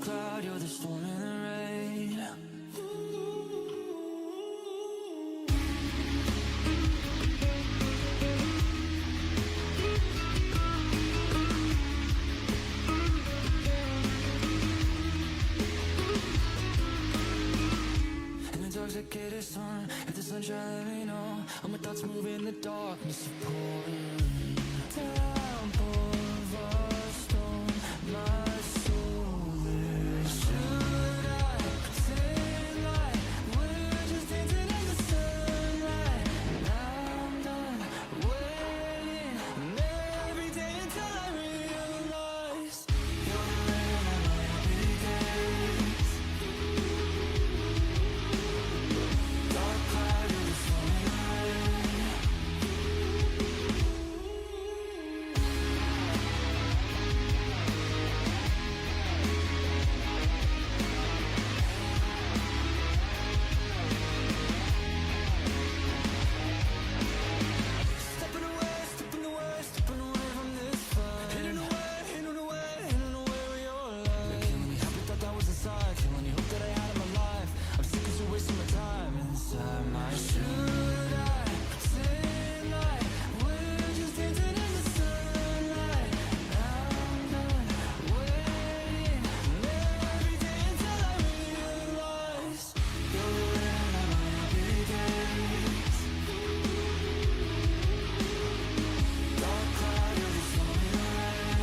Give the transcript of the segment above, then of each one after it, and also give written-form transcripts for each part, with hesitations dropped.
cloud, you're the storm in the rain. In the dark, I get a sun. If the sunshine, let me know. All my thoughts move in the darkness, pouring down, of a stone. My soul is. Should I pretend like we're just dancing in the sunlight? Now I'm done waiting, and every day until I realize you're the rain on my happy days. Dark cloud, you're the storm in the rain. Stepping away, stepping away, stepping away from this fight. Hidden away, hidden away, hidden away with your light. You're killing me, happy thought that was inside. Killing the hope that I had in my life. I'm sick of you wasting my time inside my. Should I pretend like we're just dancing in the sunlight? Now I'm done waiting, and every day until I realize you're the rain on my happy days. Dark cloud, you're the storm in the rain.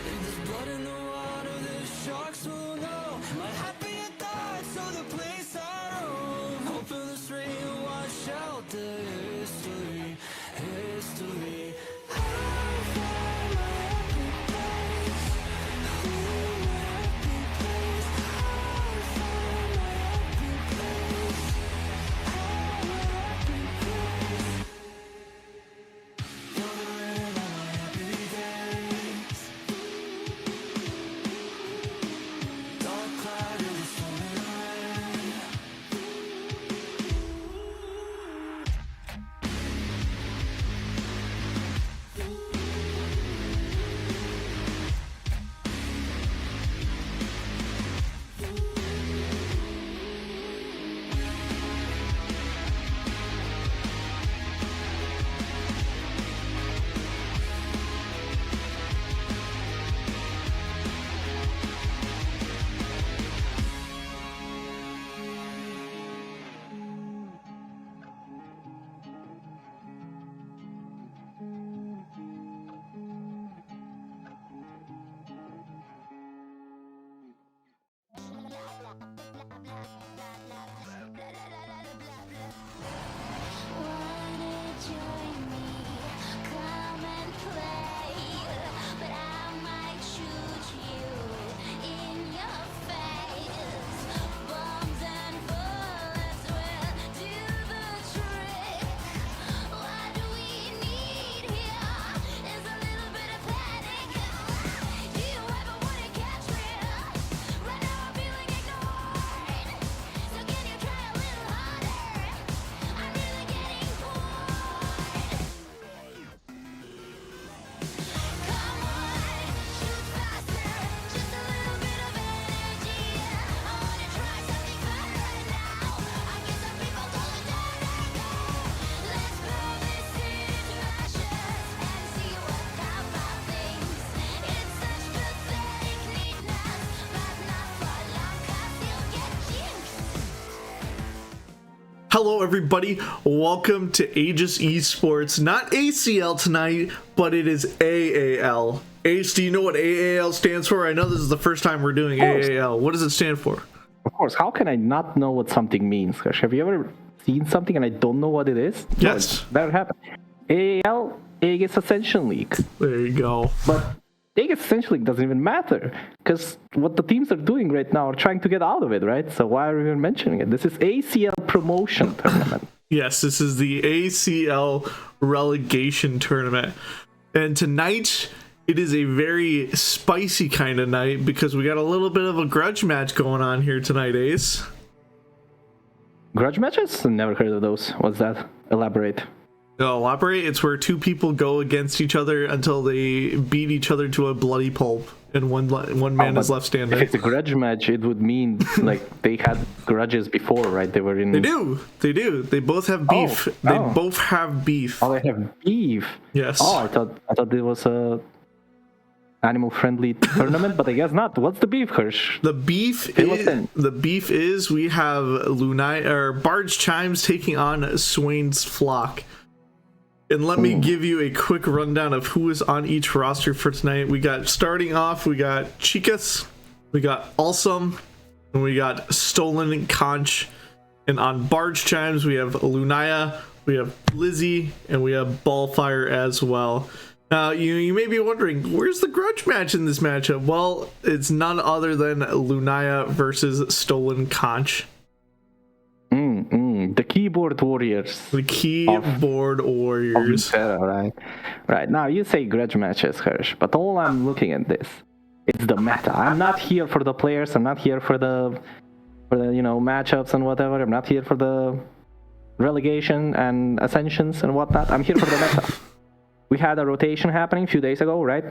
If there's blood in the water, the sharks will know. My happy I died, so the place I roam. Hoping this rain will wash out the history, history. I found my happy place. Ooh, my happy place. I found my happy place. My happy place. You're the rain on my happy days. Dark cloud, you're the storm in the rain. Wanna join me? Come and play, but I might shoot you in your face. Bombs and bullets will do the trick. What we need here is a little bit of panic. Do you ever wanna catch me? Right now I'm feeling ignored. So can you try a little harder? I'm really getting bored. Come on, shoot faster, just a little bit of energy. I wanna try something fun right now. I guess some people call it letting go. Let's blow this into ashes and see what about things. It's such pathetic neatness, but not for long 'cause you'll get jinxed. Hello everybody, welcome to Aegis Esports. Not ACL tonight, but it is AAL. Ace, do you know what AAL stands for? I know this is the first time we're doing course. AAL. What does it stand for? Of course, how can I not know what something means? Gosh, have you ever seen something and I don't know what it is? Yes. No, that happened. AAL, Aegis Ascension League. There you go. But Aegis Ascension League doesn't even matter, because what the teams are doing right now are trying to get out of it, right? So why are we even mentioning it? This is ACL promotion tournament. Yes, this is the ACL relegation tournament. And tonight It is a very spicy kind of night because we got a little bit of a grudge match going on here tonight, Ace. Grudge matches? Never heard of those. What's that? Elaborate. Elaborate? It's where two people go against each other until they beat each other to a bloody pulp, and one man is left standing. If it's a grudge match, it would mean like they had grudges before, right? They were in. They do. They both have beef. They both have beef. Oh, they have beef. Yes. Oh, I thought it was a animal-friendly tournament, but I guess not. What's the beef, Hirsch? The beef is we have Barge Chimes taking on Swain's Flock. And let me give you a quick rundown of who is on each roster for tonight. Starting off, we got Chicas, we got Awesome, and we got Stolen Conch. And on Barge Chimes, we have Lunaya, we have Lizzie, and we have Ballfire as well. Now, you may be wondering, where's the grudge match in this matchup? Well, it's none other than Lunaya versus Stolen Conch. The keyboard warriors. The keyboard warriors. Right. Now, you say grudge matches, Hirsch, but all I'm looking at this, it's the meta. I'm not here for the players. I'm not here for the matchups and whatever. I'm not here for the relegation and ascensions and whatnot. I'm here for the meta. We had a rotation happening a few days ago, right?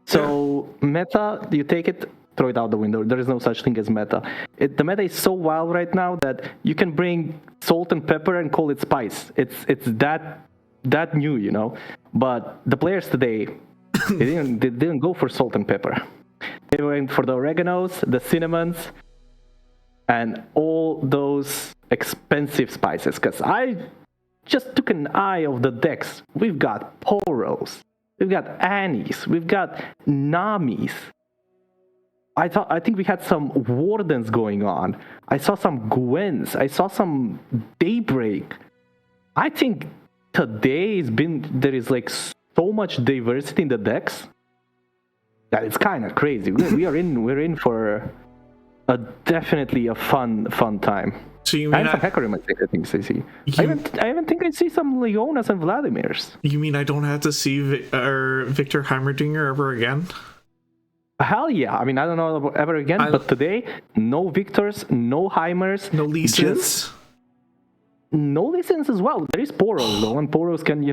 So meta, you take it, throw it out the window. There is no such thing as meta. The meta is so wild right now that you can bring salt and pepper and call it spice. It's that new, you know. But the players today, they didn't go for salt and pepper. They went for the oreganos, the cinnamons, and all those expensive spices. Because I just took an eye of the decks. We've got Poros, we've got Annies, we've got Namis. I think we had some Wardens going on. I saw some Gwens. I saw some Daybreak. I think today there is like so much diversity in the decks that it's kind of crazy. We're in for definitely a fun time. So you mean some Hecarim, I think I see. I even think I see some Leonas and Vladimirs. You mean I don't have to see Victor Heimerdinger ever again? Hell yeah. I mean, I don't know ever again, but today, no Victors, no Heimers. No Leesons? No Leesons as well. There is Poros, though, and Poros can,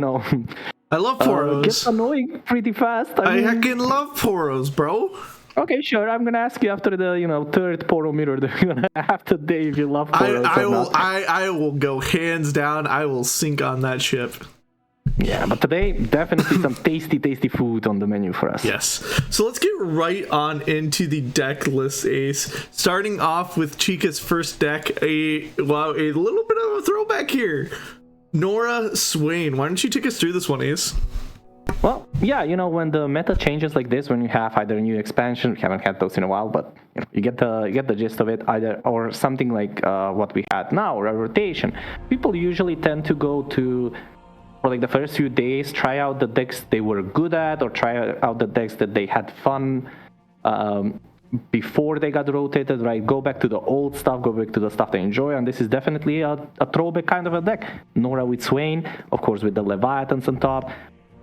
I love Poros. Get annoying pretty fast. I heckin' love Poros, bro. Okay, sure. I'm gonna ask you after the third Poro mirror that you're gonna have today if you love Poros. I will go hands down. I will sink on that ship. Yeah, but today definitely some tasty food on the menu for us. Yes. So let's get right on into the deck list, Ace. Starting off with Chica's first deck, a little bit of a throwback here. Nora Swain. Why don't you take us through this one, Ace? Well, yeah, when the meta changes like this, when you have either a new expansion, we haven't had those in a while, but you get the gist of it, either or something like what we had now, or a rotation. People usually tend to go to, for like the first few days, try out the decks they were good at, or try out the decks that they had fun before they got rotated, right? Go back to the old stuff, go back to the stuff they enjoy, and this is definitely a throwback kind of a deck. Nora with Swain, of course with the Leviathans on top.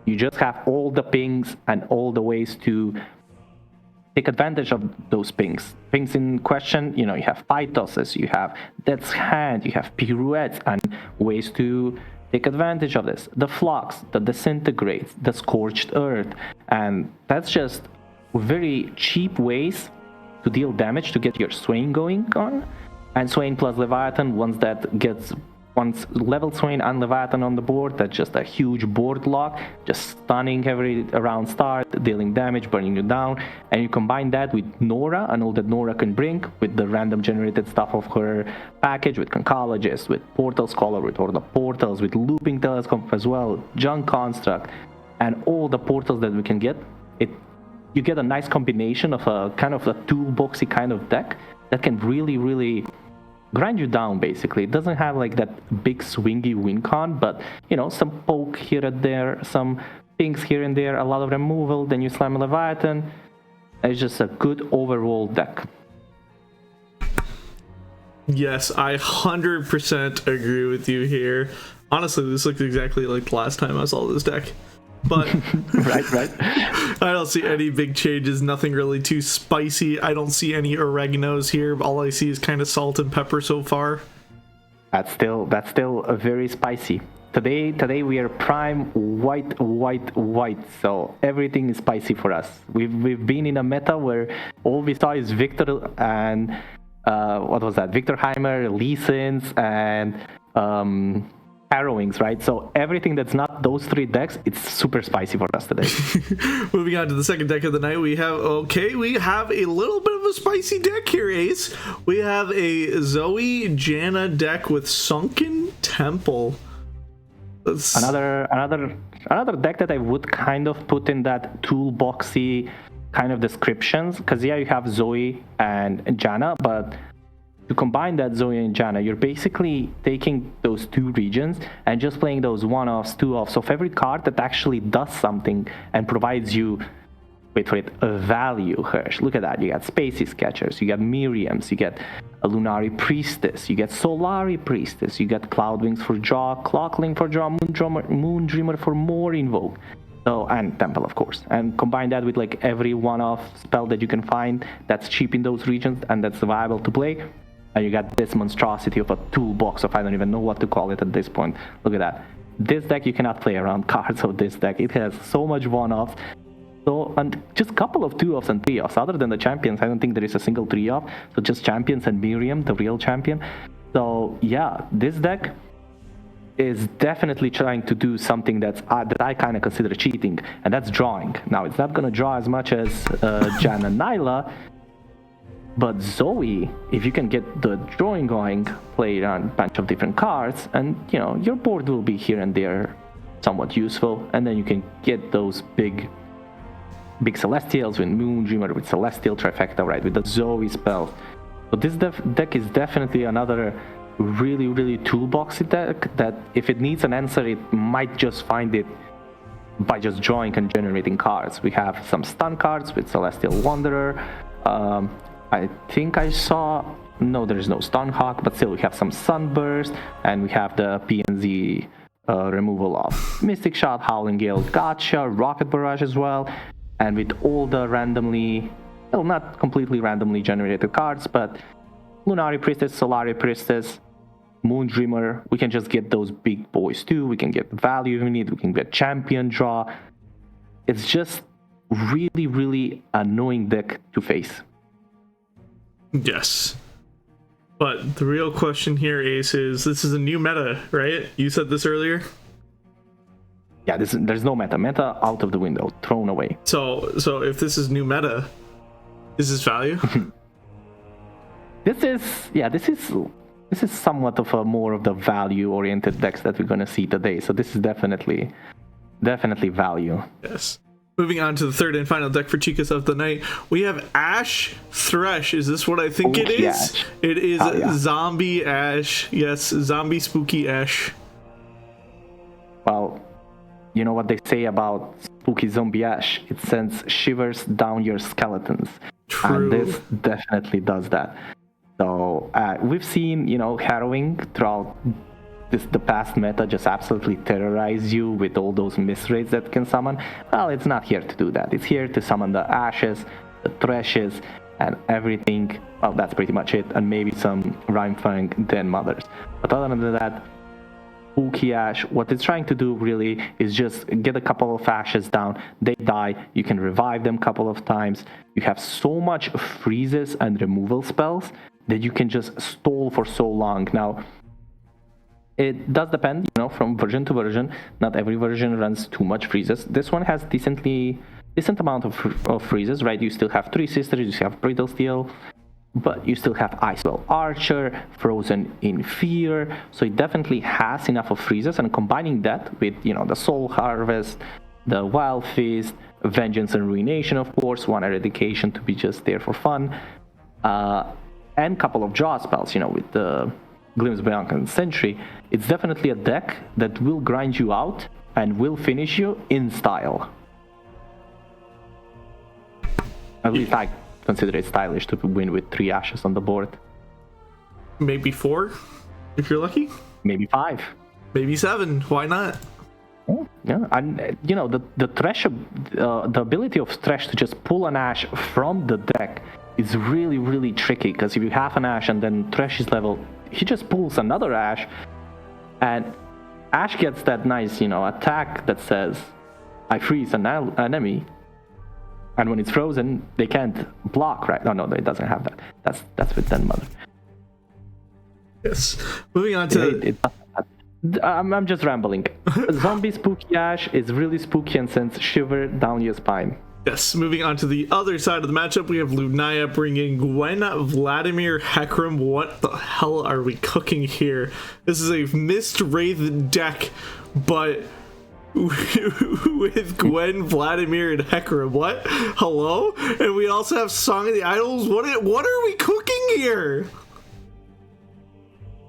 You just have all the pings and all the ways to take advantage of those pings. Pings in question, you have fight tosses, you have Death's Hand, you have pirouettes, and ways to take advantage of this. The Flux, the Disintegrates, the Scorched Earth, and that's just very cheap ways to deal damage to get your Swain going on. And Swain plus Leviathan, once level Swain and Leviathan on the board, that's just a huge board lock, just stunning every round start, dealing damage, burning you down. And you combine that with Nora and all that Nora can bring with the random generated stuff of her package, with Conchologist, with Portal Scholar, with all the portals, with Looping Telescope as well, Junk Construct, and all the portals that we can get. You get a nice combination of a kind of a toolboxy kind of deck that can really grind you down, basically. It doesn't have like that big swingy win con, but some poke here and there, some things here and there, a lot of removal, then you slam a Leviathan. It's just a good overall deck. Yes, I 100% agree with you here. Honestly, this looks exactly like the last time I saw this deck. But right. I don't see any big changes, nothing really too spicy. I don't see any oreganos here. All I see is kind of salt and pepper so far. That's still a very spicy. Today we are prime white. So everything is spicy for us. We've been in a meta where all we saw is Victor and what was that? Victor Heimer, Lee Sins, and Harrowings, right? So everything that's not those three decks, it's super spicy for us today. Moving on to the second deck of the night, we have a little bit of a spicy deck here, Ace. We have a Zoe Janna deck with Sunken Temple. Another deck that I would kind of put in that toolboxy kind of descriptions, because yeah, you have Zoe and Janna, but to combine that Zoe and Janna, you're basically taking those two regions and just playing those one-offs, two-offs of every card that actually does something and provides you, wait for it, a value, Hirsch. Look at that. You got Spaces Catchers, you got Miriams, you get a Lunari Priestess, you get Solari Priestess, you got Cloudwings for draw, Clocklink for draw, Moondreamer for more invoke. So, and Temple, of course. And combine that with like every one-off spell that you can find that's cheap in those regions and that's viable to play. And you got this monstrosity of a toolbox of I don't even know what to call it at this point. Look at that. This deck, you cannot play around cards of this deck. It has so much one-offs. So, and just a couple of two-offs and three-offs. Other than the champions, I don't think there is a single three-off. So just champions and Miriam, the real champion. So yeah, this deck is definitely trying to do something that I kind of consider cheating, and that's drawing. Now, it's not going to draw as much as Jan and Nyla, but Zoe, if you can get the drawing going, play around a bunch of different cards, and you know your board will be here and there somewhat useful, and then you can get those big Celestials with Moondreamer, with Celestial Trifecta, right, with the Zoe spells. So this deck is definitely another really toolboxy deck that if it needs an answer, it might just find it by just drawing and generating cards. We have some stun cards with Celestial Wanderer. I think I saw, no, there is no Stunhawk, but still we have some Sunburst, and we have the PNZ removal of Mystic Shot, Howling Gale, Gotcha, Rocket Barrage as well, and with all the randomly, well, not completely randomly generated cards, but Lunari Priestess, Solari Priestess, Moondreamer, we can just get those big boys too. We can get value if we need, we can get champion draw. It's just really annoying deck to face. Yes. But the real question here, Ace, is this is a new meta, right? You said this earlier? Yeah, there's no meta. Meta out of the window, thrown away. So if this is new meta, is this value? This is somewhat of a more of the value-oriented decks that we're gonna see today. So this is definitely value. Yes. Moving on to the third and final deck for Chicas of the night, we have Ash Thresh. Is this what I think it is? Ash. It is yeah. Zombie Ash. Yes, Zombie Spooky Ash. Well, you know what they say about Spooky Zombie Ash? It sends shivers down your skeletons. True. And this definitely does that. So we've seen, Harrowing throughout the past meta just absolutely terrorize you with all those misrates that can summon. Well, it's not here to do that. It's here to summon the Ashes, the Threshes, and everything. Well, that's pretty much it. And maybe some Rhymefang Den Mothers. But other than that, Spooky Ash, what it's trying to do really is just get a couple of Ashes down. They die. You can revive them a couple of times. You have so much freezes and removal spells that you can just stall for so long. Now, it does depend, from version to version. Not every version runs too much freezes. This one has decent amount of freezes, right? You still have Three Sisters, you still have Brittle Steel, but you still have Icewell Archer, Frozen in Fear. So it definitely has enough of freezes, and combining that with, the Soul Harvest, the Wild Fist, Vengeance and Ruination, of course, one Eradication to be just there for fun, and a couple of draw spells, with the Glimpse Beyond and Sentry. It's definitely a deck that will grind you out and will finish you in style. At least I consider it stylish to win with 3 Ashes on the board. Maybe 4, if you're lucky. Maybe 5. Maybe 7. Why not? Oh, Yeah, and you know the Thresh, the ability of Thresh to just pull an Ashe from the deck is really, really tricky, because if you have an Ashe and then Thresh is level, he just pulls another Ashe, and Ashe gets that nice, you know, attack that says, I freeze an enemy, and when it's frozen, they can't block, right? No, it doesn't have that. That's with Den Mother. Yes. Moving on to... I'm just rambling. Zombie Spooky Ashe is really spooky and sends shiver down your spine. Yes, moving on to the other side of the matchup, we have Lunaya bringing Gwen, Vladimir, Hecarim. What the hell are we cooking here? This is a Mist Wraith deck, but with Gwen, Vladimir, and Hecarim. What? Hello? And we also have Song of the Idols. What are we cooking here?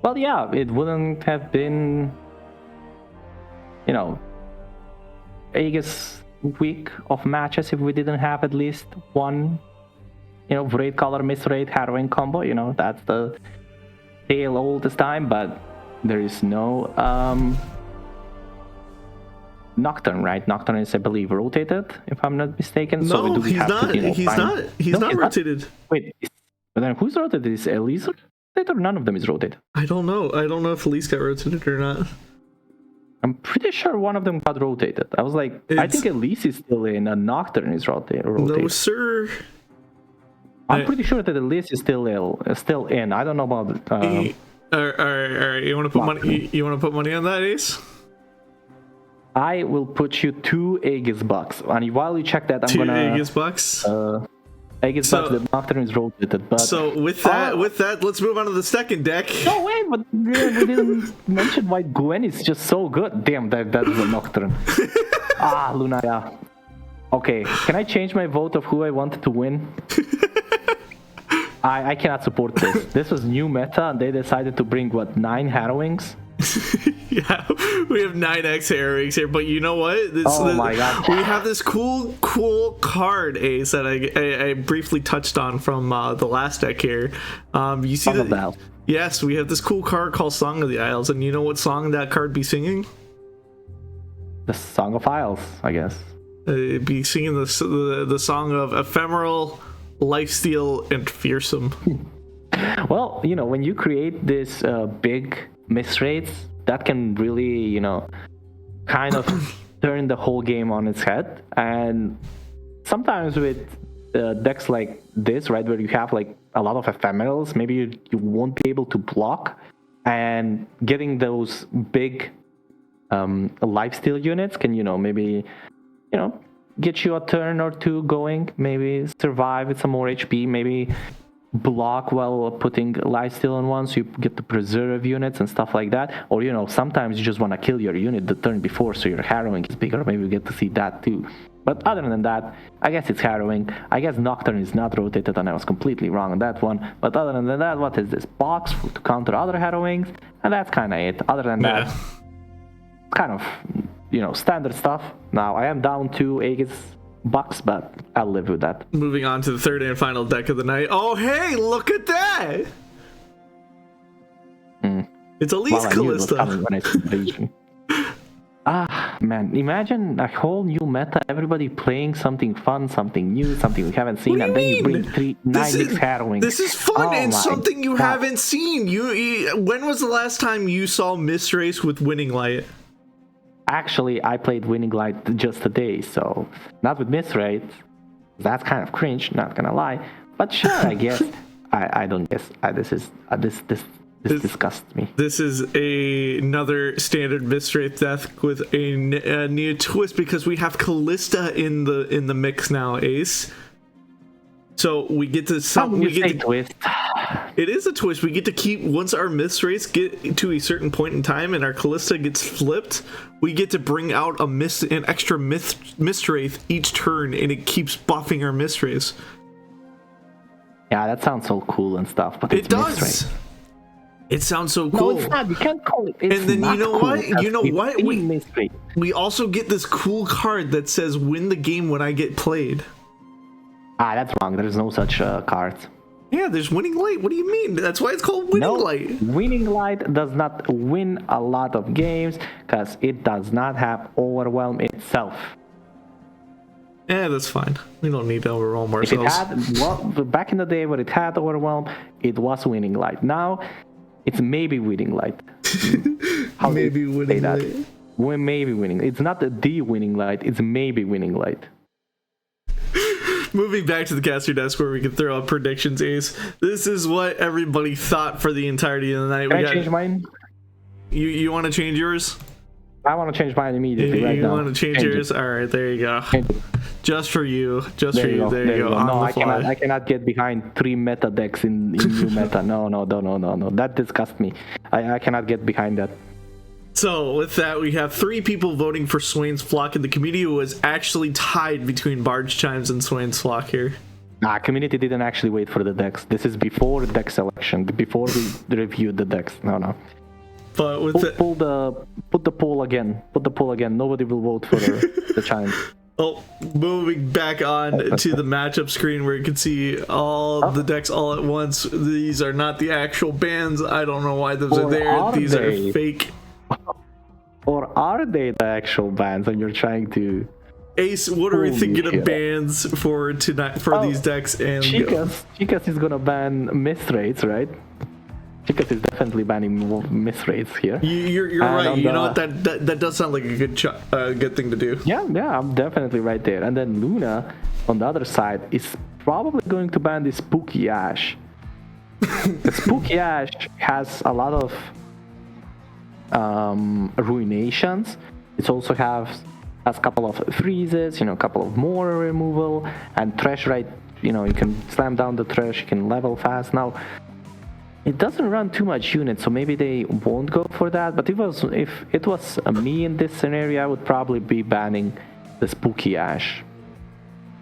Well, yeah, it wouldn't have been, you know, Aegis week of matches if we didn't have at least one, you know, Wraith Color, Mist Wraith, Harrowing combo. You know, that's the tale oldest time, but there is no Nocturne, right? Nocturne is, I believe, rotated, if I'm not mistaken. No, so he's not. He's not rotated. Wait, but then who's rotated? Is Elise rotated, or none of them is rotated? I don't know if Elise got rotated or not. I'm pretty sure one of them got rotated. I was like, I think Elise is still in, and Nocturne is rotated. No, sir. I'm pretty sure that Elise is still in. I don't know about. All right. You want to put money? You want to put money on that, Ace? I will put you 2 Aegis bucks, and while you check that, I'm 2 gonna Aegis bucks. Aegis bucks. The Nocturne is rotated, but so with that, let's move on to the second deck. No wait, but we didn't mention why Gwen is just so good. Damn, that is a Nocturne. Lunaya. Okay, can I change my vote of who I wanted to win? I cannot support this. This was new meta, and they decided to bring 9 Harrowings. Yeah, we have 9x Harrowings here, but you know what? My god, we have this cool card, Ace, that I briefly touched on from the last deck here. You see that? Yes, we have this cool card called Song of the Isles, and you know what song that card be singing? The Song of Isles, I guess. It'd be singing the song of Ephemeral, Lifesteal, and Fearsome. Well, you know, when you create this big Mist Wraiths, that can really, you know, kind of turn the whole game on its head. And sometimes with decks like this, right, where you have like a lot of ephemerals, maybe you won't be able to block, and getting those big lifesteal units can, you know, maybe, you know, get you a turn or two going, maybe survive with some more HP, maybe block while putting lifesteal on one, so you get to preserve units and stuff like that. Or, you know, sometimes you just want to kill your unit the turn before, so your Harrowing is bigger. Maybe you get to see that too. But other than that, I guess it's Harrowing. I guess Nocturne is not rotated, and I was completely wrong on that one. But other than that, what is this? Box to counter other Harrowings, and that's kind of it. Other than that, kind of, you know, standard stuff. Now, I am down 2 Aegis bucks, but I'll live with that. Moving on to the third and final deck of the night. Oh, hey, look at that! It's Elise Callista. Man, imagine a whole new meta, everybody playing something fun, something new, something we haven't seen, and then you bring 9 Harrowing. This is fun and something you haven't seen. When was the last time you saw Mist Wraith with Winning Light? Actually, I played Winning Light just today, so not with Mist Wraith. That's kind of cringe, not gonna lie. But sure, I guess. I don't guess. This disgusts me. This is another standard Mist Wraith deck with a new twist, because we have Callista in the mix now, Ace. So we get to twist. It is a twist. We get to keep, once our Mist Wraiths get to a certain point in time and our Callista gets flipped, we get to bring out an extra Mist Wraith each turn, and it keeps buffing our Mist Wraiths. Yeah, that sounds so cool and stuff, but it does. It sounds so cool. No, it's not. You can't call it. And then you know what? You know what? Mist Wraith. We also get this cool card that says "Win the game when I get played." That's wrong. There's no such card. Yeah, there's winning light. What do you mean? That's why it's called winning light. Winning light does not win a lot of games because it does not have overwhelm itself. Yeah, that's fine. We don't need to overwhelm If it ourselves. had, well, back in the day when it had overwhelm, it was winning light. Now, it's maybe winning light. How do Maybe you say winning that? light. We're maybe winning. It's not the winning light. It's maybe winning light. Moving back to the caster desk where we can throw out predictions, Ace. This is what everybody thought for the entirety of the night. Can I change mine? You want to change yours? I want to change mine immediately right You now. want to change yours? All right, there you go. Change it. Just for you. Just There for you. There you go. On No, the I fly. cannot get behind 3 meta decks in new meta. No. That disgusts me. I cannot get behind that. So with that, we have 3 people voting for Swain's Flock, and the community was actually tied between Barge Chimes and Swain's Flock here. Nah, community didn't actually wait for the decks. This is before deck selection, before we reviewed the decks. No. But with Put the poll again. Put the poll again. Nobody will vote for the Chimes. Oh, moving back on to the matchup screen where you can see all the decks all at once. These are not the actual bans. I don't know why those are Or there. are These are they? fake. Or are they the actual bans and you're trying to... Ace, what are we Holy thinking of shit. bans for tonight for these decks? And Chicas is gonna ban miss rates, right? Chicas is definitely banning miss rates here. you're And right. on You know the- what? That does sound like a good thing to do. Yeah, I'm definitely right there. And then Luna, on the other side, is probably going to ban the Spooky Ash. The Spooky Ash has a lot of ruinations. It also has a couple of freezes, a couple of more removal, and trash right. You can slam down the trash, you can level fast. Now, it doesn't run too much units, so maybe they won't go for that. But if it was me in this scenario, I would probably be banning the Spooky Ash.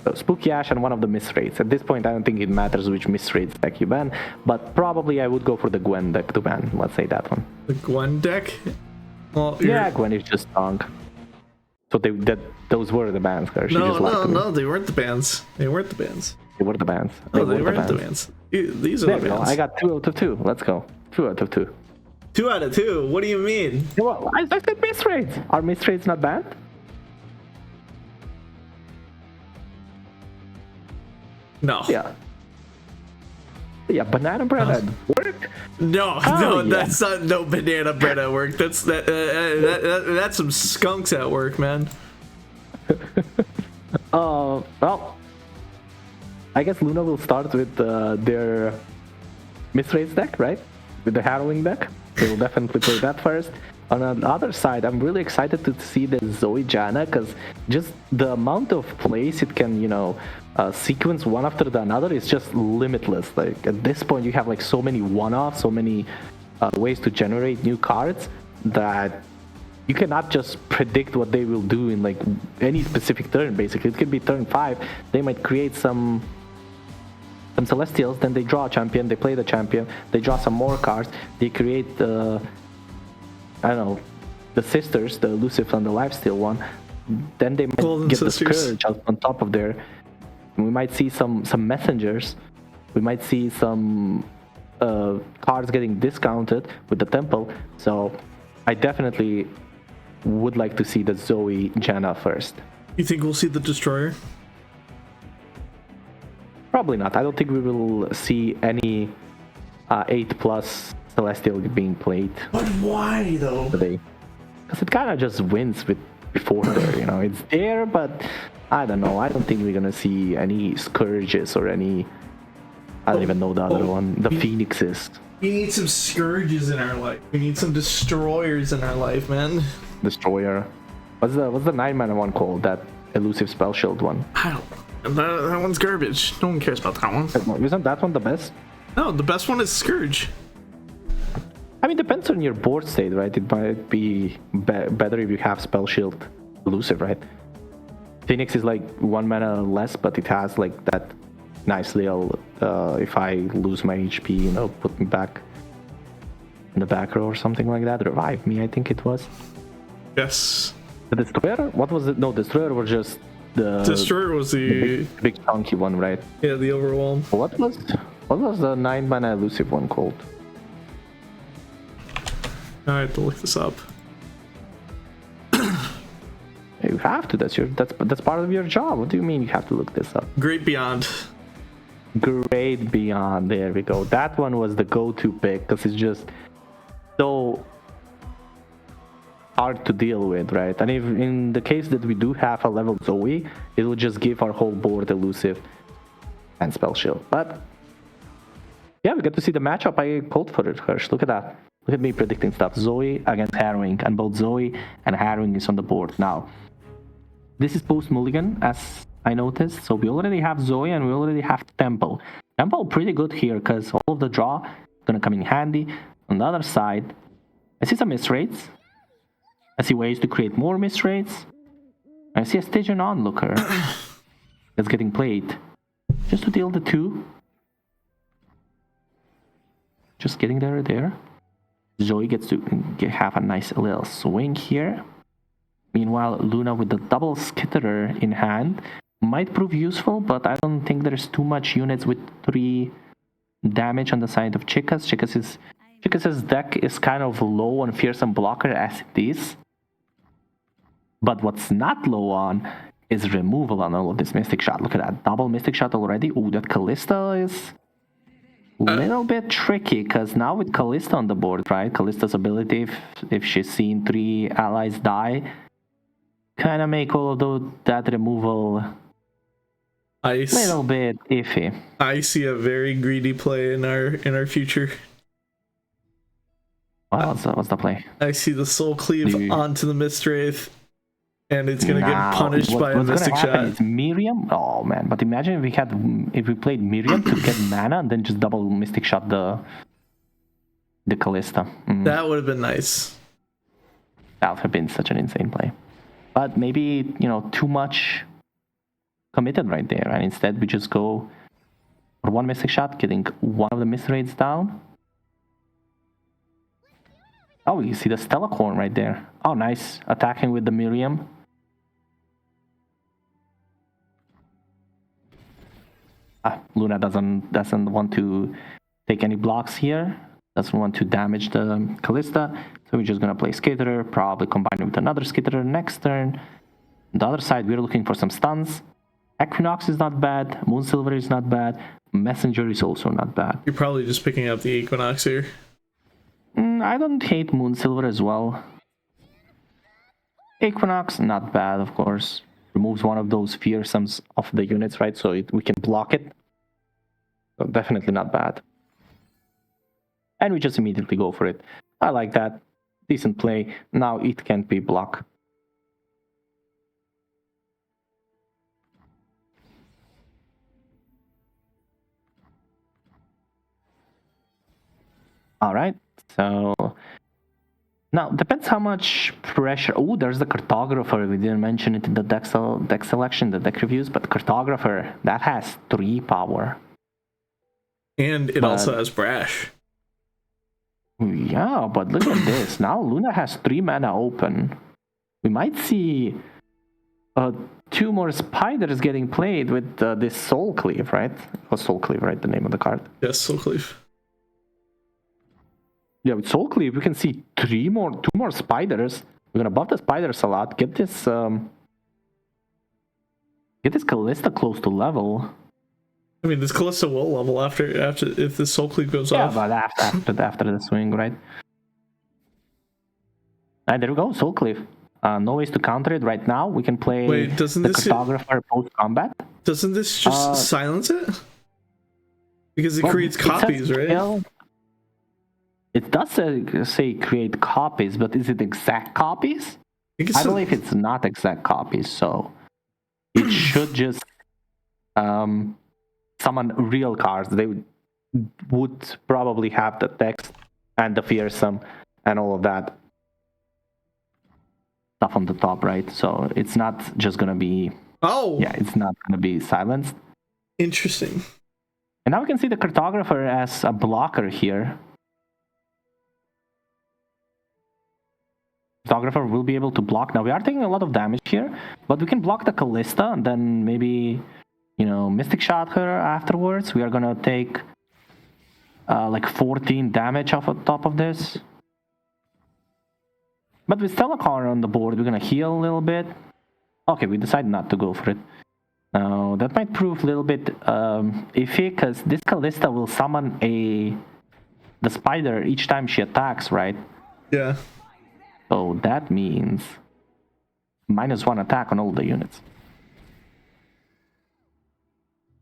So Spooky Ash and one of the miss rates. At this point, I don't think it matters which miss rates deck you ban, but probably I would go for the Gwen deck to ban. Let's say that one. The Gwen deck. Well, Yeah, Gwen is just strong. So those were the bans, She just lied to me. no, they weren't the bans. They weren't the bans. They were the bans. No, they weren't the bans. These are There the we go. bans. I got 2 out of 2. Let's go. 2 out of 2. 2 out of 2. What do you mean? Well, I said miss rates. Are miss rates not banned? No. Yeah, banana bread at work? No, Oh, yeah. that's not no banana bread at work. That's that's some skunks at work, man. Well, I guess Luna will start with their misrates deck, right? With the Harrowing deck. They will definitely play that first. On the other side, I'm really excited to see the Zoe Janna, because just the amount of plays it can, sequence one after the another is just limitless. Like at this point, you have like so many one-offs, so many ways to generate new cards that you cannot just predict what they will do in like any specific turn. Basically, it could be turn 5. They might create some Celestials, then they draw a champion, they play the champion, they draw some more cards, they create the sisters, the elusive and the lifesteal one. Then they might Golden get Sisters. the Scourge on top of there. We might see some messengers. We might see some cards getting discounted with the temple. So I definitely would like to see the Zoe Janna first. You think we'll see the Destroyer? Probably not. I don't think we will see any 8+ Celestial being played But why though? today. Because it kind of just wins with before there, It's there, but I don't know. I don't think we're going to see any Scourges or any... I don't even know the other one. The Phoenixes. We need some Scourges in our life. We need some Destroyers in our life, man. Destroyer. What's the 9-mana one called? That elusive spell shield one. I don't know. That one's garbage. No one cares about that one. Isn't that one the best? No, the best one is Scourge. I mean, depends on your board state, right? It might be better if you have spell shield elusive, right? Phoenix is like 1 mana less, but it has like that nice little, if I lose my HP, put me back in the back row or something like that. Revive me, I think it was. Yes. The Destroyer? What was it? No, Destroyer was just the... Destroyer was the big chunky one, right? yeah, the Overwhelm. What was What was the 9-mana elusive one called? I have to look this up. You have to. That's part of your job. What do you mean you have to look this up? Great Beyond. Great Beyond. There we go. That one was the go-to pick because it's just so hard to deal with, right? And if in the case that we do have a level Zoe, it will just give our whole board elusive and spell shield. But yeah, we get to see the matchup. I called for it, Hirsch. Look at that. Look at me predicting stuff. Zoe against Harrowing, and both Zoe and Harrowing is on the board now. This is post mulligan, as I noticed. So we already have Zoe and we already have Temple. Temple pretty good here because all of the draw is gonna come in handy. On the other side, I see some misrates. I see ways to create more misrates. I see a Stygian Onlooker that's getting played just to deal the 2. Just getting there. Zoe gets to have a nice little swing here. Meanwhile, Luna with the double skitterer in hand might prove useful, but I don't think there's too much units with 3 damage on the side of Chicas. Chicas' deck is kind of low on Fearsome Blocker as it is. But what's not low on is removal on all of this Mystic Shot. Look at that, double Mystic Shot already. Ooh, that Callista is a little bit tricky, because now with Callista on the board, right? Callista's ability, if she's seen 3 allies die, kind of make all of that removal a little bit iffy. I see a very greedy play in our future. What's the play? I see the Soul Cleave onto the Mistwraith, and it's gonna get punished by a Mystic Shot. Is Miriam? Oh man! But imagine if we played Miriam to get mana and then just double Mystic Shot the Callista. That would have been nice. That would have been such an insane play. But maybe too much committed right there, and instead we just go for 1 Mystic Shot, getting one of the Mistwraiths down. Oh, you see the Stellacorn right there. Oh, nice. Attacking with the Miriam. Luna doesn't want to take any blocks here. Doesn't want to damage the Callista. So we're just going to play Skitterer, probably combine it with another Skitterer next turn. On the other side, we're looking for some stuns. Equinox is not bad. Moonsilver is not bad. Messenger is also not bad. You're probably just picking up the Equinox here. I don't hate Moonsilver as well. Equinox, not bad, of course. Removes one of those fearsomes of the units, right? So we can block it. So definitely not bad. And we just immediately go for it. I like that. Decent play. Now it can't be blocked. All right. So now depends how much pressure. Oh, there's the Cartographer. We didn't mention it in the deck selection, the deck reviews, but Cartographer that has 3 power, and it also has Brash. Yeah, but look at this. Now Luna has 3 mana open. We might see 2 more spiders getting played with this Soul Cleave, right? Was Soul Cleave, right? The name of the card. Yes, Soul Cleave. Yeah, with Soul Cleave, we can see 2 more spiders. We're gonna buff the spiders a lot. Get this Callista close to level. I mean, this Callista will level after if the Soul Cleave goes off. Yeah, but after the swing, right? And there we go, Soul Cleave. No ways to counter it right now. We can play the Cartographer post combat. Doesn't this just silence it? Because it creates copies, right? It does say create copies, but is it exact copies? I believe it's not exact copies, so it should just summon real cards. They would probably have the text and the fearsome and all of that stuff on the top, right? So it's not just gonna be it's not gonna be silenced. Interesting. And now we can see the Cartographer as a blocker here. Cartographer will be able to block. Now we are taking a lot of damage here, but we can block the Callista and then maybe Mystic Shot her afterwards. We are gonna take like 14 damage off the top of this. But with Stellarcorn on the board, we're gonna heal a little bit. Okay, we decided not to go for it. Now, that might prove a little bit iffy, because this Kalista will summon the spider each time she attacks, right? Yeah. So that means -1 attack on all the units.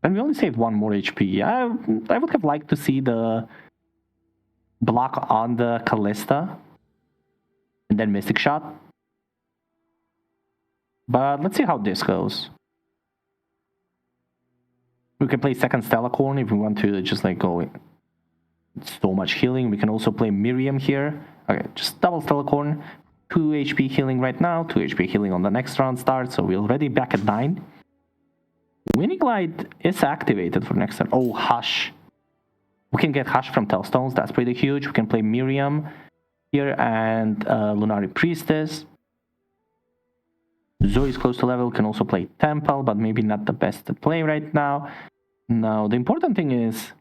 And we only saved 1 more HP. I would have liked to see the block on the Kalista and then Mystic Shot. But let's see how this goes. We can play second Stellarcorn if we want to just like go in. So much healing. We can also play Miriam here. Okay, just double Stellarcorn. 2 HP healing right now, 2 HP healing on the next round start, so we're already back at 9. Winning Light is activated for next turn. Oh, Hush. We can get Hush from Tellstones, that's pretty huge. We can play Miriam here and Lunari Priestess. Zoe's close to level, can also play Temple, but maybe not the best to play right now. Now, the important thing is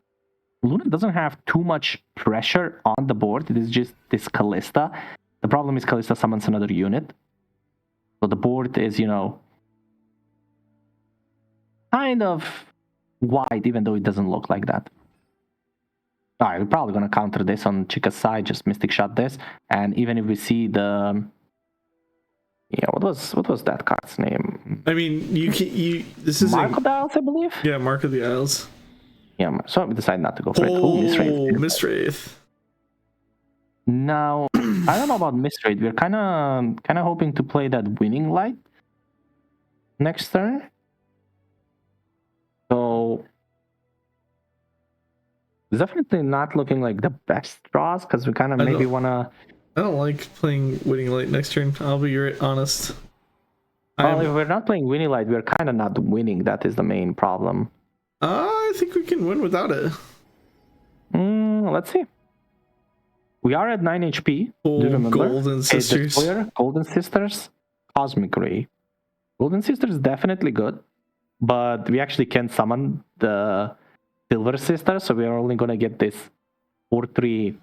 Luna doesn't have too much pressure on the board. It is just this Kalista. The problem is Kalista summons another unit. So the board is, you know, kind of wide, even though it doesn't look like that. Alright, we're probably going to counter this on Chica's side, just Mystic Shot this. And even if we see the... Yeah, what was that card's name? I mean, this is Mark of the Isles, I believe? Yeah, Mark of the Isles. Yeah, so we decided not to go for it. Oh, Mistwraith. Mistwraith. Now, I don't know about Mistwraith. We're kind of hoping to play that Winning Light next turn. So it's definitely not looking like the best draws because we kind of maybe want to. I don't like playing Winning Light next turn. I'll be honest. Well, if we're not playing Winning Light, we're kind of not winning. That is the main problem. I think we can win without it. Let's see. We are at 9 HP. Oh, do you remember? Golden Sisters. Destroyer, Golden Sisters, Cosmic Ray. Golden Sisters is definitely good, but we actually can summon the Silver Sister, so we are only going to get this 4/3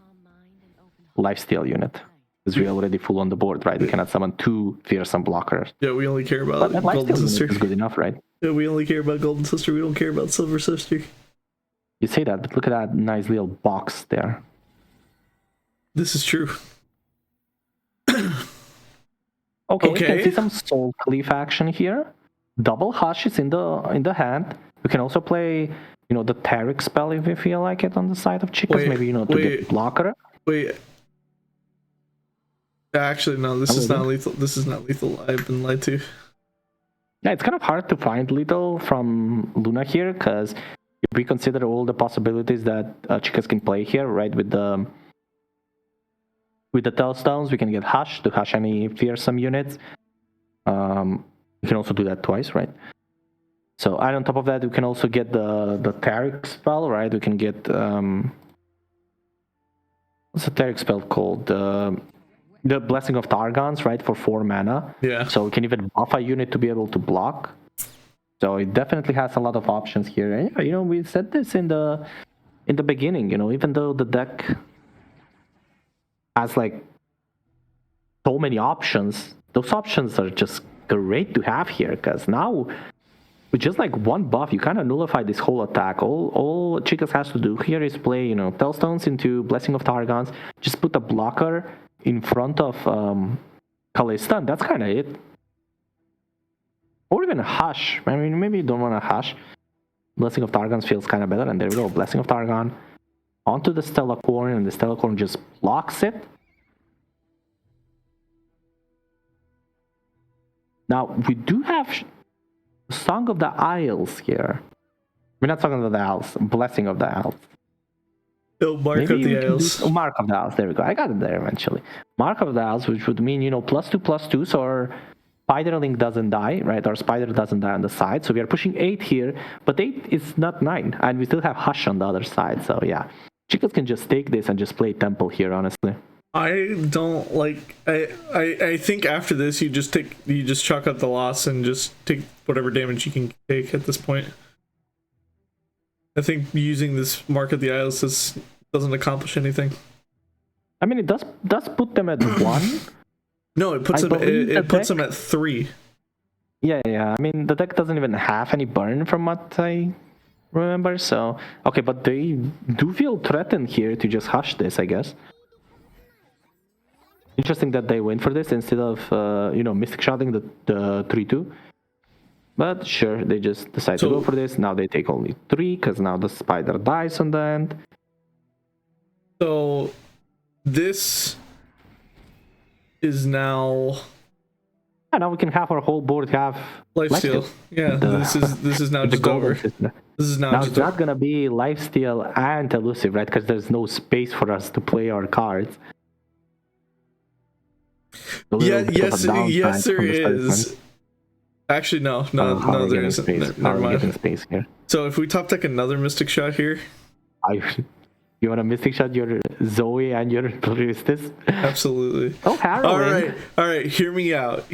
lifesteal unit. Because we're already full on the board, right? We cannot summon 2 fearsome blockers. Yeah, we only care about Golden Sister. Is good enough, right? Yeah, we only care about Golden Sister. We don't care about Silver Sister. You say that, but look at that nice little box there. This is true. Okay, you can see some Soul Cleave action here. Double Hush is in the hand. We can also play, you know, the Taric spell if we feel like it on the side of Chicas. Maybe, you know, to get blocker. Wait. Actually, no, this is not lethal. This is not lethal. I've been lied to. Yeah, it's kind of hard to find lethal from Luna here, because if we consider all the possibilities that Chicas can play here, right, with the Tellstones, we can get Hush to Hush any fearsome units. We can also do that twice, right? So, and on top of that, we can also get the Taric spell, right? We can get... what's the Taric spell called? The Blessing of Targons, right, for 4 mana. Yeah. So we can even buff a unit to be able to block. So it definitely has a lot of options here. And, you know, we said this in the beginning, you know, even though the deck has like so many options, those options are just great to have here, because now with just like 1 buff, you kind of nullify this whole attack. All Chicas has to do here is play, you know, Tellstones into Blessing of Targons, just put a blocker in front of Kalista, and that's kind of it. Or even a Hush. I mean, maybe you don't want a Hush. Blessing of Targons feels kind of better, and there we go. Blessing of Targon onto the Stellarcorn, and the Stellarcorn just blocks it. Now, we do have Song of the Isles here. We're not Song of the Isles, Blessing of the Isles. Oh, Mark of the Isles. Mark of the Isles, there we go. I got it there eventually. Mark of the Isles, which would mean, you know, +2/+2, so our Spiderling doesn't die, right? Our Spider doesn't die on the side, so we are pushing 8 here, but 8 is not 9, and we still have Hush on the other side, so yeah. Chicas can just take this and just play Temple here, honestly. I don't like... I think after this, you just chalk up the loss and just take whatever damage you can take at this point. I think using this Mark of the Isles is Doesn't accomplish anything. I mean, it does put them at 1. No, it puts I them. believe It the puts deck- them at 3. Yeah. I mean, the deck doesn't even have any burn from what I remember. So okay, but they do feel threatened here to just hush this, I guess. Interesting that they went for this instead of mystic shotting the 3-2. But sure, they just decide to go for this. Now they take only 3 because now the spider dies on the end. So this is now. And now we can have our whole board have Lifesteal. Yeah, this is now the just over. system. This is now Now just it's not gonna be lifesteal and elusive, right? Because there's no space for us to play our cards. Yes, there is. Actually, no, there isn't. Never mind. Getting space here. So if we top deck another Mystic Shot here, you want a Mystic Shot your Zoe and your Priestess? Absolutely. Oh, harrowing. All right. Hear me out.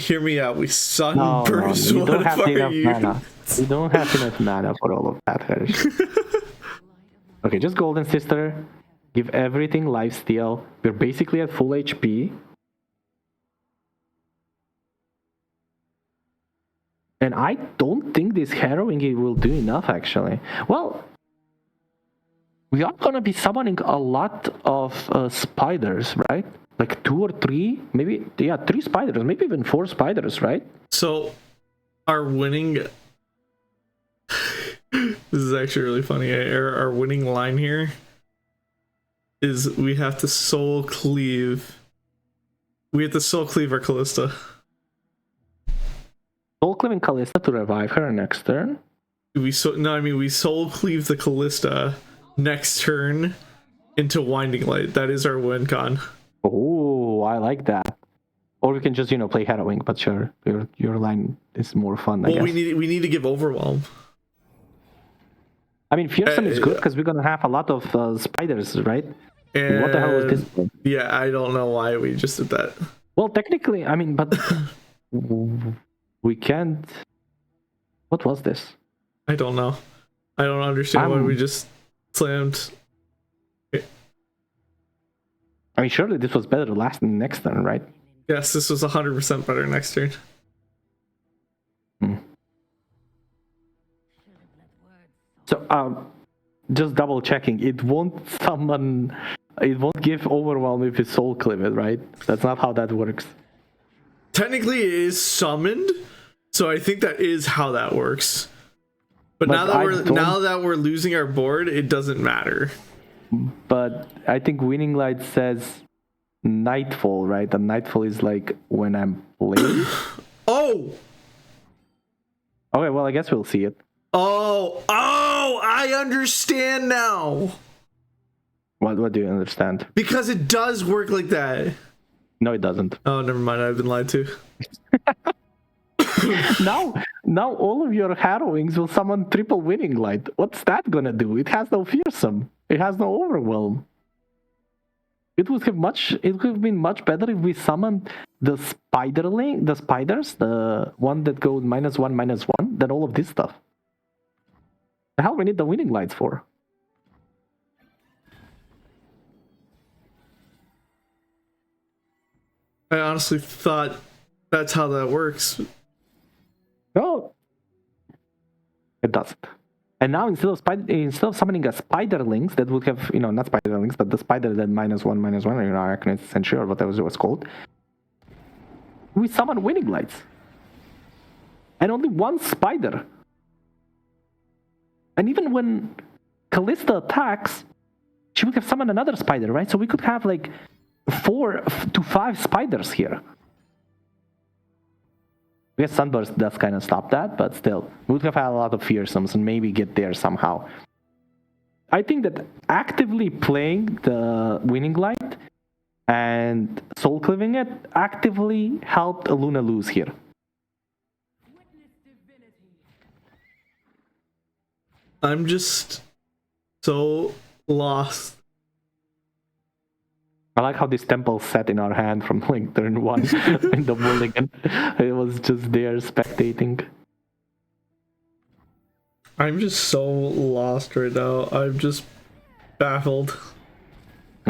We sunburst you don't have one enough of you. mana. You don't have enough mana for all of that, Harsh. Okay, just Golden Sister. Give everything lifesteal. We're basically at full HP. And I don't think this harrowing will do enough, actually. Well, we are gonna be summoning a lot of spiders, right? Like 2 or 3, maybe 3 spiders, maybe even 4 spiders, right? So, our winning. This is actually really funny. Our winning line here is we have to soul cleave. We have to soul cleave our Callista. Soul cleaving Callista to revive her next turn. We soul cleave the Callista next turn into Winding Light. That is our win con. Oh, I like that. Or we can just play harrowing, but sure, your line is more fun. I guess. We need to give Overwhelm. I mean, fearsome is good because we're gonna have a lot of spiders, right? And what the hell is this? Yeah, I don't know why we just did that. Well, technically, I mean, but we can't. What was this? I don't know. I don't understand why we just slammed. I mean, surely this was better next turn, right? Yes, this was 100% better next turn. So, just double checking. It won't give Overwhelm if it's soul cleave it, right? That's not how that works. Technically, it is summoned, so I think that is how that works. But now that we're losing our board, it doesn't matter. But I think Winning Light says Nightfall, right? And Nightfall is like when I'm playing. Oh. Okay, well, I guess we'll see it. Oh, I understand now. What do you understand? Because it does work like that. No, it doesn't. Oh, never mind. I've been lied to. Now all of your harrowings will summon triple Winning Light. What's that gonna do? It has no fearsome. It has no overwhelm. It would have been much better if we summoned the spiders, the one that goes -1/-1, than all of this stuff. The hell we need the Winning Lights for? I honestly thought that's how that works. No, it doesn't. And now instead of summoning a spiderlings that would have, not spiderlings, but the spider that -1/-1, I reckon it's Century or whatever it was called, we summon Winning Lights. And only one spider. And even when Callista attacks, she would have summoned another spider, right? So we could have like 4 to 5 spiders here. I guess Sunburst does kind of stop that, but still, we would have had a lot of fearsomes and maybe get there somehow. I think that actively playing the Winning Light and soul cleaving it actively helped Luna lose here. I'm just so lost. I like how this temple sat in our hand from like turn 1 in the mulligan. It was just there spectating. I'm just so lost right now. I'm just baffled.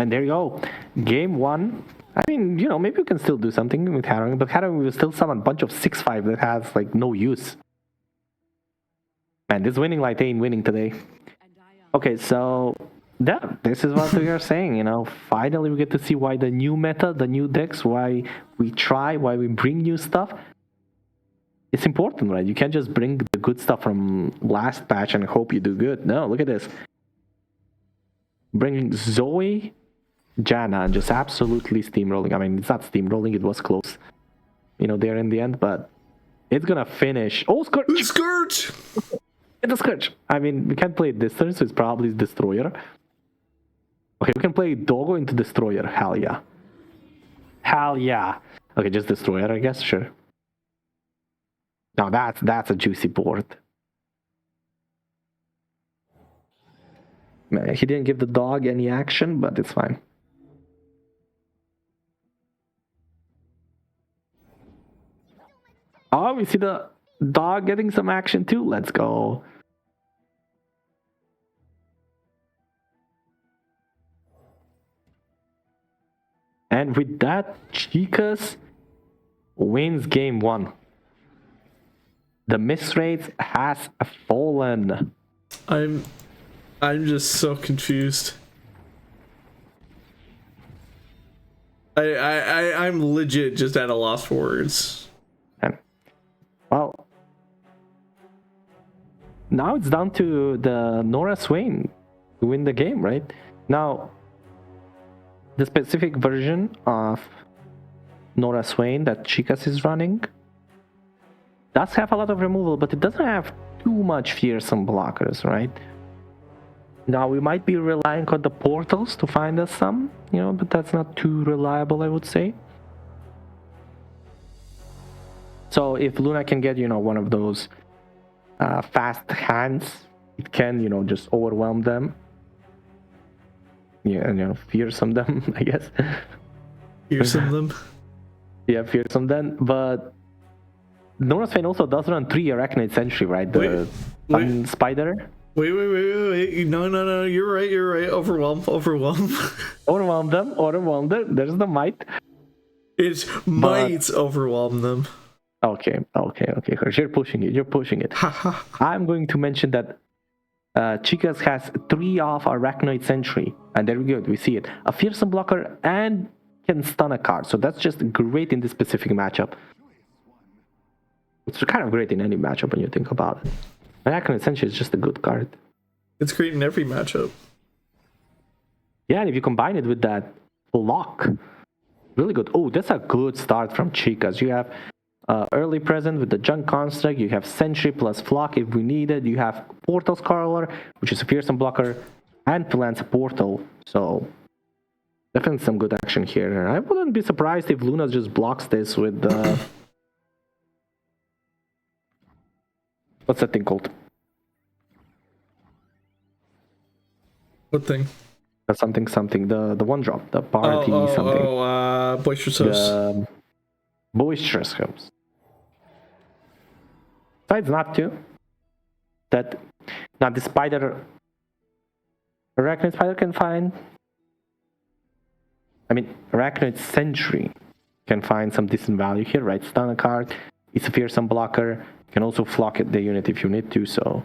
And there you go. Game 1. I mean, you know, maybe we can still do something with Harrowing, but Harrowing will still summon a bunch of 6-5 that has, like, no use. Man, this winning light ain't winning today. Okay, so... yeah, this is what we are saying, you know. Finally, we get to see why the new meta, the new decks, why we try, why we bring new stuff. It's important, right? You can't just bring the good stuff from last patch and hope you do good. No, look at this. Bringing Zoe, Janna, and just absolutely steamrolling. I mean, it's not steamrolling, it was close, you know, there in the end, but it's gonna finish. Oh, Scourge! Scourge! It's a Scourge! I mean, we can't play it this turn, so it's probably Destroyer. Okay, we can play Doggo into Destroyer. Hell yeah. Hell yeah. Okay, just Destroyer, I guess, sure. Now that's a juicy board. Man, he didn't give the dog any action, but it's fine. Oh, we see the dog getting some action too. Let's go. And with that, Chicas wins game 1. The miss rate has fallen. I'm just so confused. I'm legit just at a loss for words. Well, now it's down to the Nora Swain to win the game, right? Now, the specific version of Nora Swain that Chicas is running does have a lot of removal, but it doesn't have too much fearsome blockers, right? Now, we might be relying on the portals to find us some, you know, but that's not too reliable, I would say. So if Luna can get, you know, one of those fast hands, it can, you know, just overwhelm them. Yeah, and, you know, fearsome them, I guess. Fearsome them? Yeah, fearsome them, but Nora's Fane also does run 3 Arachnid Sentry, right? The Sun Spider. Wait. No. You're right. Overwhelm. Overwhelm them. There's the might. It's might overwhelm them. Okay. You're pushing it. I'm going to mention that Chicas has 3 off Arachnoid Sentry. And there we go. We see it. A fearsome blocker and can stun a card. So that's just great in this specific matchup. It's kind of great in any matchup when you think about it. Arachnoid Sentry is just a good card. It's great in every matchup. Yeah, and if you combine it with that lock, really good. Oh, that's a good start from Chicas. You have early present with the Junk Construct. You have Sentry plus Flock if we need it. You have Portal Scarler, which is a fearsome blocker, and Lance Portal. So definitely some good action here. I wouldn't be surprised if Luna just blocks this with what's that thing called? What thing? Something. The one drop. The party something. Boisterous Host. Boisterous Host. Besides not to. That now the spider Arachnid Spider can find. I mean Arachnid Sentry can find some decent value here, right? Stun a card. It's a fearsome blocker. You can also flock it the unit if you need to, so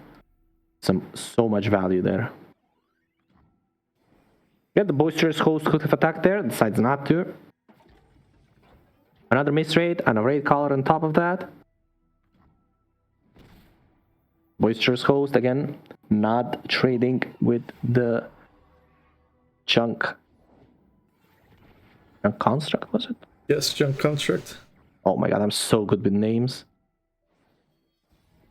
so much value there. Yeah, the Boisterous Host could have attacked there, decides not to. Another miss rate and a raid collar on top of that. Boisterous Host again, not trading with the Junk Construct, was it? Yes, Junk Construct. Oh my god, I'm so good with names.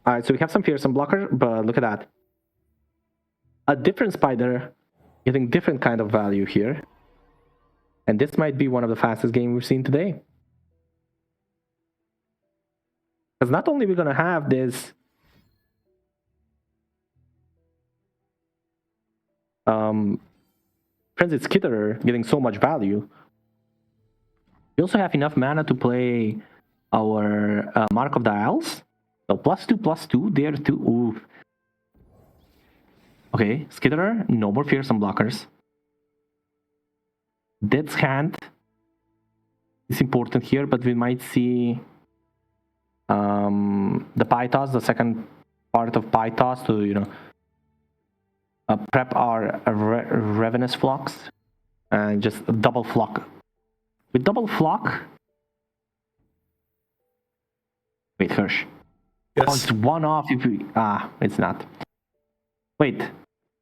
Alright, so we have some fearsome blocker, but look at that. A different spider getting different kind of value here. And this might be one of the fastest games we've seen today. Because not only are we going to have this Frenzied Skitterer getting so much value, we also have enough mana to play our Mark of the Isles. So +2/+2 there too. Ooh. Okay, Skitterer, no more fearsome blockers. Dead's Hand is important here, but we might see the Pythos, the second part of Pythos to, you know, prep our Ravenous Flocks and just double flock. With double flock... Wait, Hirsch. Yes. Oh, it's one off if we... it's not. Wait.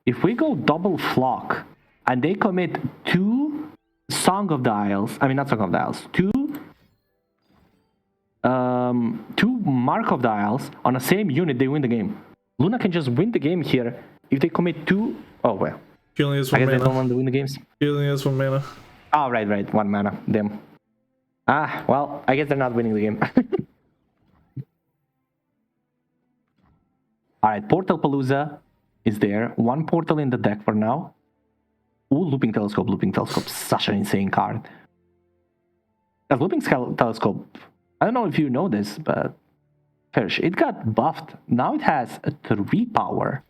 If we go double flock and they commit 2 Song of the Isles... I mean, not Song of the Isles. 2 Mark of the Isles on the same unit, they win the game. Luna can just win the game here if they commit 2... Oh, well. She only has I one guess they don't mana. want to win the games. She only has 1 mana. Oh, right. 1 mana. Damn. Well, I guess they're not winning the game. Alright, Portal Palooza is there. 1 portal in the deck for now. Ooh, Looping Telescope. Looping Telescope. Such an insane card. The Looping Telescope, I don't know if you know this, but it got buffed. Now it has a 3 power.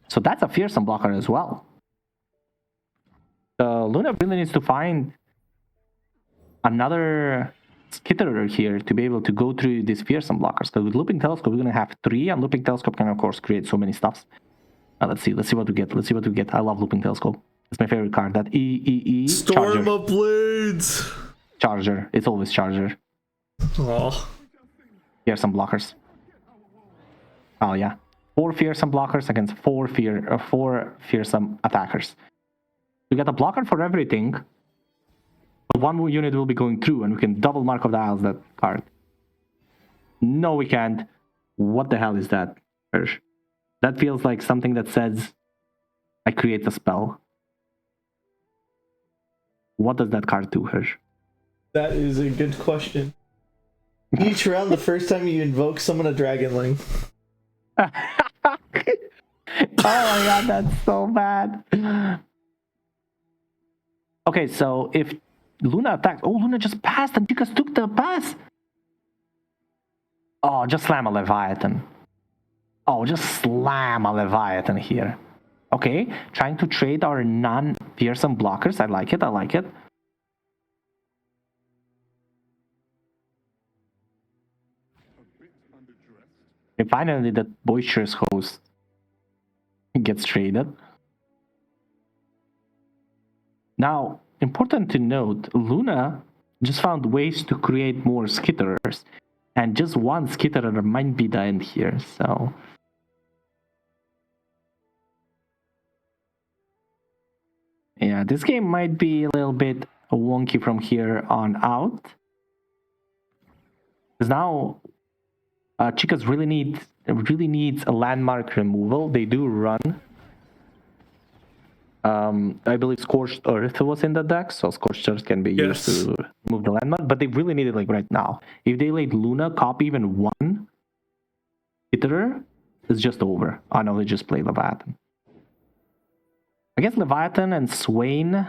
So that's a fearsome blocker as well. Luna really needs to find another skitterer here to be able to go through these fearsome blockers. Because with Looping Telescope, we're going to have 3, and Looping Telescope can, of course, create so many stuffs. Let's see what we get. I love Looping Telescope. It's my favorite card. That Storm of Blades! Charger. It's always Charger. Oh. Fearsome blockers. Oh, yeah. 4 fearsome blockers against 4 fearsome attackers. We get a blocker for everything. But 1 more unit will be going through, and we can double Mark of the Isles that card. No, we can't. What the hell is that, Hirsch? That feels like something that says, I create a spell. What does that card do, Hirsch? That is a good question. Each round, the first time you invoke, summon a Dragonling. Oh my god, that's so bad. Okay, so if Luna attacked... Oh, Luna just passed and Chikas took the pass. Oh, just slam a Leviathan. Oh, just slam a Leviathan here. Okay, trying to trade our non-fearsome blockers. I like it. And finally, that boisterous host gets traded. Now, important to note, Luna just found ways to create more skitterers. And just 1 skitterer might be the end here, so... Yeah, this game might be a little bit wonky from here on out. Because now... Chikas really needs a landmark removal. They do run. I believe Scorched Earth was in the deck, so Scorched Earth can be used to remove the landmark, but they really need it like right now. If they let Luna copy even 1 Skitterer, it's just over. Oh no, they just play Leviathan. I guess Leviathan and Swain,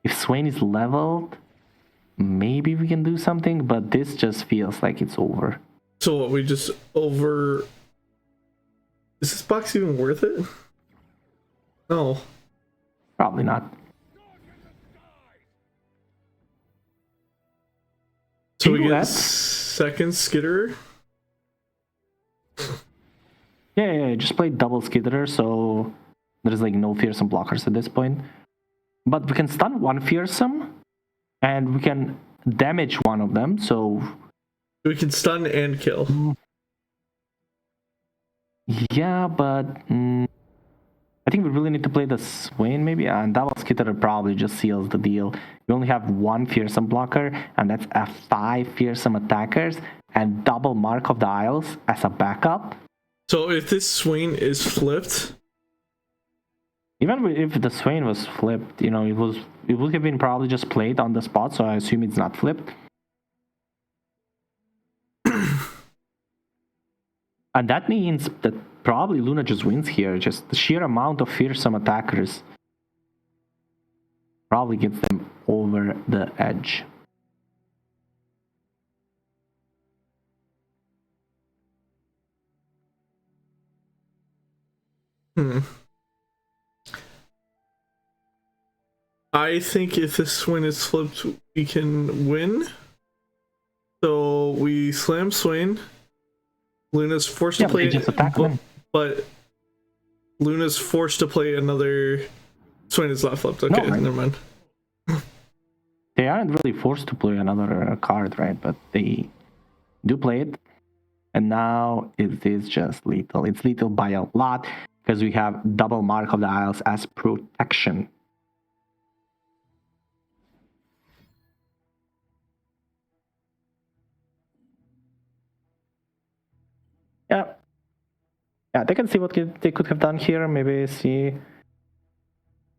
if Swain is leveled, maybe we can do something, but this just feels like it's over. So what, we just over... Is this box even worth it? No. Probably not. So we get second Skitterer? Yeah, just play double Skitterer, so there's like no fearsome blockers at this point. But we can stun 1 fearsome, and we can damage 1 of them, so... We can stun and kill. Yeah, but I think we really need to play the Swain maybe, and double Skitterer probably just seals the deal. We only have 1 fearsome blocker, and that's a 5 fearsome attackers, and double Mark of the Isles as a backup. So if this Swain is flipped... Even if the Swain was flipped, you know, it would have been probably just played on the spot, so I assume it's not flipped. And that means that probably Luna just wins here. Just the sheer amount of fearsome attackers probably gets them over the edge. I think if this Swain is flipped, we can win. So we slam Swain. Luna's forced to Yeah, we play, can just attack them. but Luna's forced to play another. Swain is not flipped. Okay, No, never mind. They aren't really forced to play another card, right? But they do play it. And now it is just lethal. It's lethal by a lot because we have double Mark of the Isles as protection. Yeah. Yeah, they can see what they could have done here. Maybe see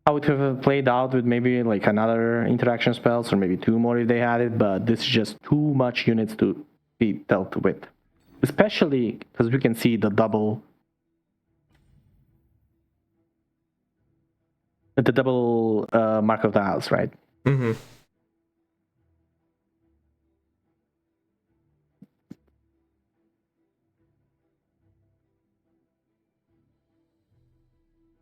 how it would have played out with maybe like another interaction spells or maybe 2 more if they had it. But this is just too much units to be dealt with. Especially because we can see the double Mark of the Isles, right? Mm-hmm.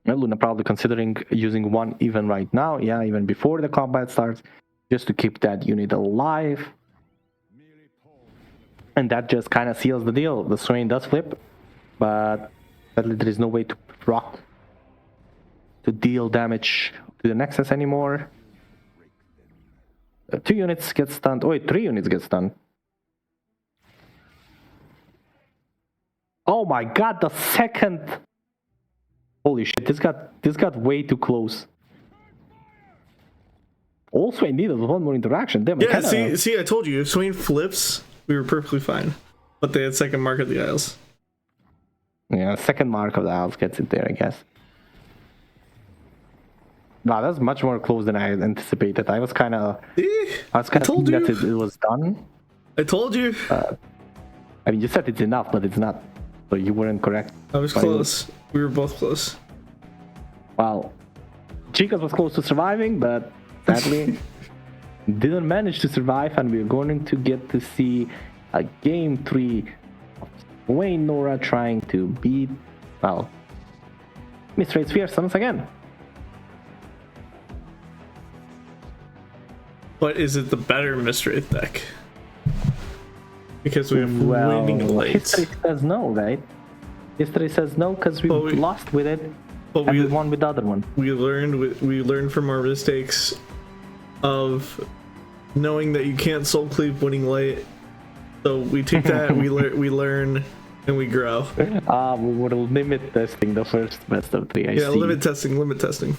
Well, Luna probably considering using one even right now, yeah, even before the combat starts, just to keep that unit alive. And that just kind of seals the deal. The Swain does flip, but sadly there is no way to proc to deal damage to the Nexus anymore. 2 units get stunned. Oh wait, 3 units get stunned. Oh my god, the second. Holy shit, this got way too close. Also, I needed 1 more interaction. Damn, Yeah, see, I told you, if Swain flips, we were perfectly fine. But they had second Mark of the Isles. Yeah, second Mark of the Isles gets it there, I guess. Wow, that's much more close than I anticipated. I was kind of thinking that it was done. I told you. I mean, you said it's enough, but it's not. So you weren't correct. I was close. We were both close. Well, Chicas was close to surviving, but sadly didn't manage to survive, and we're going to get to see a game 3 of Wayne Nora trying to beat, well, Mistress Fierce once again. But is it the better Mistwraith deck? Because we have winning late. History says no, right? History says no because we lost with it, and we won with the other one. We learned from our mistakes of knowing that you can't soul cleave winning late. So we take that, we learn, and we grow. We were limit testing the first best of 3. I see. Limit testing.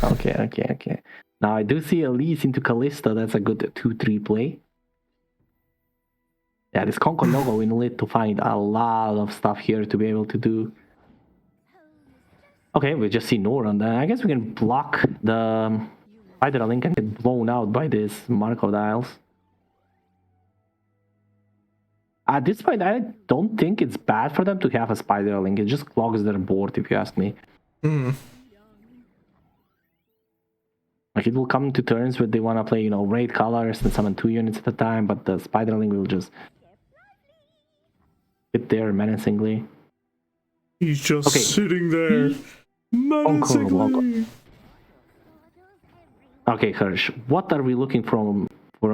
Okay. Now I do see Elise into Callista. That's a good 2-3 play. Yeah, this Conco logo, we need to find a lot of stuff here to be able to do. Okay, we just see Nora on that. I guess we can block the Spider Link and get blown out by this Mark of the Isles. At this point, I don't think it's bad for them to have a Spider Link. It just clogs their board, if you ask me. Like, it will come to turns where they want to play, raid colors and summon 2 units at a time, but the Spider Link will just sit there menacingly. He's just sitting there menacingly. Okay, Hirsch, what are we looking from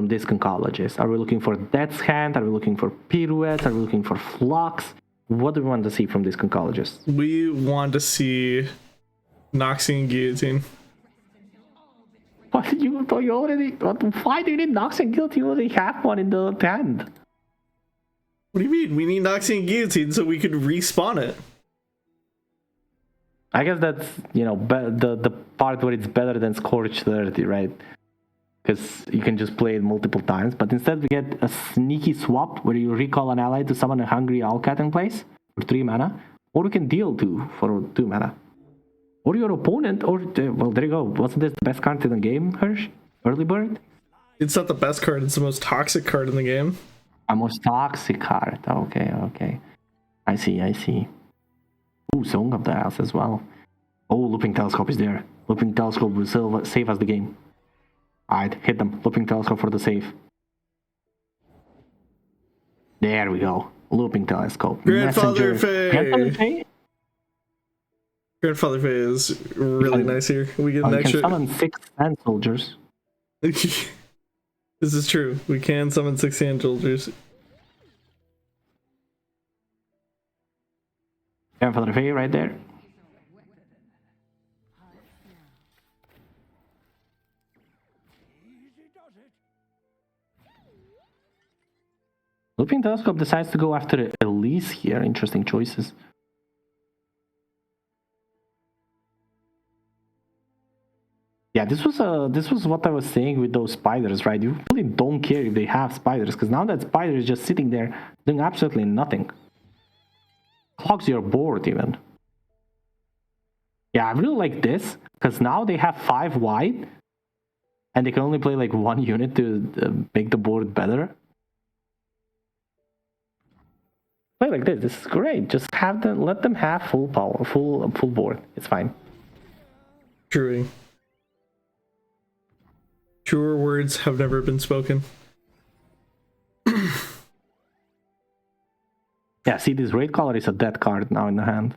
this conchologist? Are we looking for Death's Hand? Are we looking for Pirouettes? Are we looking for Flux? What do we want to see from this conchologist? We want to see Noxian Guillotine. What did you already? Why do you need Noxian Guillotine? You already have one in the hand. What do you mean? We need Noxian Guillotine so we could respawn it. I guess that's, the part where it's better than Scorch 30, right? Because you can just play it multiple times. But instead we get a sneaky swap where you recall an ally to summon a Hungry Owlcat in place for 3 mana. Or you can deal 2 for 2 mana. Or your opponent, well, there you go. Wasn't this the best card in the game, Hirsch? Early Bird? It's not the best card, it's the most toxic card in the game. A most toxic card. Okay. I see. Ooh, Song of the House as well. Oh, Looping Telescope is there. Looping Telescope will save us the game. Alright, hit them. Looping Telescope for the save. There we go. Looping Telescope. Grandfather Faye! Grandfather Fay is really nice here. We get an We extra. can summon 6 sand soldiers. This is true. We can summon 6 sand soldiers. Grandfather Fay right there. Looping Telescope decides to go after Elise here. Interesting choices. Yeah, this was what I was saying with those spiders, right? You really don't care if they have spiders, because now that spider is just sitting there doing absolutely nothing. Clogs your board even. Yeah, I really like this, because now they have 5 wide, and they can only play like 1 unit to make the board better. Play like this. This is great. Just have them, let them have full power, full board. It's fine. True. Truer words have never been spoken. Yeah, see, this Raid Caller is a dead card now in the hand.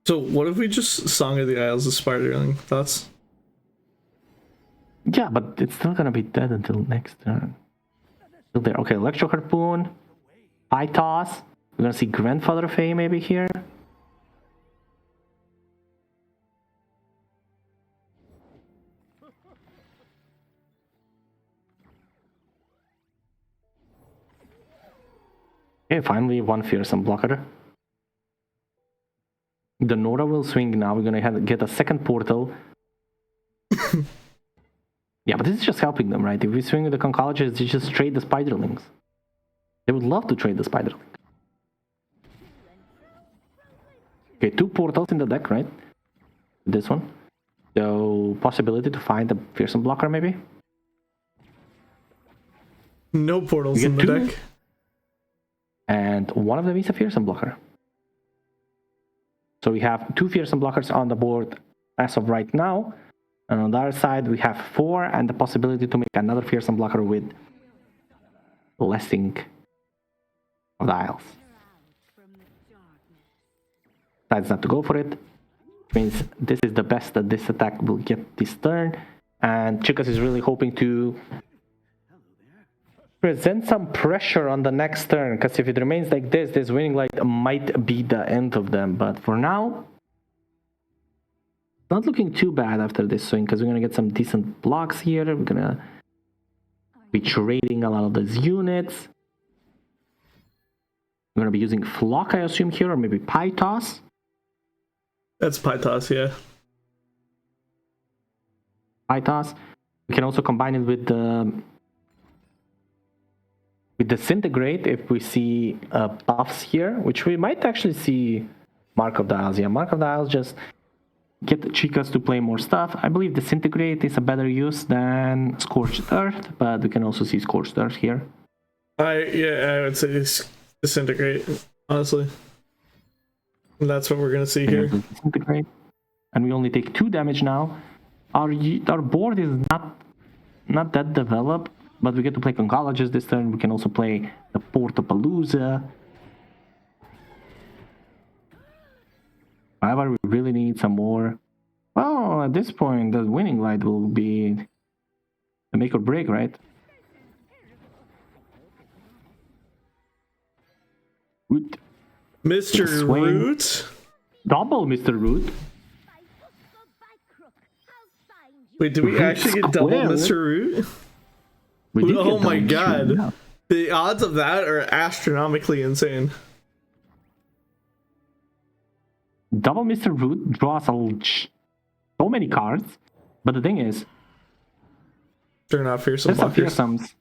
So what if we just Song of the Isles of Spiderling? Thoughts? Yeah, but it's still gonna be dead until next turn. Still there. Okay, Electro Harpoon. High Toss. We're gonna see Grandfather Fay maybe here. Okay, finally one Fearsome Blocker. The Nora will swing now. We're gonna get a second portal. Yeah, but this is just helping them, right? If we swing with the Concologist, they just trade the Spiderlings. They would love to trade the Spiderling. Okay, 2 portals in the deck, right? This one. So, possibility to find a Fearsome Blocker, maybe? No portals in the 2, deck. and one of them is a Fearsome Blocker. So we have 2 Fearsome Blockers on the board as of right now. And on the other side, we have 4 and the possibility to make another Fearsome Blocker with Blessing of the Isles. Decides not to go for it. Which means this is the best that this attack will get this turn. And Chicas is really hoping to present some pressure on the next turn, because if it remains like this winning light might be the end of them. But for now, not looking too bad after this swing, because we're going to get some decent blocks here. We're going to be trading a lot of those units. We're going to be using Flock, I assume, here, or maybe Pie Toss. That's Pie Toss, yeah. Pie Toss. We can also combine it with the Disintegrate if we see buffs here, which we might actually see Mark of the Isles. Yeah, Mark of the Isles just get the Chicas to play more stuff. I believe Disintegrate is a better use than Scorched Earth, but we can also see Scorched Earth here. I would say Disintegrate, honestly. And that's what we're gonna see here. Disintegrate. And we only take 2 damage now. Our board is not that developed, but we get to play Concologist this turn. We can also play the Portapalooza. However, we really need some more. Well, at this point, the winning light will be the make or break, right? Root. Mr. Root? Double Mr. Root. Wait, did we actually get double Mr. Root? Oh my god. Yeah. The odds of that are astronomically insane. Double Mr. Root draws so many cards, but the thing is, They're not fearsome there's some blockers. fearsomes,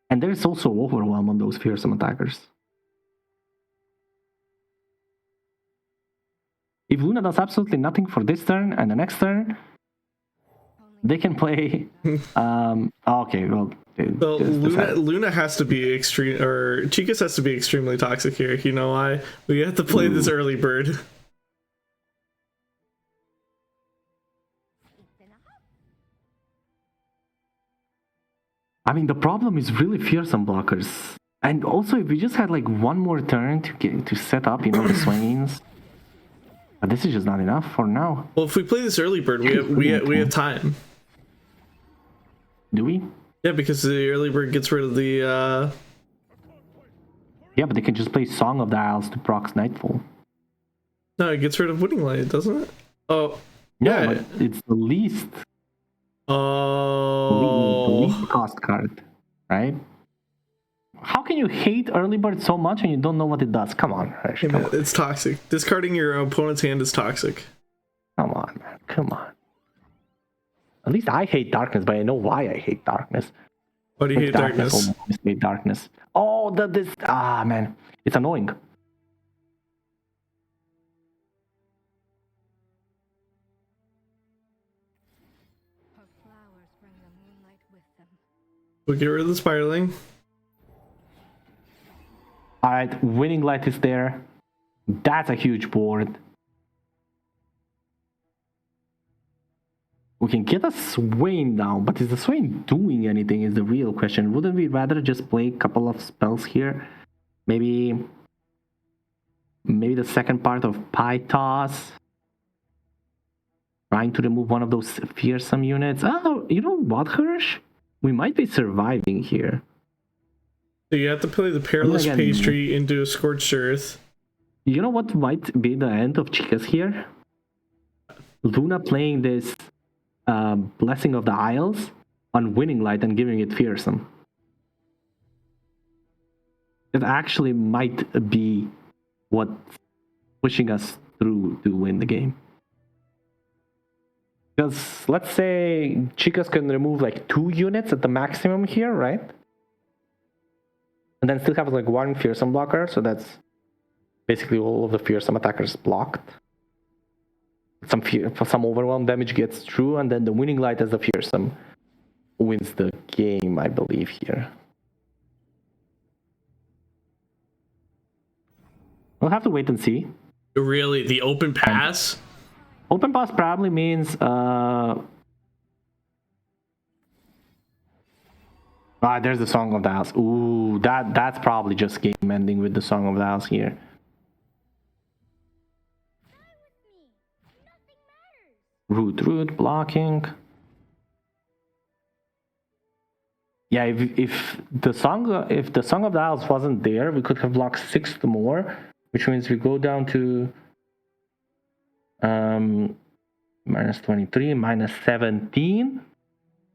and there's also overwhelm on those fearsome attackers. If Luna does absolutely nothing for this turn and the next turn, they can play. Okay, well. So Luna has to be extreme, or Chicas has to be extremely toxic here. You know why? We have to play this early bird. I mean, the problem is really fearsome blockers. And also, if we just had like one more turn to set up, you know, the swings. But this is just not enough for now. Well, if we play this early bird, we have time. Do we? Yeah, because the early bird gets rid of the. Yeah, but they can just play Song of the Isles to proc Nightfall. No, it gets rid of Winning Light, doesn't it? Oh, Yeah, yeah. but it's the least. Oh. The least cost card, right? How can you hate early bird so much and you don't know what it does? Come on, Harsh, come on. It's toxic. Discarding your opponent's hand is toxic. Come on, man. Come on. At least I hate darkness, but I know why I hate darkness. Why do you hate darkness? Almost hate darkness. Oh, man. It's annoying. Her flowers bring the moonlight with them. We'll get rid of the spiraling. Alright, Winning Light is there. That's a huge board. We can get a Swain now, but is the Swain doing anything is the real question. Wouldn't we rather just play a couple of spells here? Maybe the second part of Pie Toss. Trying to remove one of those fearsome units. Oh, you know what, Hirsch? We might be surviving here. So you have to play the Perilous Pastry into a Scorched Earth. You know what might be the end of Chicas here? Luna playing this Blessing of the Isles on Winning Light and giving it Fearsome. It actually might be what's pushing us through to win the game. Because let's say Chicas can remove like 2 units at the maximum here, right? And then still have like 1 Fearsome blocker, so that's basically all of the Fearsome attackers blocked. Some overwhelm damage gets through, and then the Winning Light as the Fearsome wins the game, I believe, here. We'll have to wait and see. Really? The open pass? Open pass probably means there's the Song of the House. Ooh, that's probably just game ending with the Song of the House here. Root blocking. Yeah, if the Song of the House wasn't there, we could have blocked 6 more, which means we go down to minus 23, minus 17,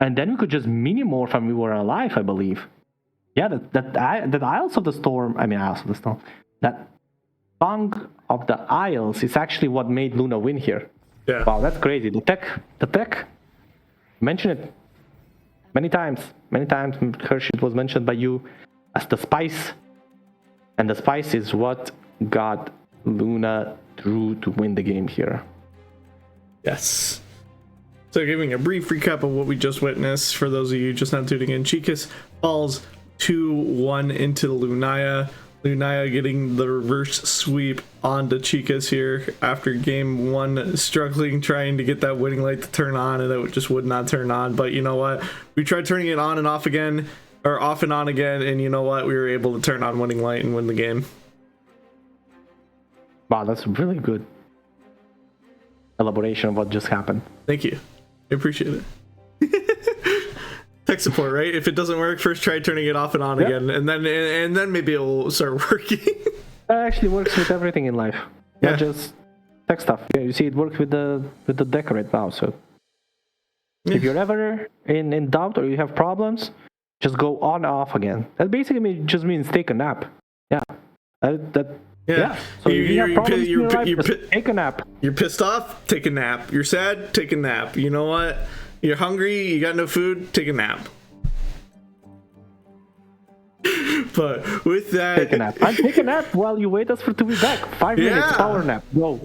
and then we could just mini-morph and we were alive, I believe. Yeah, that Isles of the Storm, that Song of the Isles is actually what made Luna win here. Yeah. Wow, that's crazy. The tech, mention it many times, Hershey, it was mentioned by you as the spice, and the spice is what got Luna through to win the game here. Yes. So giving a brief recap of what we just witnessed for those of you just not tuning in, Chicas falls 2-1 into Lunaya. Lunaya getting the reverse sweep onto Chicas here after game 1, struggling trying to get that Winning Light to turn on, and it just would not turn on. But you know what? We tried turning it on and off again, or off and on again, and you know what? We were able to turn on Winning Light and win the game. Wow, that's really good elaboration of what just happened. Thank you. I appreciate it. Tech support, right? If it doesn't work, first try turning it off and on again, and then maybe it will start working. That actually works with everything in life, not just tech stuff. Yeah, you see, it works with the deck right now. So if you're ever in doubt or you have problems, just go on off again. That basically just means take a nap. Yeah. Yeah. So if you have problems in your life, just take a nap. You're pissed off? Take a nap. You're sad? Take a nap. You know what? You're hungry? You got no food? Take a nap. But with that... Take a nap. And take a nap while you wait us for to be back. 5 minutes, power nap. Go.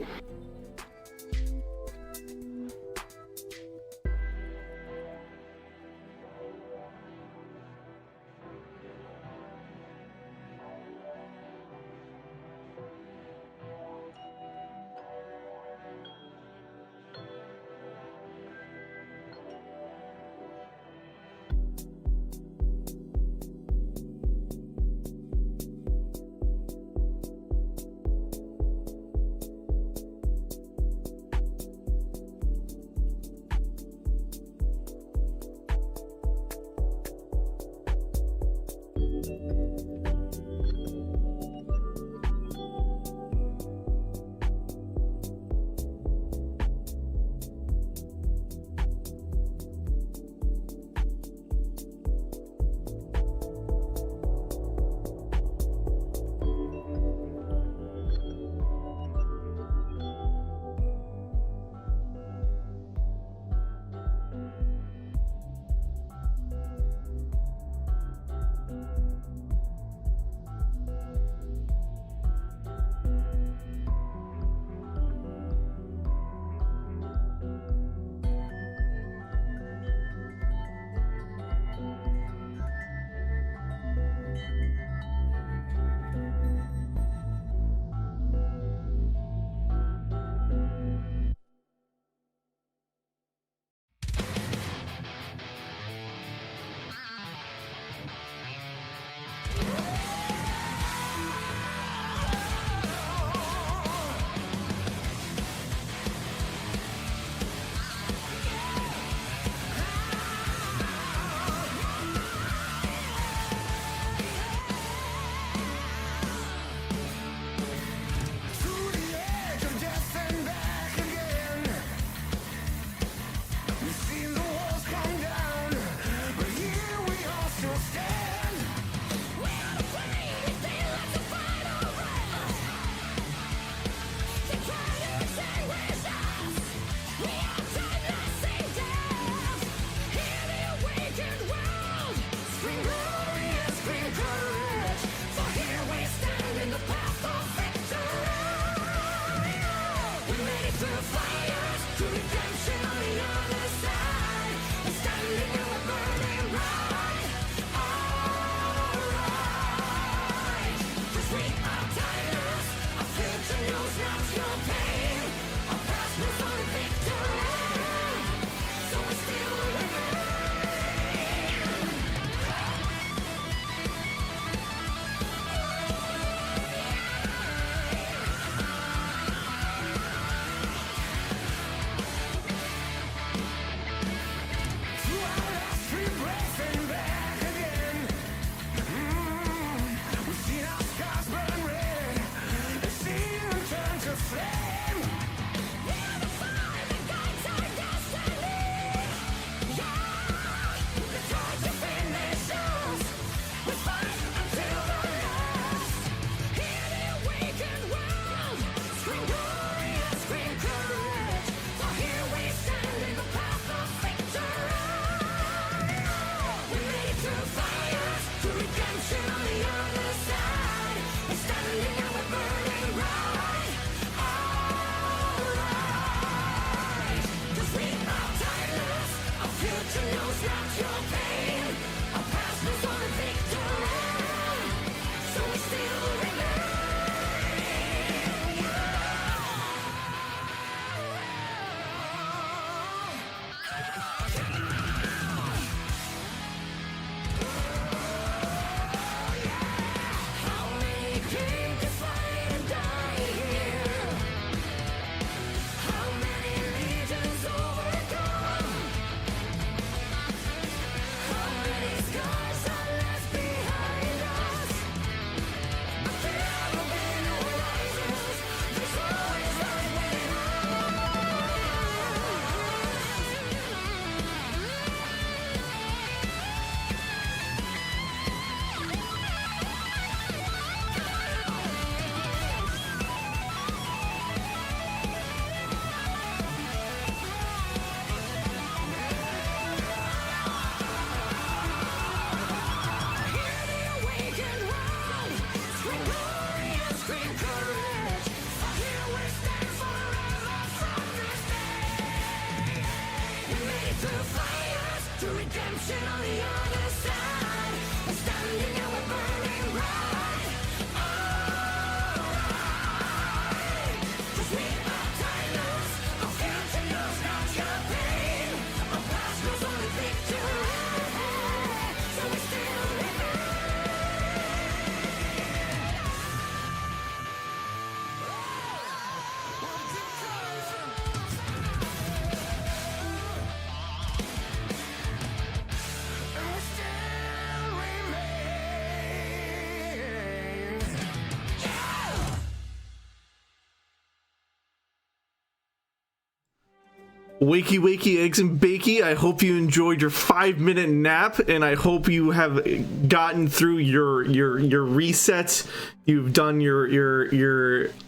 Wakey, wakey, eggs and bakey. I hope you enjoyed your 5-minute nap, and I hope you have gotten through your resets. You've done your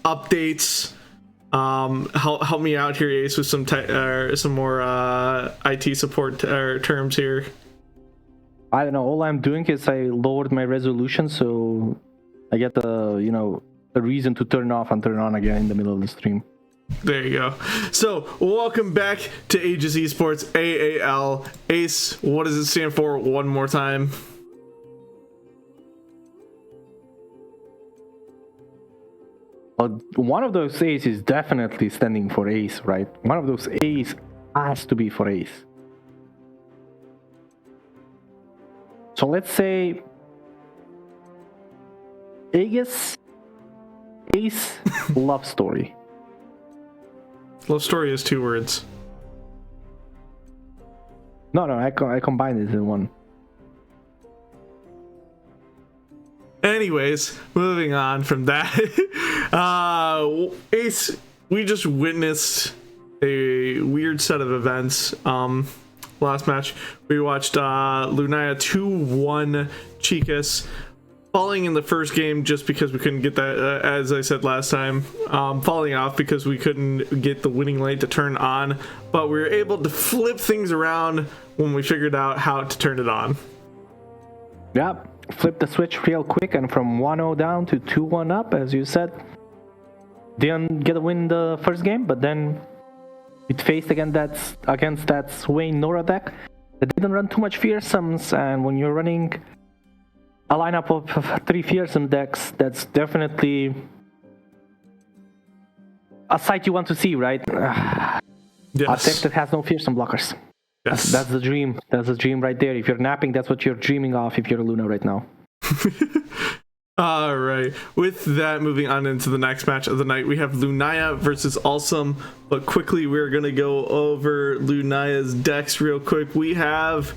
updates. Help me out here, Ace, with some more IT support terms here. I don't know. All I'm doing is I lowered my resolution, so I get a reason to turn off and turn on again in the middle of the stream. There you go. So, welcome back to Aegis Esports AAL. Ace, what does it stand for one more time? One of those A's is definitely standing for Ace, right? One of those A's has to be for Ace. So let's say Aegis, Ace, love story. Love story is 2 words. No, I combined it in one. Anyways, moving on from that. Ace, we just witnessed a weird set of events. Last match, we watched Lunaya 2-1 Chicas falling in the first game just because we couldn't get that, as I said last time, falling off because we couldn't get the winning light to turn on, but we were able to flip things around when we figured out how to turn it on. Yep, flip the switch real quick, and from 1-0 down to 2-1 up, as you said. Didn't get a win the first game, but then it faced against that Swain Nora deck that didn't run too much fearsomes, and when you're running a lineup of 3 fearsome decks, that's definitely a sight you want to see, right? Yes. A deck that has no fearsome blockers. Yes. That's the dream. That's the dream right there. If you're napping, that's what you're dreaming of if you're a Luna right now. All right. With that, moving on into the next match of the night, we have Lunaya versus Awesome. But quickly, we're going to go over Lunaya's decks real quick. We have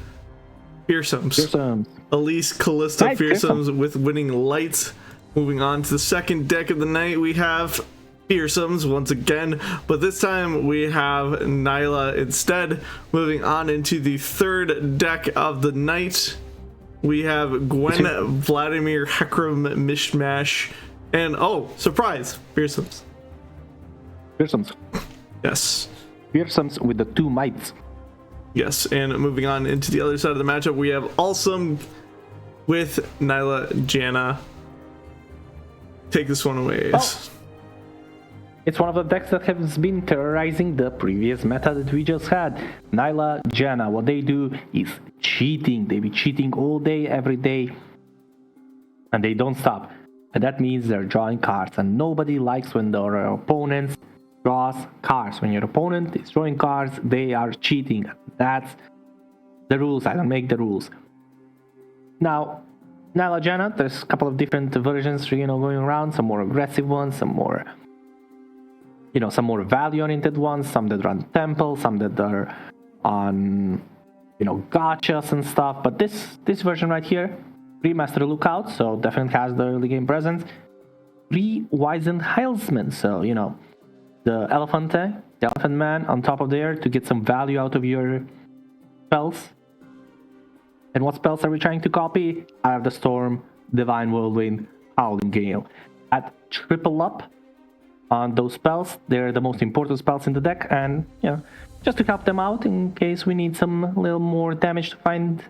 Fearsomes. Elise Callista Right, Fearsomes with winning lights. Moving on to the second deck of the night, we have Fearsomes once again, but this time we have Nyla instead. Moving on into the third deck of the night, we have Gwen, Vladimir, Hekram, Mishmash, and oh, surprise, Fearsomes. Yes. Fearsomes with the 2 mites. Yes, and moving on into the other side of the matchup, we have Awesome with Nyla Jana. Take this one away. Oh. It's one of the decks that has been terrorizing the previous meta that we just had. Nyla Jana, what they do is cheating. They be cheating all day, every day, and they don't stop. And that means they're drawing cards, and nobody likes when their opponents draws cards. When your opponent is drawing cards, they are cheating. That's the rules. I don't make the rules. Now, Nyla Jana, there's a couple of different versions, going around. Some more aggressive ones, some more, some more value-oriented ones, some that run temple, some that are on, gotchas and stuff. But this version right here, 3 Master Lookout, so definitely has the early game presence. 3 Wizened Heilsman, so the Elephant Man on top of there to get some value out of your spells. And what spells are we trying to copy? Eye of the Storm, Divine Whirlwind, Howling Gale. At triple up on those spells, they're the most important spells in the deck, and just to help them out in case we need some little more damage to find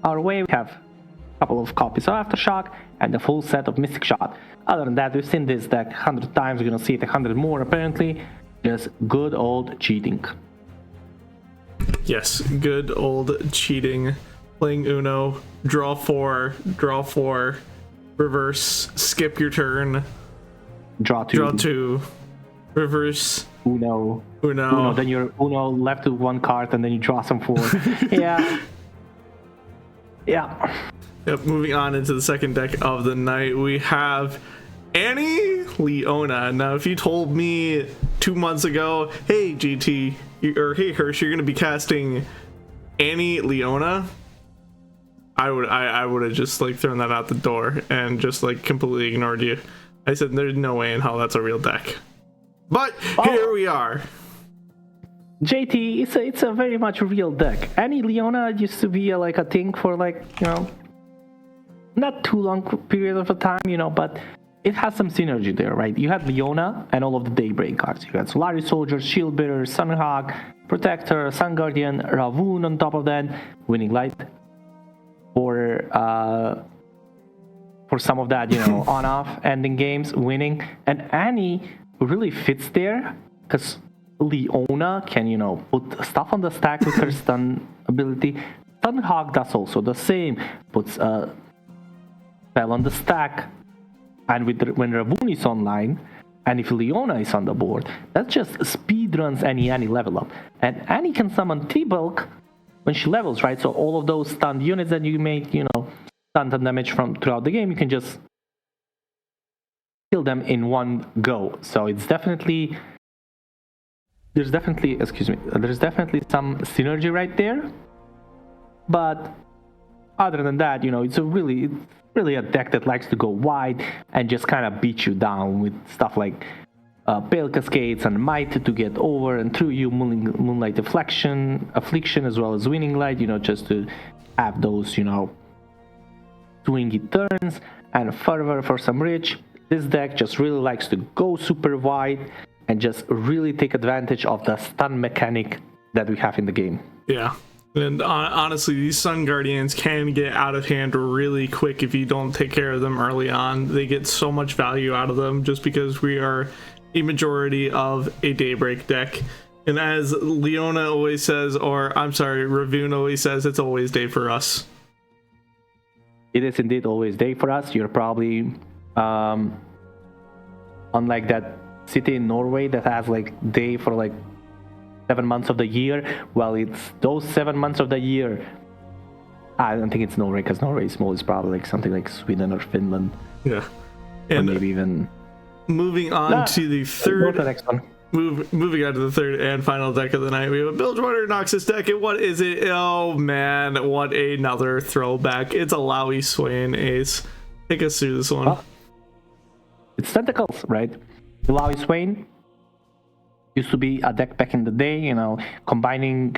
our way, we have a couple of copies of Aftershock and a full set of Mystic Shot. Other than that, we've seen this deck 100 times, we're gonna see it 100 more apparently. Just good old cheating. Yes, good old cheating. Playing Uno, draw 4, reverse, skip your turn, Draw 2, reverse, Uno. Then you're Uno left with 1 card, and then you draw some 4. Yeah. Yep, moving on into the second deck of the night, we have Annie Leona. Now, if you told me 2 months ago, hey GT, or hey Hirsch, you're gonna be casting Annie Leona, I would have just thrown that out the door and just completely ignored you. I said there's no way in hell that's a real deck. But here we are. JT, it's a very much real deck. Any Leona used to be like a thing for like, you know, not too long period of a time, you know, but it has some synergy there, right? You had Leona and all of the Daybreak cards. You had Solaris Soldier, Shield Bearer, Sunhawk, Protector, Sun Guardian, Ravun on top of that, Winning Light for some of that, you know, on-off ending games, winning. And Annie really fits there because Leona can, you know, put stuff on the stack with her stun ability. Sunhawk does also the same, puts a spell on the stack. And when Ravun is online, and if Leona is on the board, that just speed runs any level up. And Annie can summon T-Bulk when she levels, right? So all of those stunned units that you make, you know, stunned damage from throughout the game, you can just kill them in one go. So it's definitely, there's definitely some synergy right there. But other than that, you know, it's really a deck that likes to go wide and just kind of beat you down with stuff like Pale Cascades and Might to get over and through you, Moonlight Affliction, as well as Winning Light, you know, just to have those, you know, swingy turns and further for some reach. This deck just really likes to go super wide and just really take advantage of the stun mechanic that we have in the game. Yeah. And honestly, these Sun Guardians can get out of hand really quick if you don't take care of them early on. They get so much value out of them just because we are a majority of a Daybreak deck. And as Leona always says, or I'm sorry, Ravun always says, it's always day for us. It is indeed always day for us. You're probably unlike that city in Norway that has like day for like 7 months of the year. Well, it's those 7 months of the year. I don't think it's Norway because Norway is small. It's probably like something like Sweden or Finland. Yeah, and maybe even moving on to the third. The next one. Moving on to the third and final deck of the night, we have a Bilgewater Noxus deck, and what is it? Oh man, what another throwback! It's a Lowy Swain Ace. Take us through this one. Well, it's Tentacles, right? Lowy Swain used to be a deck back in the day, you know, combining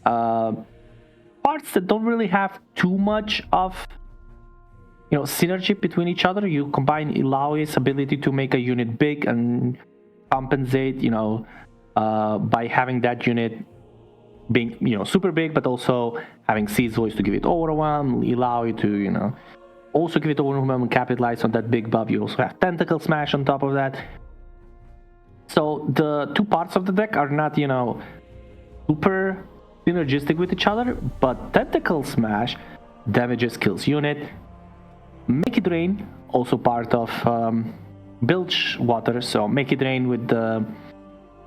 parts that don't really have too much of, you know, synergy between each other. You combine Illaoi's ability to make a unit big and compensate, you know, by having that unit being, you know, super big, but also having Seed's Voice to give it overwhelm, Illaoi to, you know, also give it overwhelm and capitalize on that big buff. You also have Tentacle Smash on top of that. So the two parts of the deck are not, you know, super synergistic with each other, but Tentacle Smash damages kills unit. Make It Rain, also part of Bilgewater, so Make It Rain with the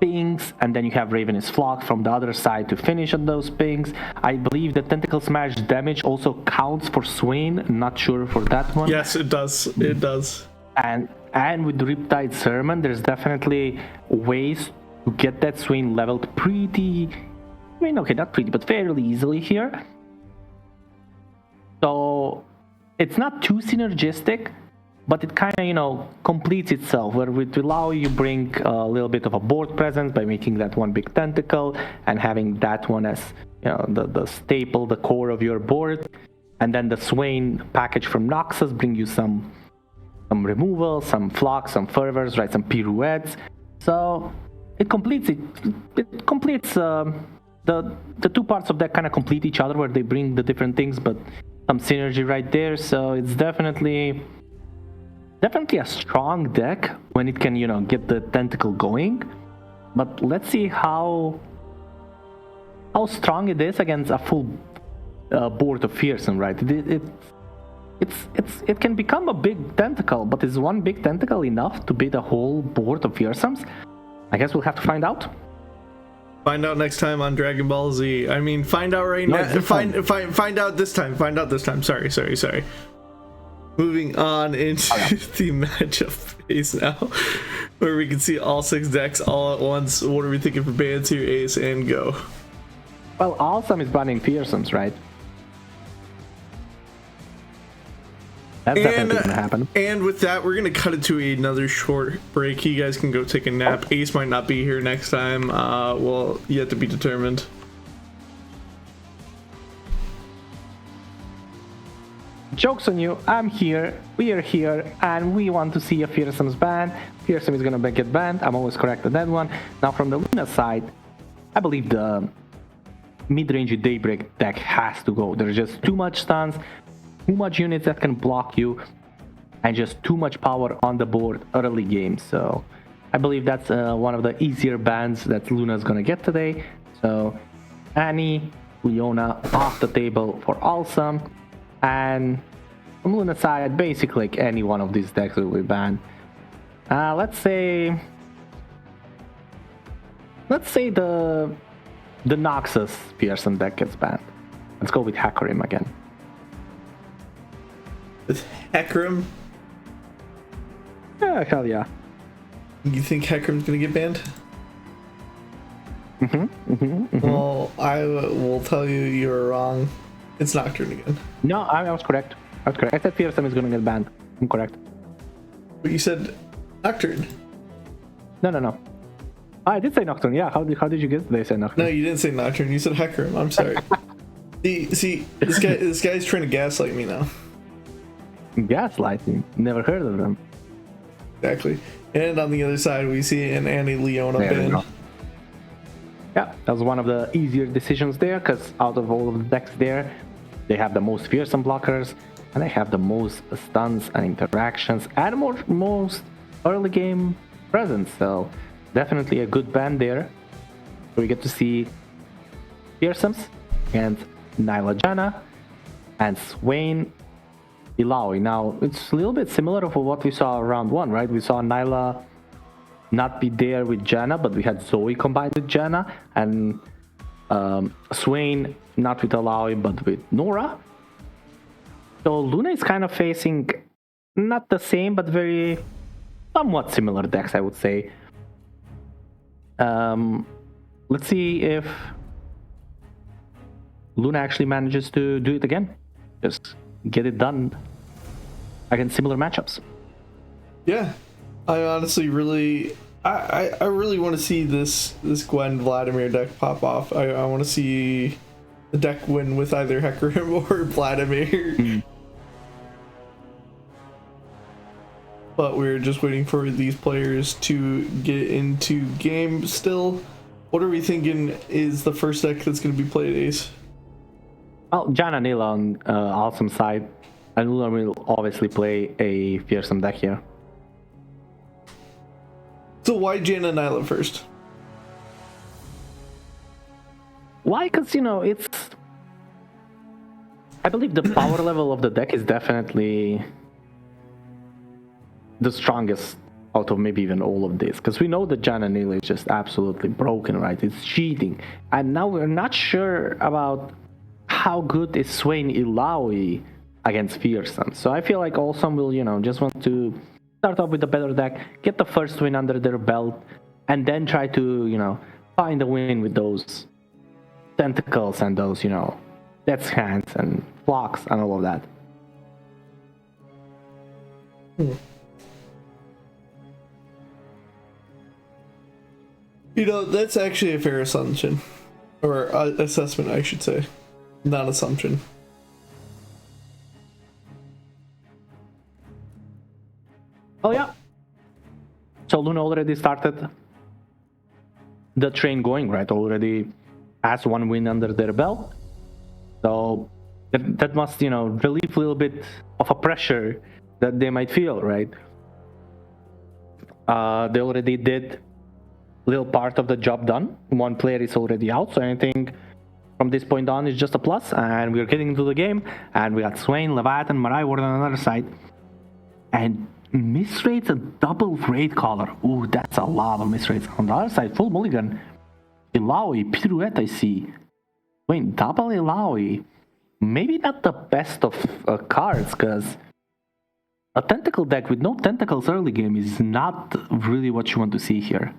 pings, and then you have Ravenous Flock from the other side to finish on those pings. I believe that Tentacle Smash damage also counts for Swain, not sure for that one. Yes, it does. It does. And with Riptide Sermon, there's definitely ways to get that Swain leveled pretty, I mean, okay, not pretty, but fairly easily here. So it's not too synergistic, but it kind of, you know, completes itself, where it will allow you bring a little bit of a board presence by making that one big tentacle and having that one as, you know, the staple, the core of your board. And then the Swain package from Noxus bring you some removal, some flocks, some fervors, right, some pirouettes. So it completes it completes the two parts of that kind of complete each other, where they bring the different things, but some synergy right there. So it's definitely a strong deck when it can, you know, get the tentacle going. But let's see how strong it is against a full board of Fearsome, right? It can become a big tentacle, but is one big tentacle enough to beat a whole board of Fearsomes? I guess we'll have to find out. Find out next time on Dragon Ball Z. I mean, find out right now. Find out this time. Find out this time. Sorry. Moving on into the matchup phase now, where we can see all 6 decks all at once. What are we thinking for Band 2, Ace, and Go? Well, Awesome is banning Fearsomes, right? That's definitely gonna happen. And with that, we're gonna cut it to another short break. You guys can go take a nap. Ace might not be here next time. Well, yet to be determined. Joke's on you, I'm here, we are here, and we want to see a Fearsome's ban. Fearsome is gonna get banned, I'm always correct on that one. Now from the Luna side, I believe the mid-range Daybreak deck has to go. There's just too much stuns, too much units that can block you, and just too much power on the board early game. So I believe that's one of the easier bans that Luna's gonna get today. So Annie, Leona off the table for Awesome. And from Luna side, basically like any one of these decks will be banned. Let's say the Noxus Pearson deck gets banned. Let's go with Hecarim again. With Hecarim? Yeah, hell yeah. You think Hecarim's gonna get banned? Mm-hmm. Well, I will tell you you're wrong. It's Nocturne again. No, I was correct. I said Fearsome is gonna get banned. I'm correct. But you said Nocturne. No. I did say Nocturne. Yeah. How did you guess they said Nocturne? No, you didn't say Nocturne. You said Hecarim. I'm sorry. see, this guy's trying to gaslight me now. Gaslighting. Never heard of them. Exactly. And on the other side, we see an Annie Leona ban. Yeah, that was one of the easier decisions there, because out of all of the decks there, they have the most fearsome blockers, and they have the most stuns and interactions, and most early game presence. So definitely a good ban there. We get to see fearsomes and Nyla Janna and Swain Illaoi. Now it's a little bit similar to what we saw round one, right? We saw Nyla not be there with Janna, but we had Zoe combined with Janna, and Swain not with Illaoi but with Nora. So Luna is kind of facing not the same but very somewhat similar decks, I would say. Let's see if Luna actually manages to do it again. Just get it done against similar matchups. Yeah, I honestly really, I really want to see this Gwen Vladimir deck pop off. I want to see the deck win with either Hecarim or Vladimir. But we're just waiting for these players to get into game still. What are we thinking is the first deck that's going to be played, Ace? Well, Janna and Nila on Awesome side, and Luna will obviously play a fearsome deck here. So why Janna and Nyla first? Why? Because, it's... I believe the power level of the deck is definitely the strongest out of maybe even all of this. Because we know that Janna and Nila is just absolutely broken, right? It's cheating. And now we're not sure about how good is Swain Illaoi against Fearsome. So I feel like Awesome will, just want to start off with a better deck, get the first win under their belt, and then try to, find a win with those tentacles and those, death's hands and blocks and all of that. That's actually a fair assumption. Or assessment, I should say. Not assumption. Oh yeah. So Luna already started the train going, right? Already has one win under their belt. So that must, relieve a little bit of a pressure that they might feel, right? They already did a little part of the job done. One player is already out, so anything from this point on is just a plus, and we're getting into the game, and we got Swain, Leviathan, Marai Ward on another side, and misrates a double raid caller. Ooh, that's a lot of misrates. On the other side, full mulligan, Illaoi, Pirouette, I see. Wait, double Illaoi. Maybe not the best of cards, because a tentacle deck with no tentacles early game is not really what you want to see here.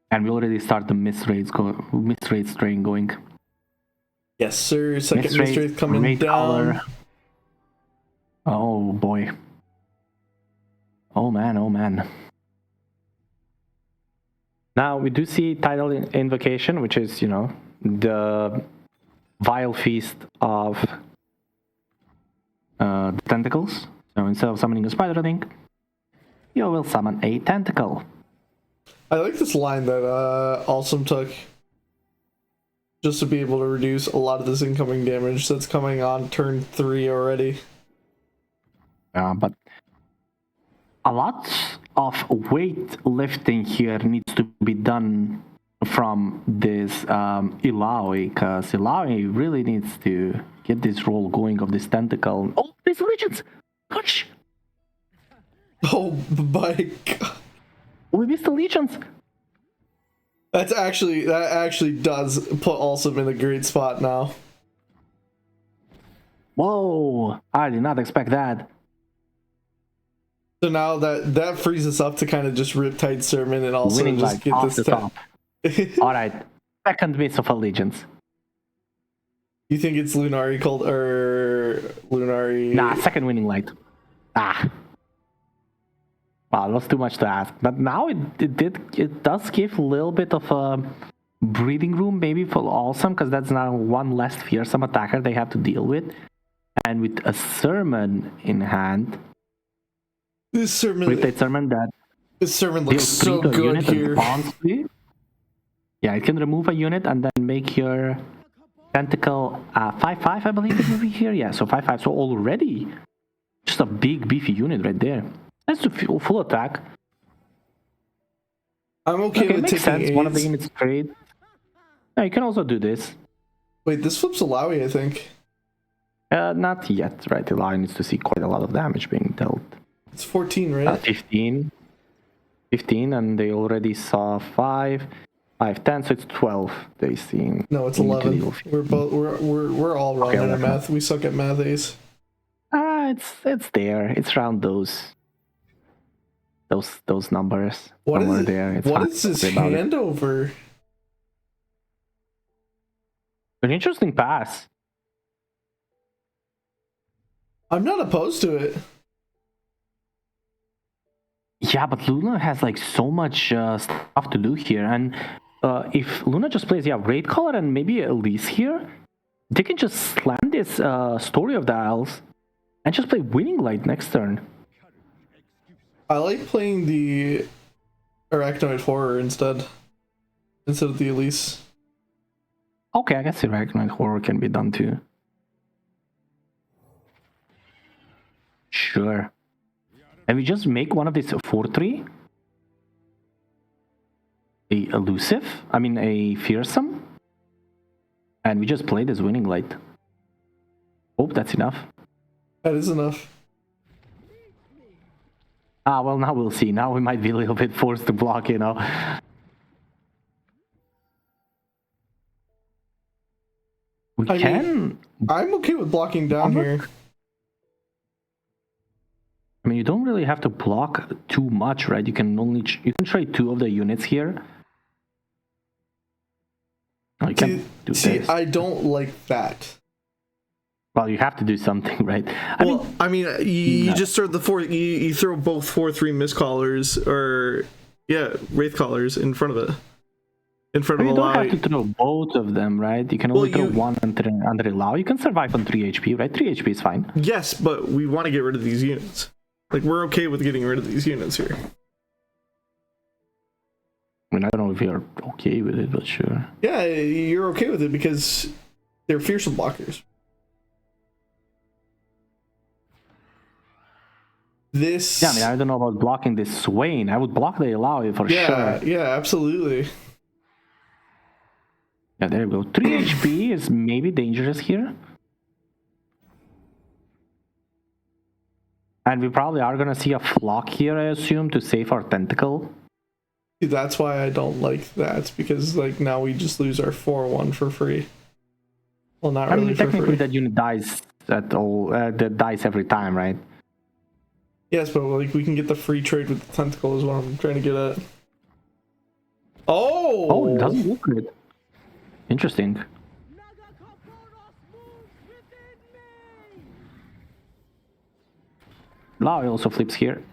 And we already start the misrates train going. Yes, sir. Second Mistrate, Mistrate coming Great down. Color. Oh boy. Oh man, oh man. Now we do see Tidal Invocation, which is, you know, the vile feast of the tentacles. So instead of summoning a spider link, you will summon a tentacle. I like this line that Awesome took. Just to be able to reduce a lot of this incoming damage that's coming on turn 3 already. But a lot of weight lifting here needs to be done from this Ilaoi, because Ilaoi really needs to get this roll going of this tentacle. Oh, these legions! Gosh! Oh my god. We missed the legions! That actually does put Awesome in a great spot now. Whoa! I did not expect that. So now that frees us up to kind of just rip Tide Sermon and also Winning just like get off this the top. Alright, second miss of Allegiance. You think it's Lunari called or Lunari? Nah, second winning light. Ah. Wow, that's too much to ask. But now it does give a little bit of a breathing room maybe for Awesome, because that's now one less fearsome attacker they have to deal with. And with a Sermon in hand, This Sermon with a Sermon that looks deals so 3 to a good unit and here. bonds 3. Yeah, it can remove a unit and then make your tentacle 5/5, I believe it will be here. Yeah, so 5/5. So already just a big beefy unit right there. That's a full attack. I'm okay with makes taking sense. AIDS. One of the units trade. Yeah, you can also do this. Wait, this flips Alawi, I think. Not yet, right? The line needs to see quite a lot of damage being dealt. It's 14, right? 15, and they already saw 5, 10, so it's 12. They see. No, it's in the 11. legal field. We're all wrong Okay, in 11. math. We suck at math, Ace. It's there. It's around those numbers. What somewhere is it? there. It's What fine. is this Don't worry about it. hand over? An interesting pass. I'm not opposed to it. Yeah, but Luna has like so much stuff to do here, and if Luna just plays Wraith Caller and maybe Elise here, they can just slam this Story of the Isles and just play Winning Light next turn. I like playing the Arachnoid Horror instead of the Elise. Okay, I guess the Arachnoid Horror can be done too. Sure. And we just make one of these 4/3. A fearsome. And we just play this Winning Light. Hope that's enough. That is enough. Well, now we'll see. Now we might be a little bit forced to block, you know. I'm okay with blocking down here. I mean, you don't really have to block too much, right? You can trade 2 of the units here. Oh, you can do this. I don't like that. Well, you have to do something, right? You just throw the 4. You throw both 4/3 miscallers or Wraith Callers in front of it. In front of You don't Alawi. have to throw both of them, right? You can only throw one under allow. You can survive on 3 HP, right? 3 HP is fine. Yes, but we want to get rid of these units. Like, we're okay with getting rid of these units here. I mean, I don't know if you're okay with it, but sure. Yeah, you're okay with it because they're fearsome blockers. This... Yeah, I mean, I don't know about blocking this Swain. I would block the Alawi for sure. Yeah, absolutely. Yeah, there we go. 3 HP is maybe dangerous here. And we probably are going to see a flock here, I assume, to save our tentacle. That's why I don't like that, because like now we just lose our 4/1 for free. Well, not really. I mean, technically that unit dies that dies every time, right? Yes, but like we can get the free trade with the tentacle is what I'm trying to get at. Oh, it doesn't look good. Interesting. Lao also flips here.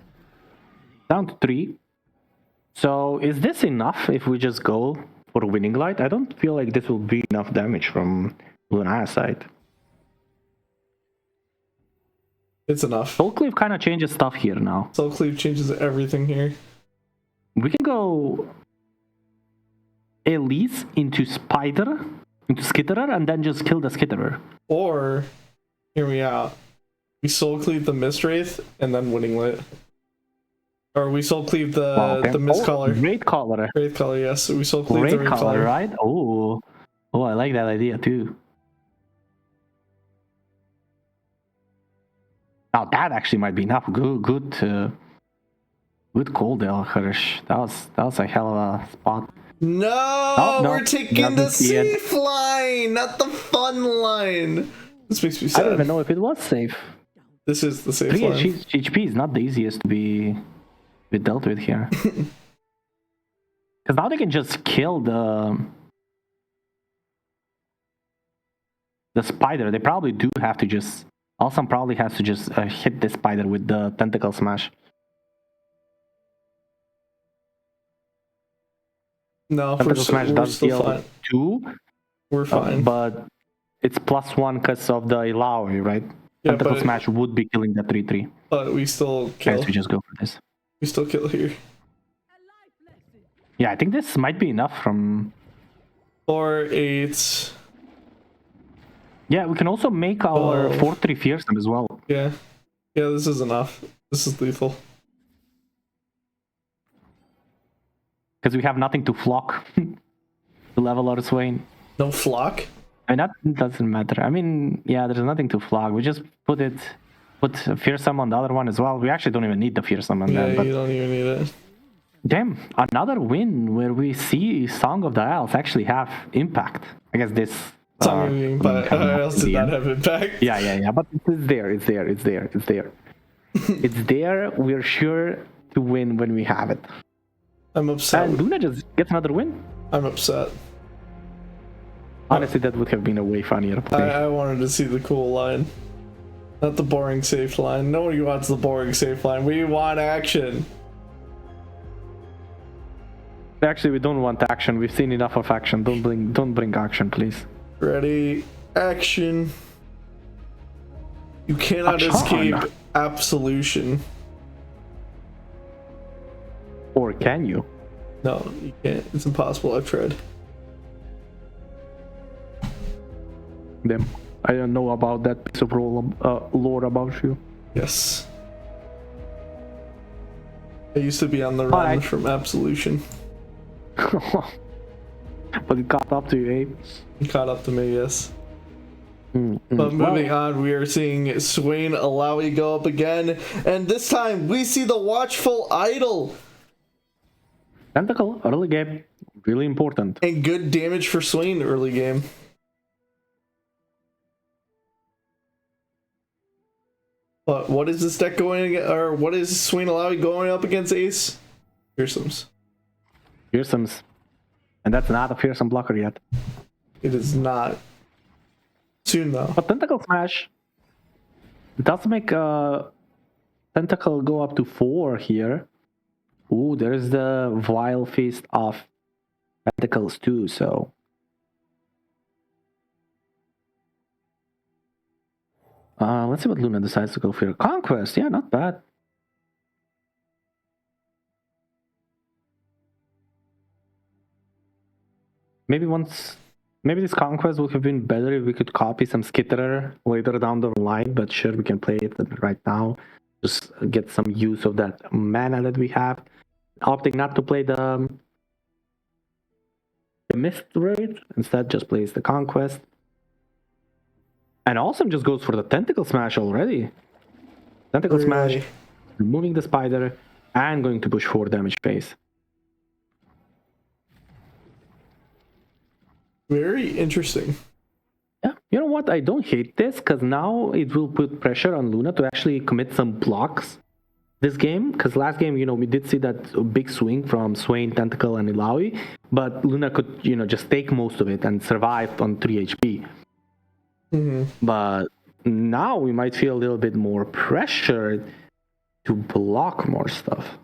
Down to 3. So is this enough if we just go for Winning Light? I don't feel like this will be enough damage from Luna's side. It's enough. Soul Cleave kind of changes stuff here now. Soul Cleave changes everything here. We can go Elise into Spider, into Skitterer, and then just kill the Skitterer. Or, hear me out. We Soul Cleave the Mistwraith and then Winning Light. Or we Soul Cleave the Mist Caller. Great Caller. Wraith Caller, yes. We Soul Cleave the Great Wraith Caller, Caller. right? Oh, I like that idea too. Now that actually might be enough. Good call there, Hirsch. That was a hell of a spot. No, No, we're taking the doesn't see it. safe line, not the fun line. This makes me sad. I don't even know if it was safe. This is the safe 3 line. HP is not the easiest to be dealt with here. Because now they can just kill the spider. They probably do have to just... Awesome probably has to just hit the spider with the tentacle smash. No, Tentacle smash we're does still deal fine. 2, We're fine. but it's +1 because of the Ilaoi, right? Yeah, Tentacle but- smash would be killing the 3-3. But we still kill. Guys, we just go for this. We still kill here. Yeah, I think this might be enough from... 4, 8. Yeah, we can also make our Oh. 4-3 fearsome as well. Yeah. Yeah, this is enough. This is lethal. Because we have nothing to flock to level our Swain. No flock? I mean, that doesn't matter. I mean, yeah, there's nothing to flock. We just put fearsome on the other one as well. We actually don't even need the fearsome on Yeah, that. But you don't even need it. damn, another win where we see Song of the Isles actually have impact. I guess this... Song of the but I else did not have impact. Yeah. But it's there. It's there. It's there. We're sure to win when we have it. I'm upset. And Luna just gets another win. I'm upset. Honestly, that would have been a way funnier play. I wanted to see the cool line. Not the boring safe line. Nobody wants the boring safe line. We want action. Actually, we don't want action. We've seen enough of action. Don't bring action, please. Ready, action. You cannot Action. escape absolution. Or can you? No, you can't. It's impossible. I've tried. Them. I don't know about that piece of lore about you. Yes. I used to be on the run Alright. from absolution. But it caught up to you, eh? It caught up to me, yes. But moving on, we are seeing Swain Alawi go up again, and this time we see the Watchful Idol. Tentacle, early game. Really important. And good damage for Swain early game. But what is this deck going, or what is Swain Alawi going up against Ace? Fearsomes. Fearsomes. And that's not a fearsome blocker yet. It is not. Soon though. But Tentacle Smash does make Tentacle go up to 4 here. Ooh, there's the Vile Feast of Tentacles too, so... let's see what Luna decides to go for. Conquest, yeah, not bad. Maybe this Conquest would have been better if we could copy some Skitterer later down the line, but sure, we can play it right now. Just get some use of that mana that we have. Opting not to play the Mist Raid, instead just plays the Conquest. And Awesome just goes for the Tentacle Smash already. Tentacle Smash, removing the Spider, and going to push 4 damage phase. Very interesting. Yeah, you know what? I don't hate this, because now it will put pressure on Luna to actually commit some blocks this game. Because last game, we did see that big swing from Swain, Tentacle, and Ilaoi, but Luna could, just take most of it and survive on 3 HP. But now we might feel a little bit more pressured to block more stuff.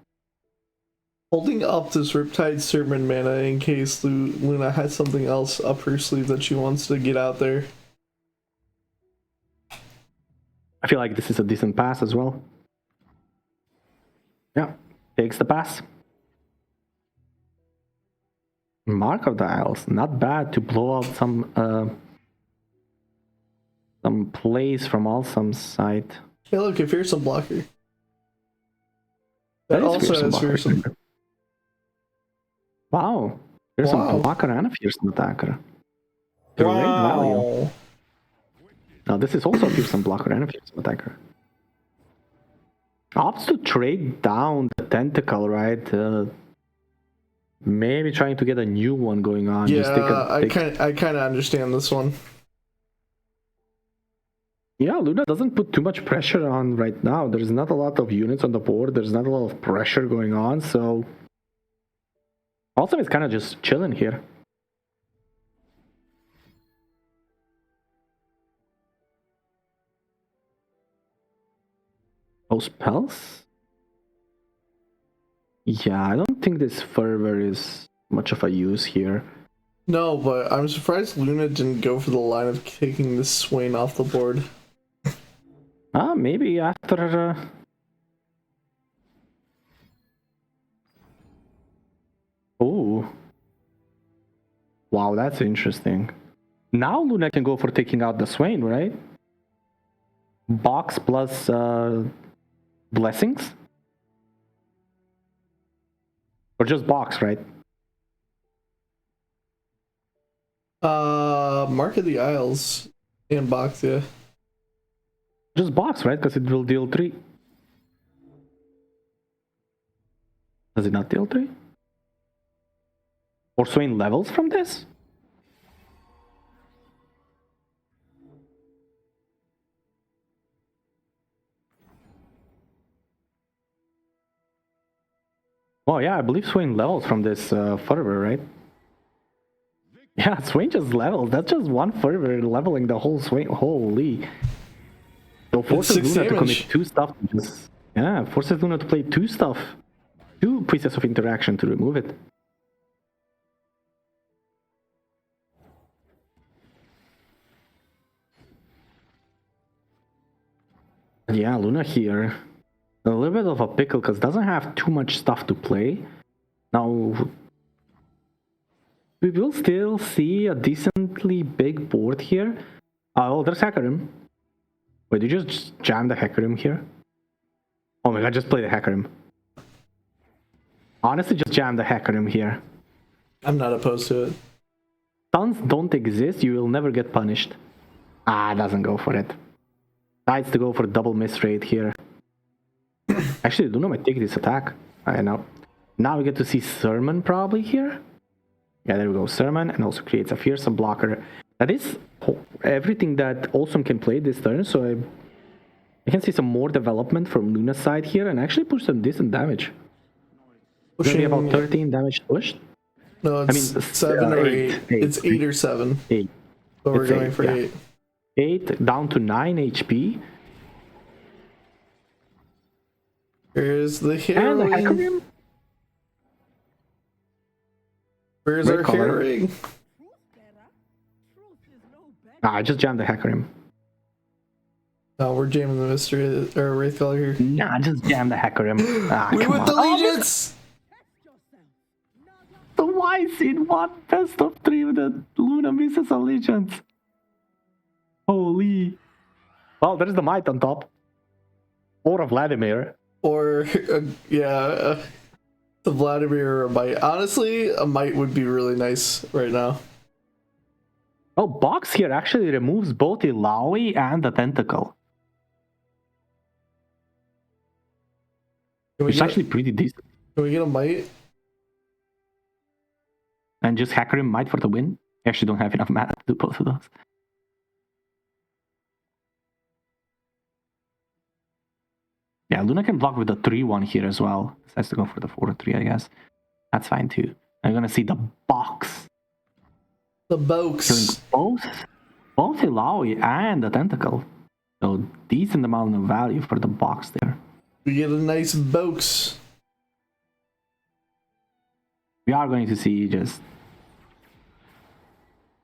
Holding up this Riptide Sermon mana in case Luna has something else up her sleeve that she wants to get out there. I feel like this is a decent pass as well. Yeah, takes the pass. Mark of the Isles, not bad to blow out some plays from Alsam's side. Hey, look, a fearsome blocker. That is also fearsome has blocker. fearsome. Wow, there's Wow. a blocker and a fearsome attacker. Great value. Now this is also a fearsome blocker and a fearsome attacker. Opts to trade down the tentacle, right? Maybe trying to get a new one going on. Yeah, Just take I kind of understand this one. Yeah, Luna doesn't put too much pressure on right now. There's not a lot of units on the board. There's not a lot of pressure going on, so also it's kind of just chilling here. Oh, spells? Yeah, I don't think this fervor is much of a use here. No, but I'm surprised Luna didn't go for the line of taking this Swain off the board. Maybe after... Oh. Wow, that's interesting. Now Luna can go for taking out the Swain, right? Box plus blessings? Or just box, right? Mark of the Isles and box, yeah. Just box, right? Because it will deal 3. Does it not deal 3? Or Swain levels from this? Oh yeah, I believe Swain levels from this fervor, right? Yeah, Swain just levels. That's just one fervor leveling the whole Swain. Holy. So forces Luna to commit 2 stuff. Yeah, forces Luna to play 2 stuff. 2 pieces of interaction to remove it. Yeah, Luna here. A little bit of a pickle because doesn't have too much stuff to play. Now, we will still see a decently big board here. Oh, there's Hecarim. Wait, did you just jam the Hecarim here? Oh my god, just play the Hecarim. Honestly, just jam the Hecarim here. I'm not opposed to it. Stuns don't exist, you will never get punished. Doesn't go for it. Decides to go for double miss rate here. Actually, Luna might take this attack. I know. Now we get to see Sermon probably here. Yeah, there we go. Sermon, and also creates a fearsome blocker. That is everything that Awesome can play this turn, so I can see some more development from Luna's side here and actually push some decent damage. Maybe about 13 damage pushed. No, it's 7 or 8. It's 8 or 7. 8. But we're It's going 8, for yeah. 8. 8 down to 9 HP. Here's the And the heroine. Hecarim. Where's Red our color. heroine? I just jammed the Hecarim. No, we're jamming the mystery or Wraith Color here. Nah, just jam the Hecarim. We Come with on. the allegiance! The Wise in one best of 3 with the Luna misses allegiance. Holy. Well, there's the Might on top. Or a Vladimir. Or, the Vladimir or a Might. Honestly, a Might would be really nice right now. Oh, Box here actually removes both the Illaoi and the Tentacle. Can we, It's get, actually pretty decent. can we get a Might? And just Hecarim Might for the win. I actually don't have enough mana to do both of those. Yeah, Luna can block with the 3-1 here as well. Has to go for the 4-3, I guess. That's fine too. I'm gonna see the Box. The Killing Bokes. both Illaoi and the Tentacle. So decent amount of value for the Box there. We get a nice box. We are going to see just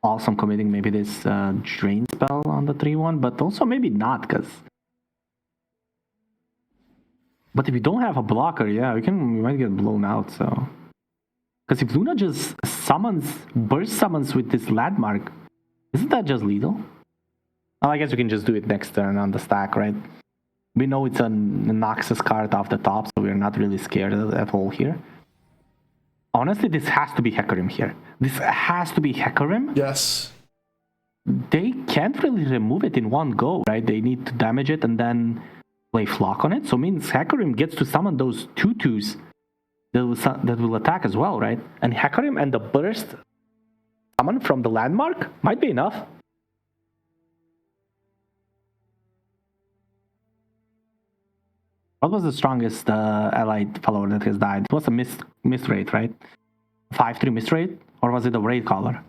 awesome committing maybe this drain spell on the 3-1, but also maybe not, because. But if you don't have a blocker, yeah, we might get blown out. So, because if Luna just burst summons with this landmark, isn't that just lethal? Well, I guess we can just do it next turn on the stack, right? We know it's a Noxus card off the top, so we're not really scared at all here. Honestly, this has to be Hecarim here. This has to be Hecarim. Yes. They can't really remove it in one go, right? They need to damage it and then play Flock on it. So means Hecarim gets to summon those 2/2s that will attack as well, right? And Hecarim and the burst summon from the landmark might be enough. What was the strongest allied follower that has died? It was a miss rate, right? 5-3 miss rate? Or was it a raid caller?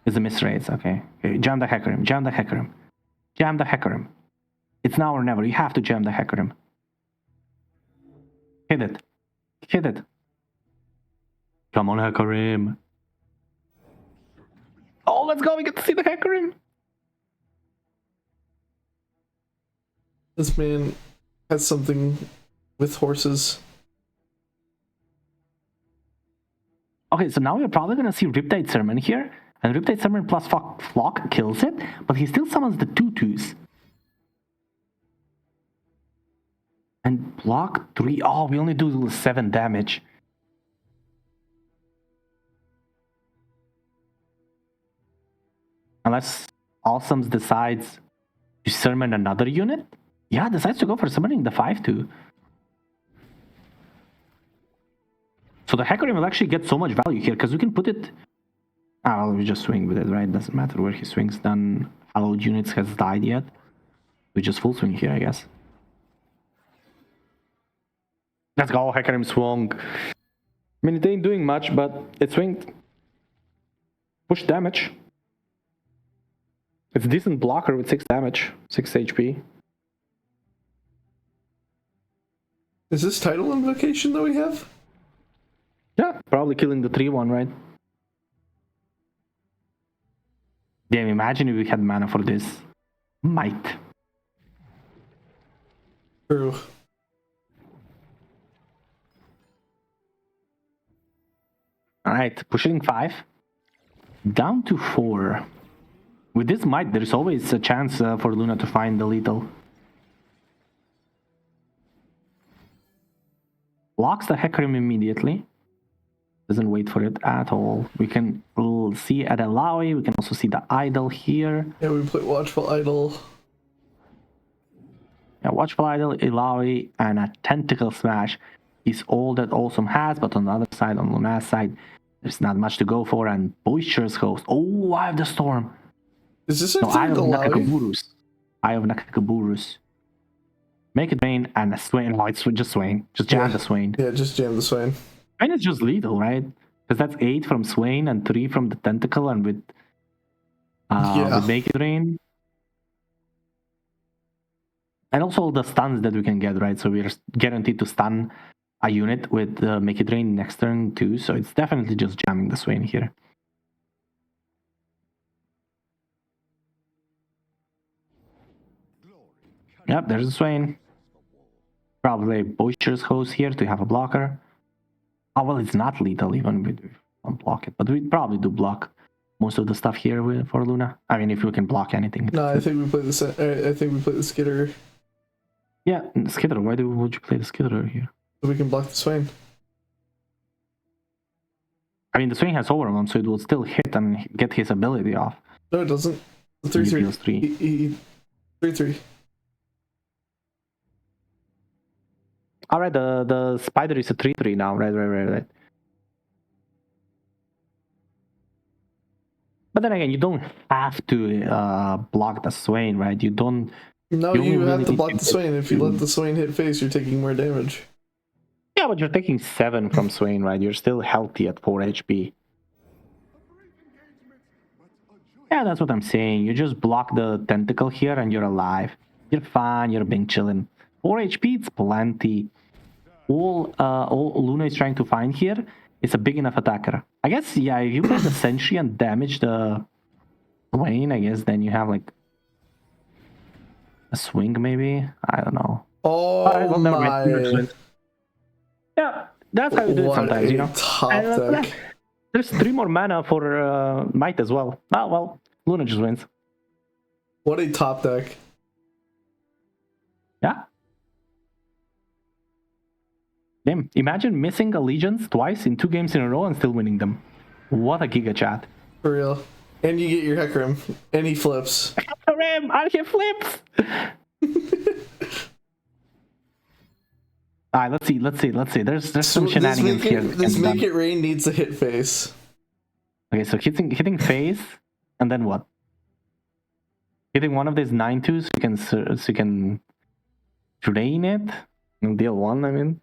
It's a miss rate, okay. Jam the Hecarim, jam the Hecarim. Jam the Hecarim. It's now or never. You have to jam the Hecarim. Hit it. Hit it. Come on, Hecarim. Oh, let's go. We get to see the Hecarim. This man has something with horses. Okay, so now we're probably going to see Riptide Sermon here. And Riptide Sermon plus Flock kills it. But he still summons the 2/2s. And block 3. Oh, we only do 7 damage. Unless Awesomes decides to summon another unit. Yeah, decides to go for summoning the 5/2. So the Hecarim will actually get so much value here because we can put it. Well, we just swing with it, right? Doesn't matter where he swings. None hallowed units has died yet. We just full swing here, I guess. Let's go, Hecarim swung. I mean, it ain't doing much, but it swinged. Push damage. It's a decent blocker with 6 damage, 6 HP. Is this title invocation that we have? Yeah, probably killing the 3-1, right? Damn, imagine if we had mana for this. Might. True. Alright, pushing 5. Down to 4. With this might, there's always a chance for Luna to find the lethal. Blocks the Hecarim immediately. Doesn't wait for it at all. We'll see at Alawi. We can also see the idol here. Yeah, we play Watchful Idol. Yeah, Watchful Idol, Ilawi, and a Tentacle Smash is all that Awesome has, but on the other side, on Luna's side, there's not much to go for, and Boisterous Host. Oh, Eye of the Storm. Is this a No, Eye of Alawi? Nakakaburus. Eye of Nakakaburus. Make it rain and a Swain. No, it's just Swain. Just jam the Swain. Yeah, just jam the Swain. Swain is just lethal, right? Because that's 8 from Swain and 3 from the Tentacle, and with Make It Rain. And also the stuns that we can get, right? So we're guaranteed to stun a unit with Make It Rain next turn too. So it's definitely just jamming the Swain here. Yep, there's a Swain. Probably a Boisterous Host here to have a blocker. Oh, well, it's not lethal even if we don't block it. But we probably do block most of the stuff here for Luna. I mean, if we can block anything. No, I think we play the Skitter. Yeah, the Skitter. Why would you play the Skitter here? So we can block the Swain. I mean, the Swain has overrun, so it will still hit and get his ability off. No, it doesn't. The 3/3. 3/3. Alright, the Spider is a 3/3 now. Right. But then again, you don't have to block the Swain, right? You don't. No, you have to block the Swain. If you let the Swain hit face, you're taking more damage. Yeah, but you're taking 7 from Swain, right? You're still healthy at 4 HP. Yeah, that's what I'm saying. You just block the Tentacle here and you're alive. You're fine, you're being chilling. 4 HP, it's plenty. All Luna is trying to find here is a big enough attacker. I guess, yeah, if you play the Sentry and damage the Swain, I guess then you have like a swing maybe? I don't know. Oh Well, never mind. my. Yeah, that's how you do it What sometimes, you a know? top And, deck. there's 3 more mana for Might as well. Oh, well, Luna just wins. What a top deck. Yeah. Damn, imagine missing Allegiance twice in 2 games in a row and still winning them. What a giga chat. For real. And you get your Hecarim. And he flips. Ram, I get flips! Alright, let's see. There's some shenanigans here. This Make It Rain needs a hit face. Okay, so hitting phase, and then what? Hitting one of these 9-2s so you can drain it and deal 1, I mean.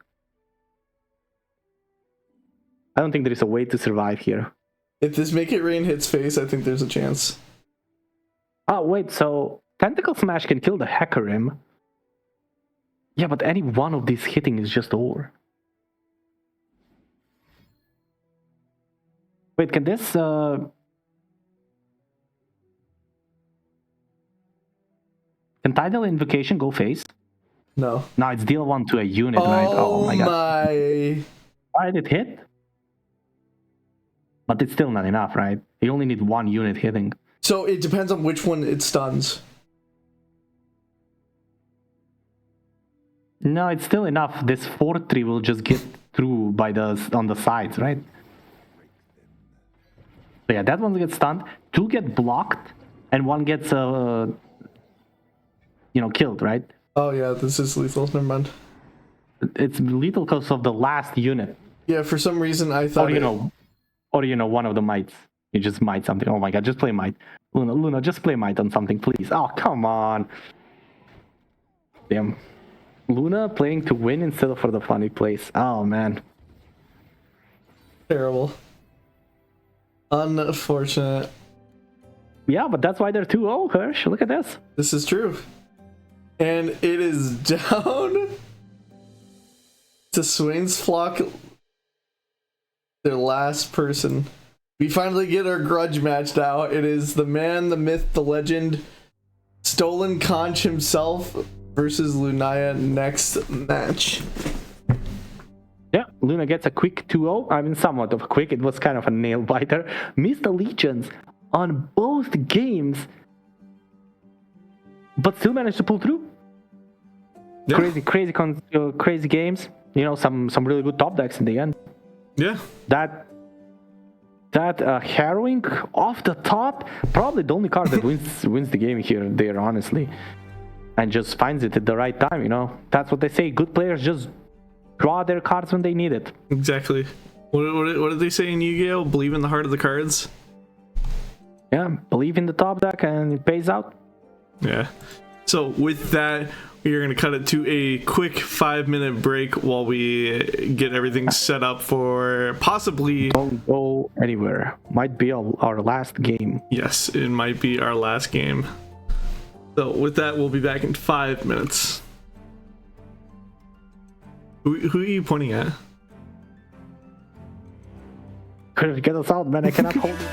I don't think there is a way to survive here. If this Make It Rain hits face, I think there's a chance. Oh, wait, so Tentacle Smash can kill the Hecarim. Yeah, but any one of these hitting is just over. Wait, can this... Can Tidal Invocation go face? No. No, it's deal 1 to a unit, right? Oh my god. Why did it hit? But it's still not enough, right? You only need 1 unit hitting. So it depends on which one it stuns. No, it's still enough. This 4-3 will just get through on the sides, right? So yeah, that one gets stunned. 2 get blocked, and 1 gets killed, right? Oh yeah, this is lethal. Never mind. It's lethal because of the last unit. Yeah, for some reason I thought. Or one of the mites. You just might something. Oh my god, just play might. Luna, just play might on something, please. Oh, come on. Damn. Luna playing to win instead of for the funny place. Oh man. Terrible. Unfortunate. Yeah, but that's why they're 2-0, Hirsch. Look at this. This is true. And it is down to Swain's Flock, their last person. We finally get our grudge match now. It is the man, the myth, the legend, Stolen Conch himself versus Lunaya next match. Yeah, Luna gets a quick 2-0. I mean, somewhat of a quick. It was kind of a nail biter. Missed Allegiance on both games, but still managed to pull through. Yeah. Crazy games. You know, some really good top decks in the end. Yeah. That harrowing off the top, probably the only card that wins the game there, honestly, and just finds it at the right time. You know, that's what they say. Good players just draw their cards when they need it. Exactly. What did they say in Yu-Gi-Oh? Believe in the heart of the cards. Yeah, believe in the top deck and it pays out. Yeah. So with that, we are going to cut it to a quick 5-minute break while we get everything set up for possibly... Don't go anywhere. Might be our last game. Yes, it might be our last game. So with that, we'll be back in 5 minutes. Who are you pointing at? Get us out, man. I cannot hold it.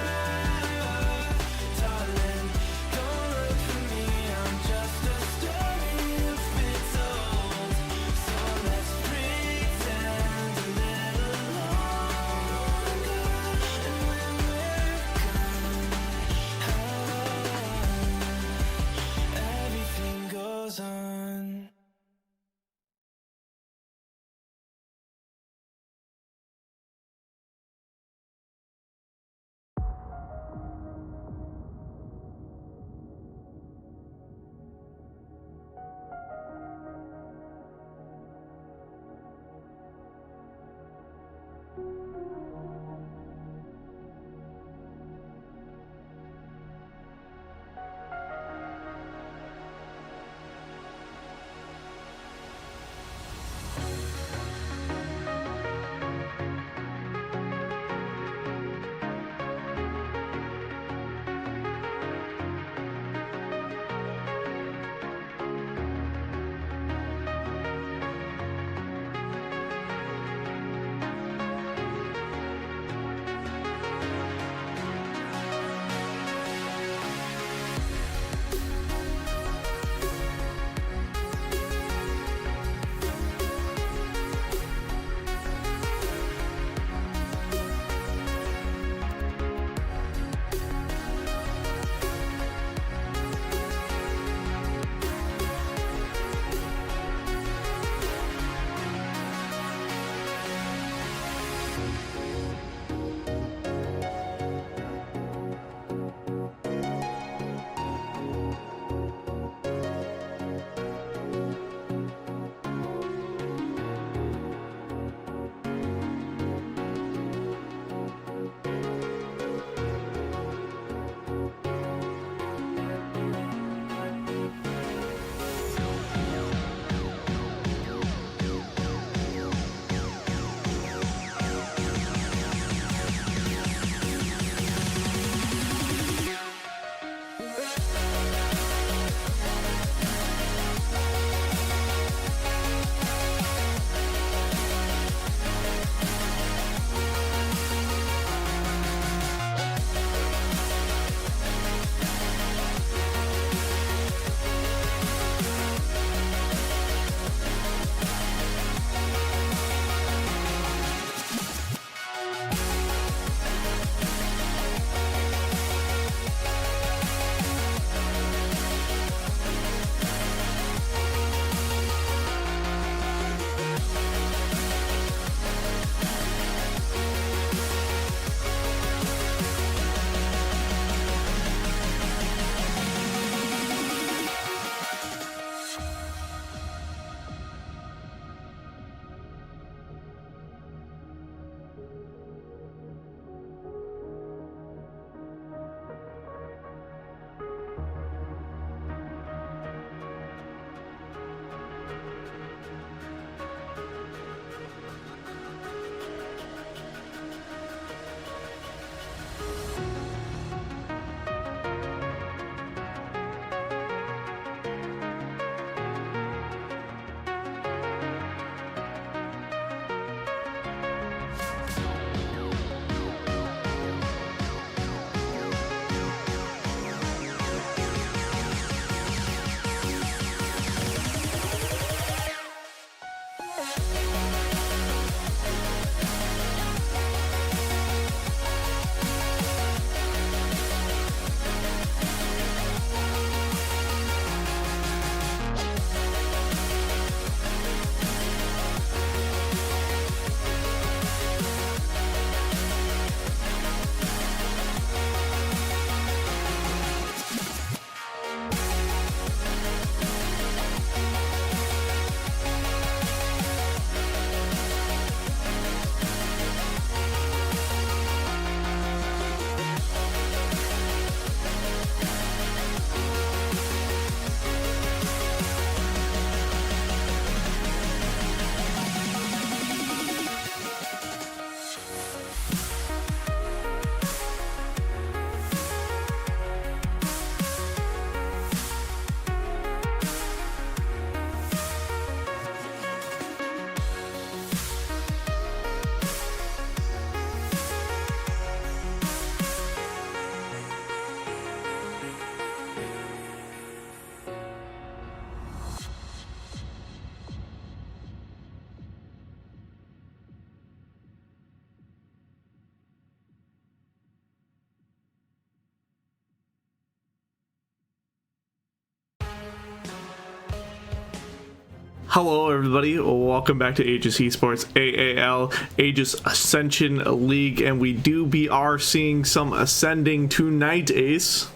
Hello, everybody. Welcome back to Aegis Esports AAL Aegis Ascension League, and we are seeing some ascending tonight, Ace.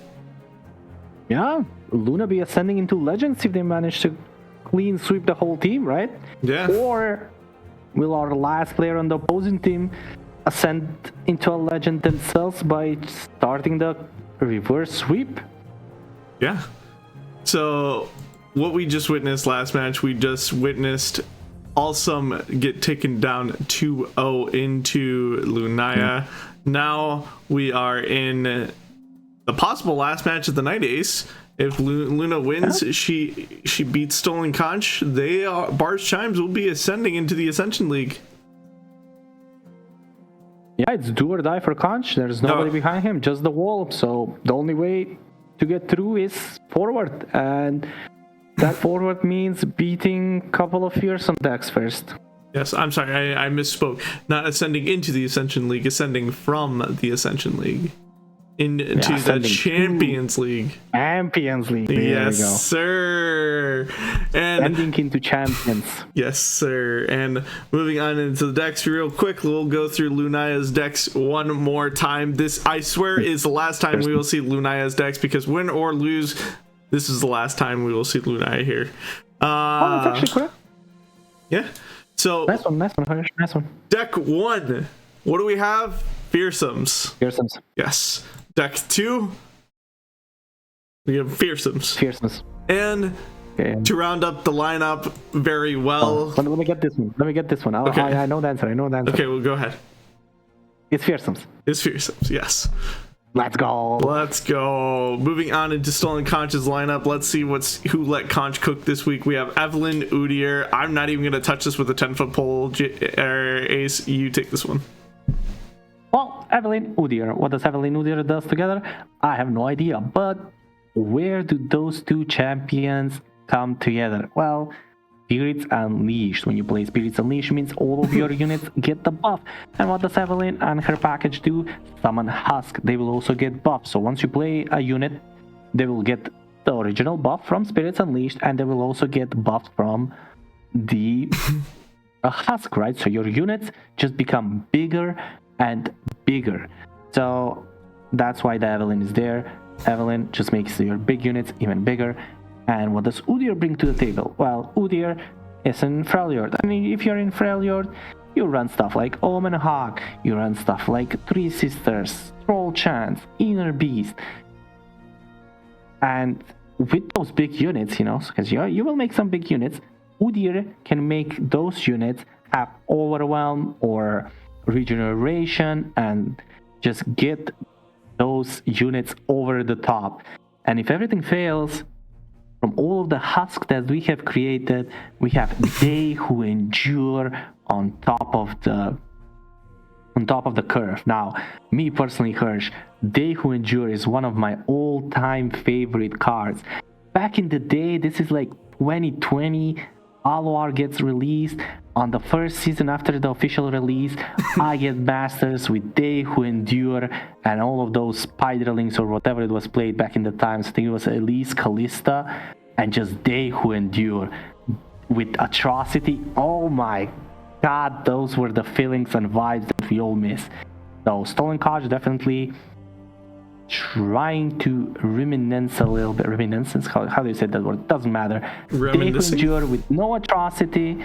Yeah, Luna be ascending into Legends if they manage to clean sweep the whole team, right? Yeah. Or will our last player on the opposing team ascend into a Legend themselves by starting the reverse sweep? Yeah. So, what we just witnessed last match, we just witnessed Awesome get taken down 2-0 into Lunaya. Now we are in the possible last match of the night, Ace. If Luna wins, she beats Stolen Conch, Bar's Chimes will be ascending into the Ascension League. Yeah, it's do or die for Conch. There's nobody behind him, just the wall. So the only way to get through is forward, and that forward means beating a couple of fearsome decks first. Yes, I'm sorry, I misspoke. Not ascending into the Ascension League, ascending from the Ascension League into the Champions League. Champions League. There Yes, we go. Sir. And Ending into champions. yes, sir. And moving on into the decks real quick, we'll go through Lunaya's decks one more time. This, I swear, is the last time we will see Lunaya's decks, because win or lose, this is the last time we will see Lunaya here. Oh, that's actually correct. Yeah. So, Nice one, Harsh. Nice one. deck one, what do we have? Fearsomes. Fearsomes. Yes. Deck two, we have Fearsomes. Fearsomes. And Okay. to round up the lineup very well. Let me get this one. Okay. I know the answer. Okay, well, go ahead. It's Fearsomes. It's Fearsomes, yes. Let's go. Let's go. Moving on into Stolen Conch's lineup. Let's see who let Conch cook this week. We have Evelyn Udyr. I'm not even going to touch this with a 10-foot pole. Ace, you take this one. Well, Evelyn Udyr. What does Evelyn Udyr does together? I have no idea. But where do those two champions come together? Well, Spirits Unleashed. When you play Spirits Unleashed, means all of your units get the buff. And what does Evelyn and her package do? Summon Husk. They will also get buff. So once you play a unit, they will get the original buff from Spirits Unleashed, and they will also get buffed from the Husk, right? So your units just become bigger and bigger. So that's why the Evelyn is there. Evelyn just makes your big units even bigger. And what does Udyr bring to the table? Well, Udyr is in Freljord. I mean, if you're in Freljord, you run stuff like Omen Hawk, you run stuff like Three Sisters, Troll Chance, Inner Beast. And with those big units, because you will make some big units, Udyr can make those units have Overwhelm or Regeneration and just get those units over the top. And if everything fails, from all of the husk that we have created, we have They Who Endure on top of the curve. Now, me personally, Hirsch, They Who Endure is one of my all-time favorite cards. Back in the day, this is like 2020, LoR gets released. On the first season after the official release, I get Masters with They Who Endure and all of those Spiderlings or whatever it was played back in the times. I think it was Elise, Callista, and just They Who Endure with Atrocity. Oh my god, those were the feelings and vibes that we all miss. So Stolen Conch definitely trying to reminisce a little bit. Reminiscence? How do you say that word? Doesn't matter. They Who Endure with no Atrocity.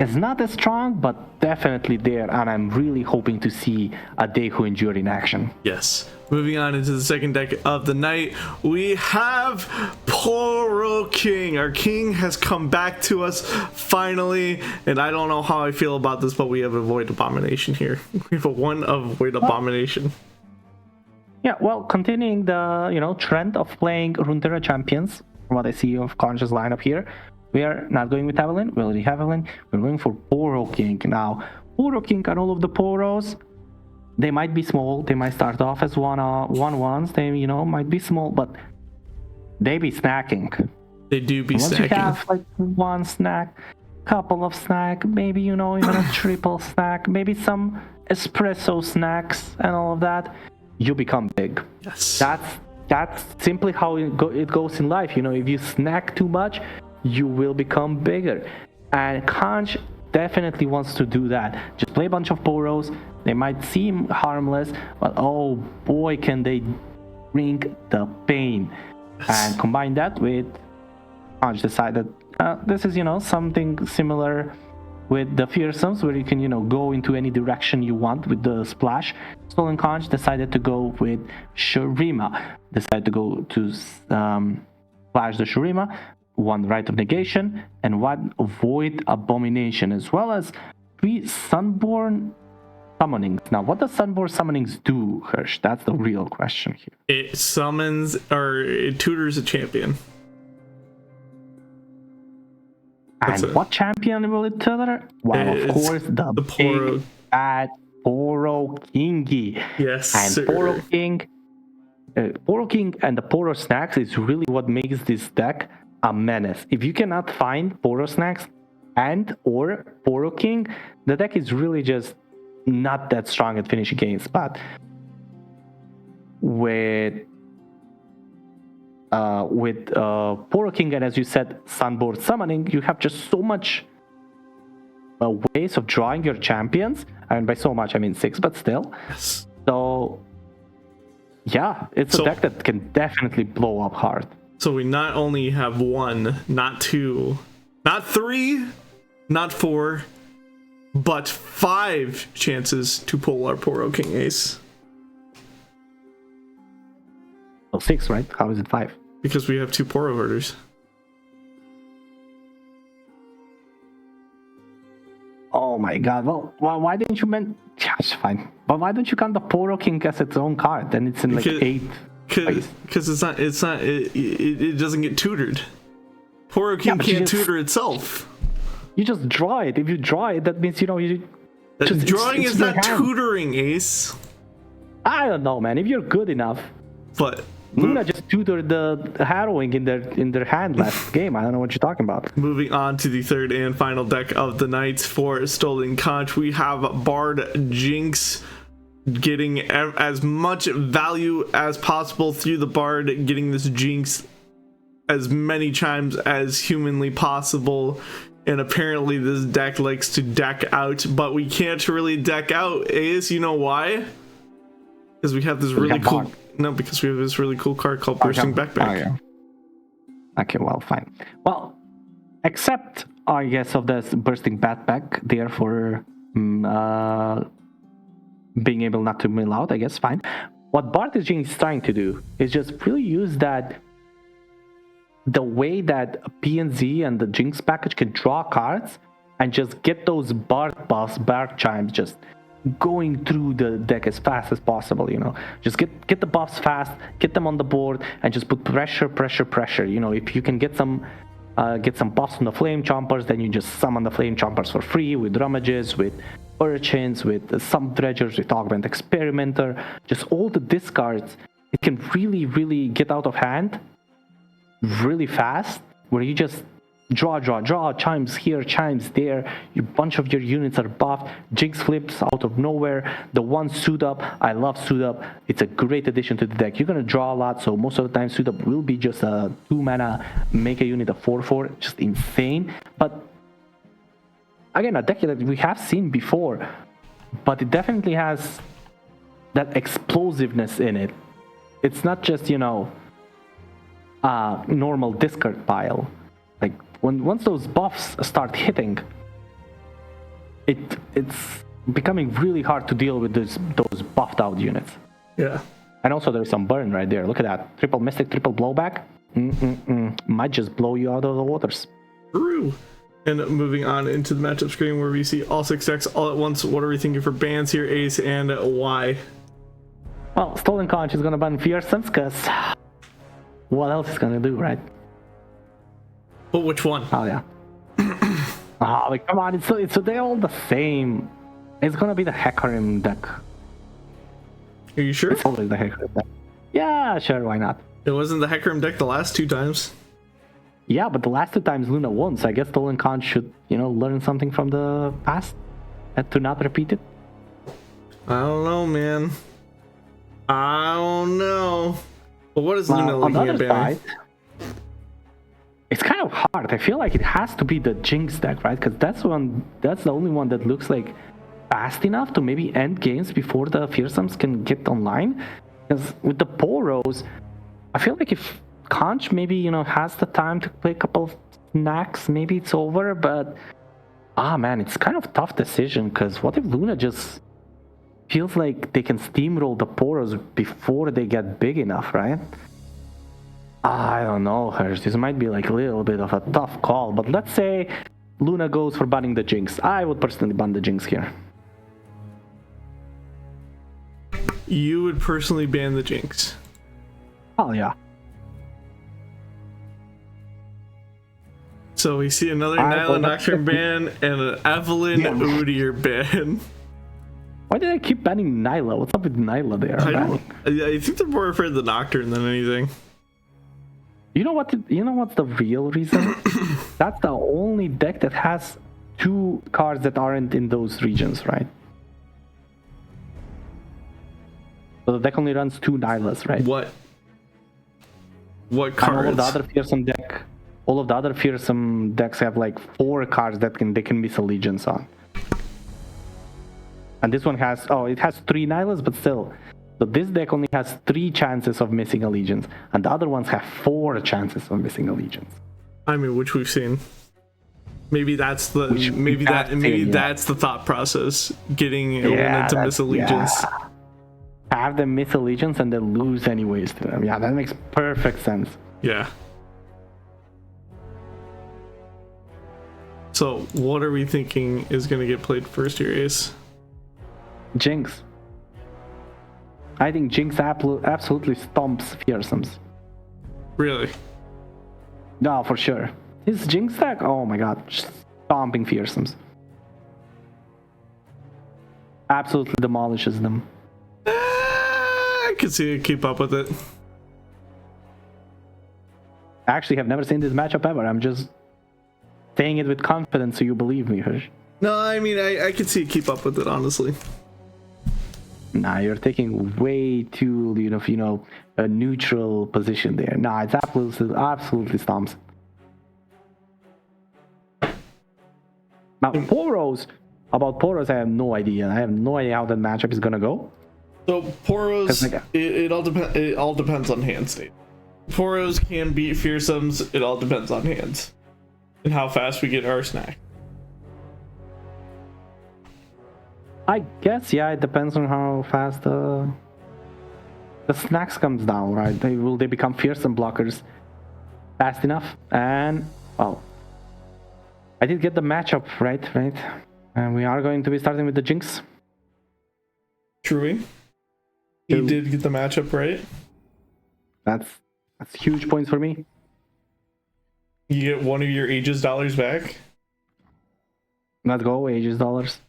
It's not as strong, but definitely there, and I'm really hoping to see a They Who Endure in action. Yes. Moving on into the second deck of the night, we have Poro King. Our king has come back to us finally, and I don't know how I feel about this, but we have a Void Abomination here. We have a one of Void Abomination. Yeah, well, continuing the trend of playing Runeterra champions, from what I see of Conch's lineup here. We are not going with Evelyn. We already have Evelyn. We're going for Poro King. Now, Poro King and all of the Poros, they might be small. They might start off as one-ones. They, might be small, but they be snacking. They do be Once snacking. you have like one snack, couple of snack, maybe, even a triple snack, maybe some espresso snacks and all of that, you become big. Yes. That's simply how it goes in life. If you snack too much, you will become bigger. And Conch definitely wants to do that. Just play a bunch of Poros. They might seem harmless, but oh boy, can they bring the pain. And combine that with Conch decided this is, something similar with the Fearsomes, where you can, go into any direction you want with the splash. Stolen Conch decided to go with Shurima. Decided to go to splash the Shurima, one Rite of Negation, and one Void Abomination, as well as 3 Sunborn summonings. Now, what does Sunborn summonings do, Hirsch? That's the real question here. It summons, or it tutors a champion. And what champion will it tutor? Well, of course, the big bad Poro Kingy. Yes, and sir. Poro King and the Poro Snacks is really what makes this deck a menace. If you cannot find Poro Snacks and or Poro King, the deck is really just not that strong at finishing games. But with Poro King and, as you said, Sunboard Summoning, you have just so much ways of drawing your champions, and by so much I mean 6, but still. Yes. So yeah, it's a deck that can definitely blow up hard. So we not only have 1, not 2, not 3, not 4, but 5 chances to pull our Poro King Ace. Well, 6, right? How is it 5? Because we have 2 Poro Herders. Oh my god, well why didn't you yeah, it's fine. But why don't you count the Poro King as its own card? Then it's in like 8. Because it doesn't get tutored. Poro King can't tutor itself. You just draw it. If you draw it, that means drawing is not tutoring, Ace. I don't know, man. If you're good enough. But Luna just tutored the Harrowing in their hand last game. I don't know what you're talking about. Moving on to the third and final deck of the night for Stolen Conch, we have Bard Jinx getting as much value as possible through the Bard, getting this Jinx as many times as humanly possible. And apparently this deck likes to deck out, but we can't really deck out. Ace, you know why? Because we have this really cool... No, because we have this really cool card called Bursting Backpack. Oh, yeah. Okay, well, fine. Well, except, I guess, of this Bursting Backpack, therefore being able not to mill out, I guess, fine. What Bard is trying to do is just really use that, the way that PNZ and the Jinx package can draw cards and just get those Bard buffs, Bard chimes, just going through the deck as fast as possible. Just get the buffs fast, get them on the board, and just put pressure. If you can get some buffs from the Flame Chompers, then you just summon the Flame Chompers for free with Rummages, with Urchins, with some Dredgers, with Augment Experimenter, just all the discards. It can really get out of hand really fast, where you just draw, chimes here, chimes there, a bunch of your units are buffed, Jinx flips out of nowhere, the one Suit Up, I love Suit Up, it's a great addition to the deck. You're going to draw a lot, so most of the time Suit Up will be just a 2 mana, make a unit a 4/4, just insane. But again, a deck that we have seen before, but it definitely has that explosiveness in it. It's not just, normal discard pile. Like, once those buffs start hitting, it's becoming really hard to deal with those buffed out units. Yeah. And also there's some burn right there. Look at that. Triple Mystic, triple Blowback. Might just blow you out of the waters. True. And moving on into the matchup screen where we see all 6 decks all at once. What are we thinking for bans here, Ace, and why? Well, Stolen Conch is going to ban Fearsomes, because what else is going to do, right? But which one? Oh, yeah. Come on, so they're all the same. It's gonna be the Hecarim deck. Are you sure? It's always the Hecarim deck. Yeah, sure, why not? It wasn't the Hecarim deck the last 2 times. Yeah, but the last 2 times Luna won, so I guess Stolen Conch should, learn something from the past and to not repeat it. I don't know, man. I don't know. But what is Luna looking at banning? It's kind of hard. I feel like it has to be the Jinx deck, right? Because that's the only one that looks like fast enough to maybe end games before the Fearsomes can get online. Because with the Poros, I feel like if Conch maybe, you know, has the time to play a couple of snacks, maybe it's over. But man, it's kind of tough decision. Because what if Luna just feels like they can steamroll the Poros before they get big enough, right? I don't know, Hirsch. This might be like a little bit of a tough call, but let's say Luna goes for banning the Jinx. I would personally ban the Jinx here. You would personally ban the Jinx? Oh, yeah. So we see another Nyla Nocturne ban and an Evelyn Udyr ban. Why did I keep banning Nyla? What's up with Nyla there? I think they're more afraid of the Nocturne than anything. You know what's the real reason? That's the only deck that has 2 cards that aren't in those regions, right? So the deck only runs 2 Nylas, right? What cards? And all of the other fearsome decks have like 4 cards that they can miss allegiance on. And this one has 3 Nylas, but still. So this deck only has 3 chances of missing allegiance, and the other ones have 4 chances of missing allegiance. I mean, which we've seen. Maybe that's the that's the thought process. Getting a opponent to miss allegiance. Yeah. Have them miss allegiance and then lose anyways to them. Yeah, that makes perfect sense. Yeah. So what are we thinking is going to get played first here, Ace? Jinx. I think Jinx absolutely stomps Fearsomes. Really? No, for sure. His Jinx deck, oh my god, stomping Fearsomes. Absolutely demolishes them. I could see it keep up with it. I actually have never seen this matchup ever. I'm just saying it with confidence so you believe me, Hirsch. No, I mean, I could see it keep up with it, honestly. Nah, you're taking way too, a neutral position there. Nah, it's absolutely stomps. Now, about Poros, I have no idea. I have no idea how that matchup is gonna go. So Poros, it all depends on hand state. Poros can beat Fearsomes. It all depends on hands and how fast we get our snack. I guess, yeah, it depends on how fast the snacks comes down, right? Will they become fearsome blockers fast enough? And, well, I did get the matchup right? And we are going to be starting with the Jinx. True. He did get the matchup right. That's huge points for me. You get one of your Aegis dollars back. Let's go, Aegis dollars.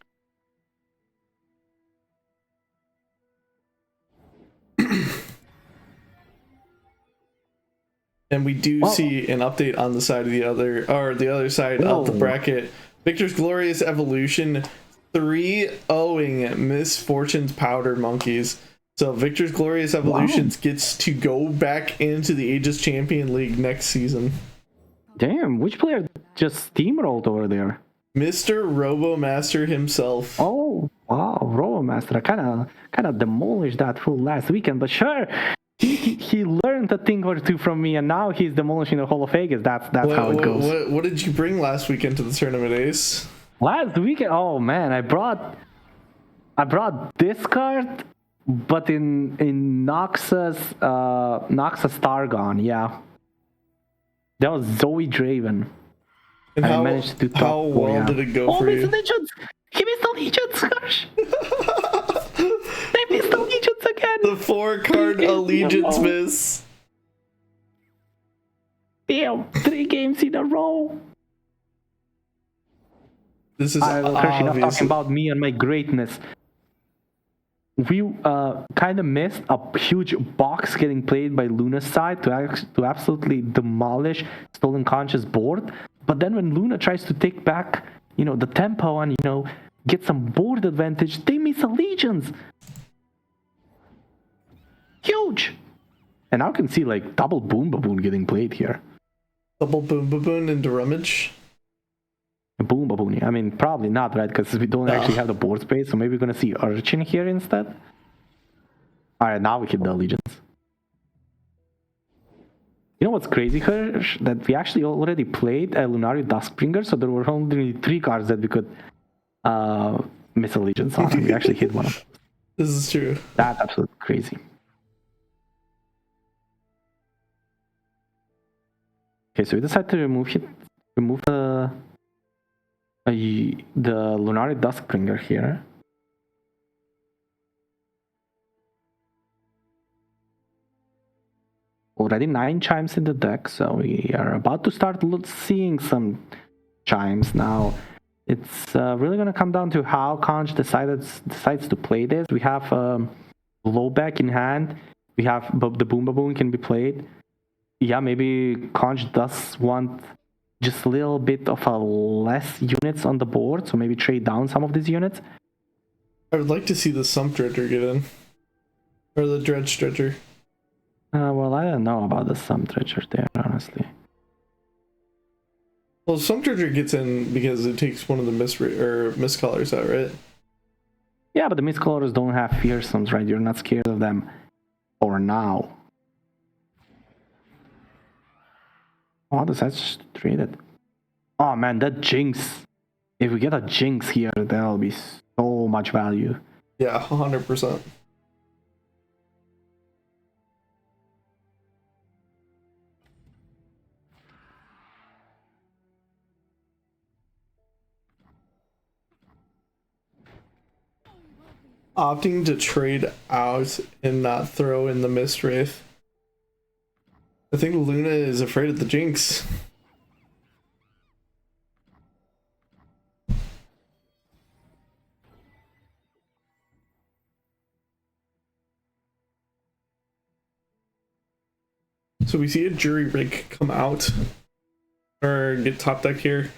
And we do see an update on the side of the other side of the bracket. Victor's Glorious Evolution 3-0ing Misfortune's Powder Monkeys. So Victor's Glorious Evolutions gets to go back into the Aegis Champion League next season. Damn, which player just steamrolled over there? Mr. RoboMaster himself. Oh, wow, RoboMaster. I kind of demolished that fool last weekend, but sure. He learned a thing or two from me, and now he's demolishing the whole of Aegis. That's how it goes. What did you bring last weekend to the tournament, Ace? Last weekend, oh man, I brought this card, but in Noxus Stargon, yeah. That was Zoe Draven. And I managed to how well did it go for you? Legions! He missed the Legions, gosh! They missed the Legions again! The 4-card Allegiance miss. Damn, 3 games in a row. This is obviously enough talking about me and my greatness. We kind of missed a huge box getting played by Luna's side to absolutely demolish Stolen Conscious board. But then when Luna tries to take back, the tempo and, get some board advantage, they miss Allegiance. Huge. And now I can see like double Boom Baboon getting played here. Double boom baboon into rummage. Boom baboon. I mean, probably not, right? Because we don't actually have the board space, so maybe we're gonna see Urchin here instead. All right, now we hit the Allegiance. You know what's crazy, Hirsch? That we actually already played a Lunari Duskbringer, so there were only 3 cards that we could miss Allegiance on. We actually hit one of them. This is true. That's absolutely crazy. Okay, so we decided to remove the Lunari Duskbringer here. Already 9 chimes in the deck, so we are about to start seeing some chimes now. It's really going to come down to how Conch decides to play this. We have blowback in hand. We have the Boom Baboon can be played. Yeah, maybe Conch does want just a little bit of a less units on the board, so maybe trade down some of these units. I would like to see the Sump Dredger get in. Or the Dredge Dredger. Well, I don't know about the Sump Dredger there, honestly. Well, Sump Dredger gets in because it takes one of the miscolors out, right? Yeah, but the miscolors don't have fearsomes, right? You're not scared of them for now. Oh, this has just traded. Oh man, that Jinx. If we get a Jinx here, that'll be so much value. Yeah, 100%. Opting to trade out and not throw in the Mist Wraith. I think Luna is afraid of the Jinx. So we see a Jury Rig come out or get top deck here.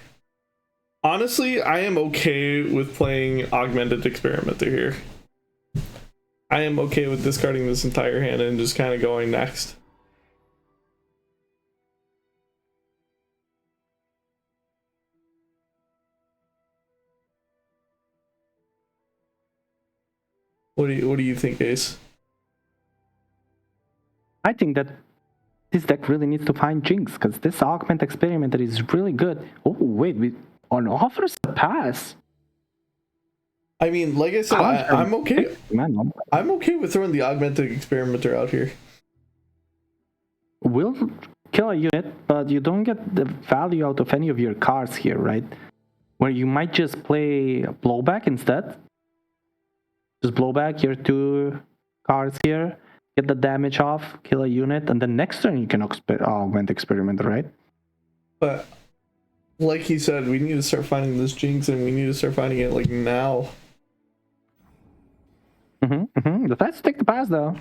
Honestly, I am okay with playing Augmented Experimenter here. I am okay with discarding this entire hand and just kind of going next. What do you think, Ace? I think that this deck really needs to find Jinx, because this Augment Experimenter is really good. Oh, wait, on offers a pass. I mean, like I said, I'm okay. Man, I'm okay with throwing the Augmented Experimenter out here. Will kill a unit, but you don't get the value out of any of your cards here, right? Where you might just play Blowback instead. Just Blowback your 2 cards here, get the damage off, kill a unit, and then next turn you can Augment Experimenter, right? But like he said, we need to start finding this Jinx, and we need to start finding it like now. Let's take the pass though.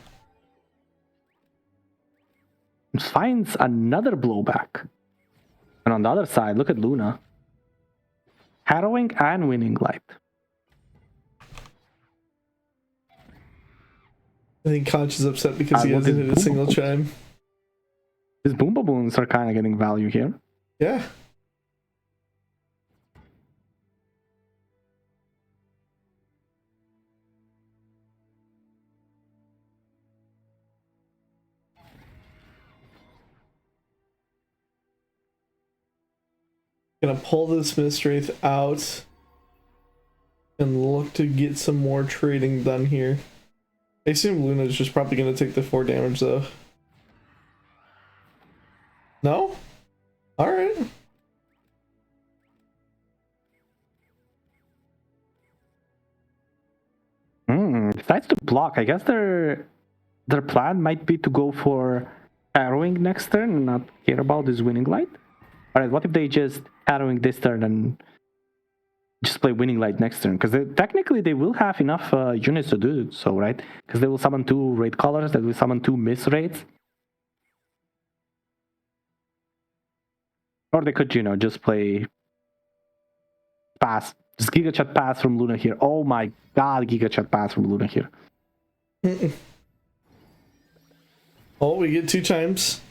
Finds another Blowback. And on the other side, look at Luna. Harrowing and Winning Light. I think Conch is upset because he hasn't hit a single chime. His Boom Baboons are kind of getting value here. Yeah. Gonna pull this Mist Wraith out and look to get some more trading done here. I assume Luna's just probably gonna take the 4 damage though. No? Alright. Decides to block. I guess their plan might be to go for Harrowing next turn and not care about this Winning Light. Alright, what if they just Harrowing this turn and just play Winning Light next turn? Because technically they will have enough units to do so, right? Because they will summon 2 raid colors, they will summon 2 miss raids. Or they could, you know, just play pass. Just Giga Chat pass from Luna here. Oh my god, Giga Chat pass from Luna here. Oh, we get 2 chimes.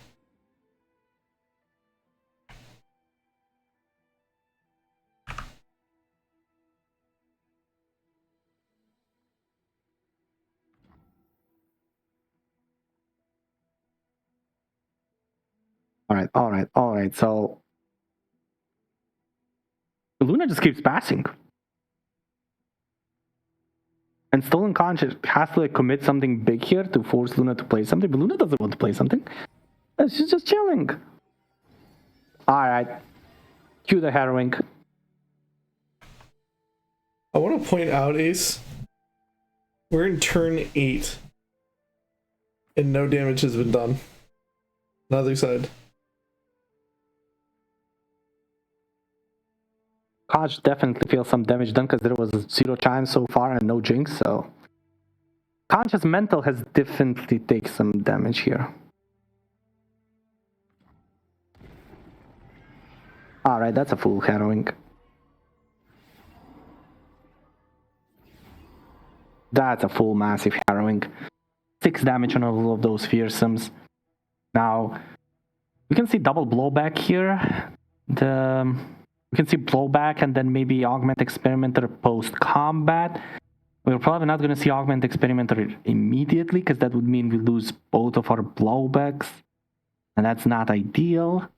All right. So Luna just keeps passing. And Stolen Conscious has to like commit something big here to force Luna to play something, but Luna doesn't want to play something. She's just chilling. Alright. Cue the harrowing. I want to point out, Ace, we're in turn 8. And no damage has been done. On the other side. Koch definitely feels some damage done because there was 0 chimes so far and no jinx, so Conscious Mental has definitely taken some damage here. Alright, that's a full harrowing. That's a full massive harrowing. 6 damage on all of those fearsomes. Now, we can see double blowback here. We can see blowback and then maybe Augment Experimenter post-combat. We're probably not going to see Augment Experimenter immediately because that would mean we lose both of our blowbacks. And that's not ideal.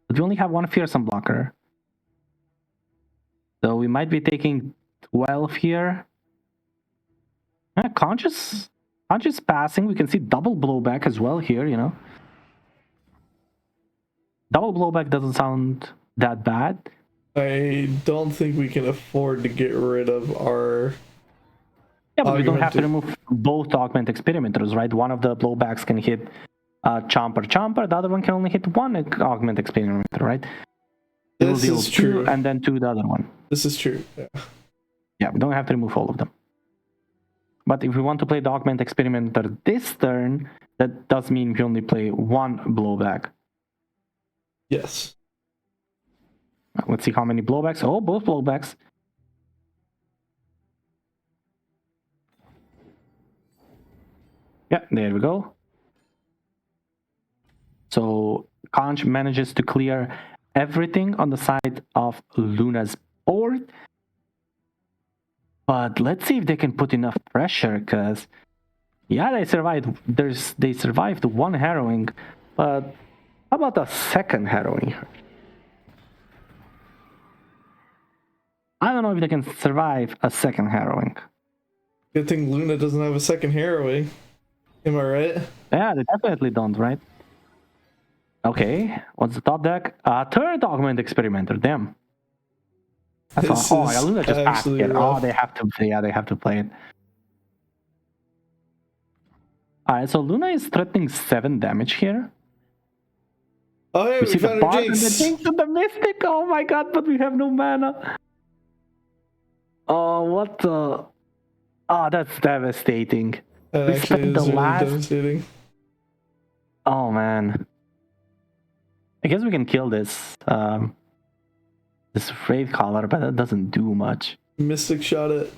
But we only have one fearsome blocker. So we might be taking 12 here. Conscious passing. We can see double blowback as well here, you know. Double blowback doesn't sound that bad. I don't think we can afford to get rid of our... Yeah, but we don't have to remove both Augment Experimenters, right? One of the blowbacks can hit Chomper. The other one can only hit one Augment Experimenter, right? This is true. 2 and then 2 the other one. This is true, yeah. Yeah, we don't have to remove all of them. But if we want to play the Augment Experimenter this turn, that does mean we only play one blowback. Yes. Let's see how many blowbacks. Oh, both blowbacks. Yeah, there we go. So Conch manages to clear everything on the side of Luna's board. But let's see if they can put enough pressure, because yeah, they survived. They survived one harrowing, but how about a second harrowing? I don't know if they can survive a second harrowing. Good thing Luna doesn't have a second harrowing. Am I right? Yeah, they definitely don't, right? Okay, what's the top deck? Third Augment Experimenter, damn. That's all. Oh, yeah, Luna just passed it. Oh, they have to. Yeah, they have to play it. All right, so Luna is threatening 7 damage here. Oh, yeah, we see found the her bar Jinx. and the Jinx and the Mystic. Oh my god, but we have no mana. Oh, what the... Oh, that's devastating. That We actually spent the is really last... devastating. Oh, man. I guess we can kill this this Wraith Collar, but that doesn't do much. Mystic shot it.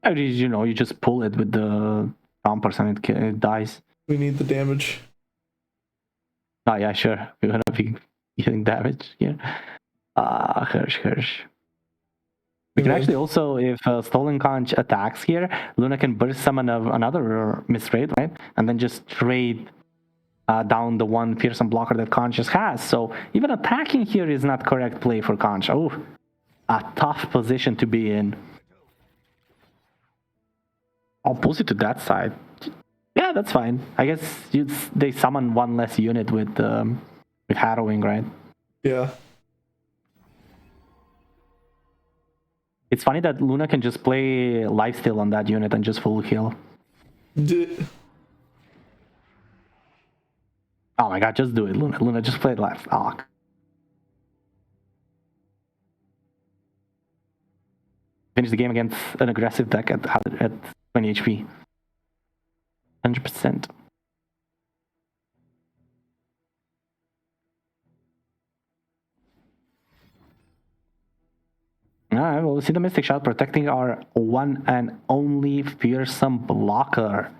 I mean, you know, you just pull it with the Chompers and it dies. We need the damage. Oh, yeah, sure. We're gonna be getting damage here. Hirsch. We can actually also, if Stolen Conch attacks here, Luna can burst summon another Misraid, right? And then just trade down the one fearsome blocker that Conscious has. So even attacking here is not correct play for Conch. Oh, a tough position to be in. I'll push it to that side. Yeah, that's fine. I guess they summon one less unit with Harrowing, right? Yeah. It's funny that Luna can just play Lifesteal on that unit and just full heal. Oh my god, just do it, Luna. Luna, just play life. Oh. Finish the game against an aggressive deck at 20 HP. 100%. Alright, well, we see the Mystic Shot protecting our one and only fearsome blocker.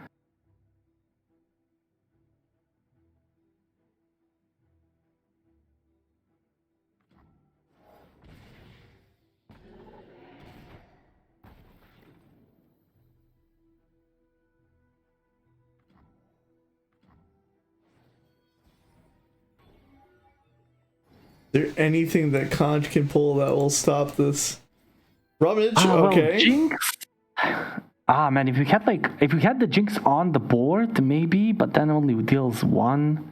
there anything that Conch can pull that will stop this? Rummage, Well, okay. Jinx. Man, if we had the Jinx on the board, maybe, but then only deals 1.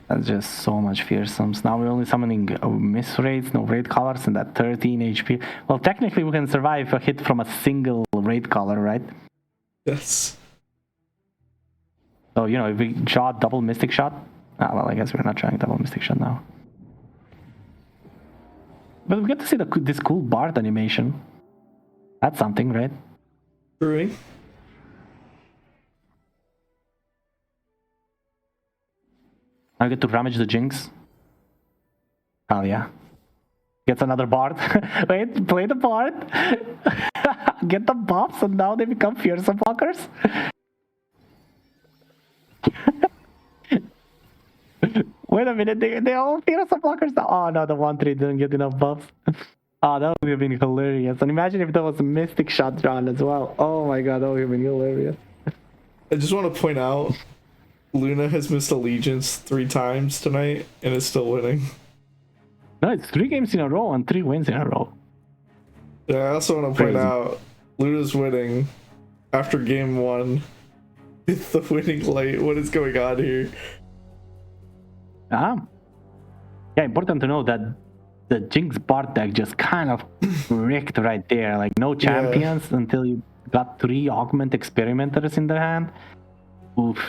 That's just so much fearsomes. Now we're only summoning miss rates, no raid colors, and that 13 HP. Well, technically we can survive a hit from a single raid color, right? Yes. So, if we shot double Mystic Shot... well, I guess we're not trying double Mystic Shot now. But we get to see this cool Bard animation. That's something, right? Brewing. I get to damage the Jinx. Hell yeah. Gets another Bard. Wait, play the Bard. Get the buffs, and now they become fearsome blockers. Wait a minute, they all fearsome blockers now. Oh no, the 1-3 didn't get enough buffs. Oh, that would have been hilarious. And imagine if there was a Mystic Shot drawn as well. Oh my god, that would have been hilarious. I just want to point out, Luna has missed Allegiance 3 times tonight and is still winning. No, it's 3 games in a row and 3 wins in a row. Yeah, I also want to point out, Luna's winning after game 1 with the winning late. What is going on here? Yeah, important to know that the Jinx Bard deck just kind of wrecked right there. Like, no champions until you got 3 Augment Experimenters in the hand. Oof.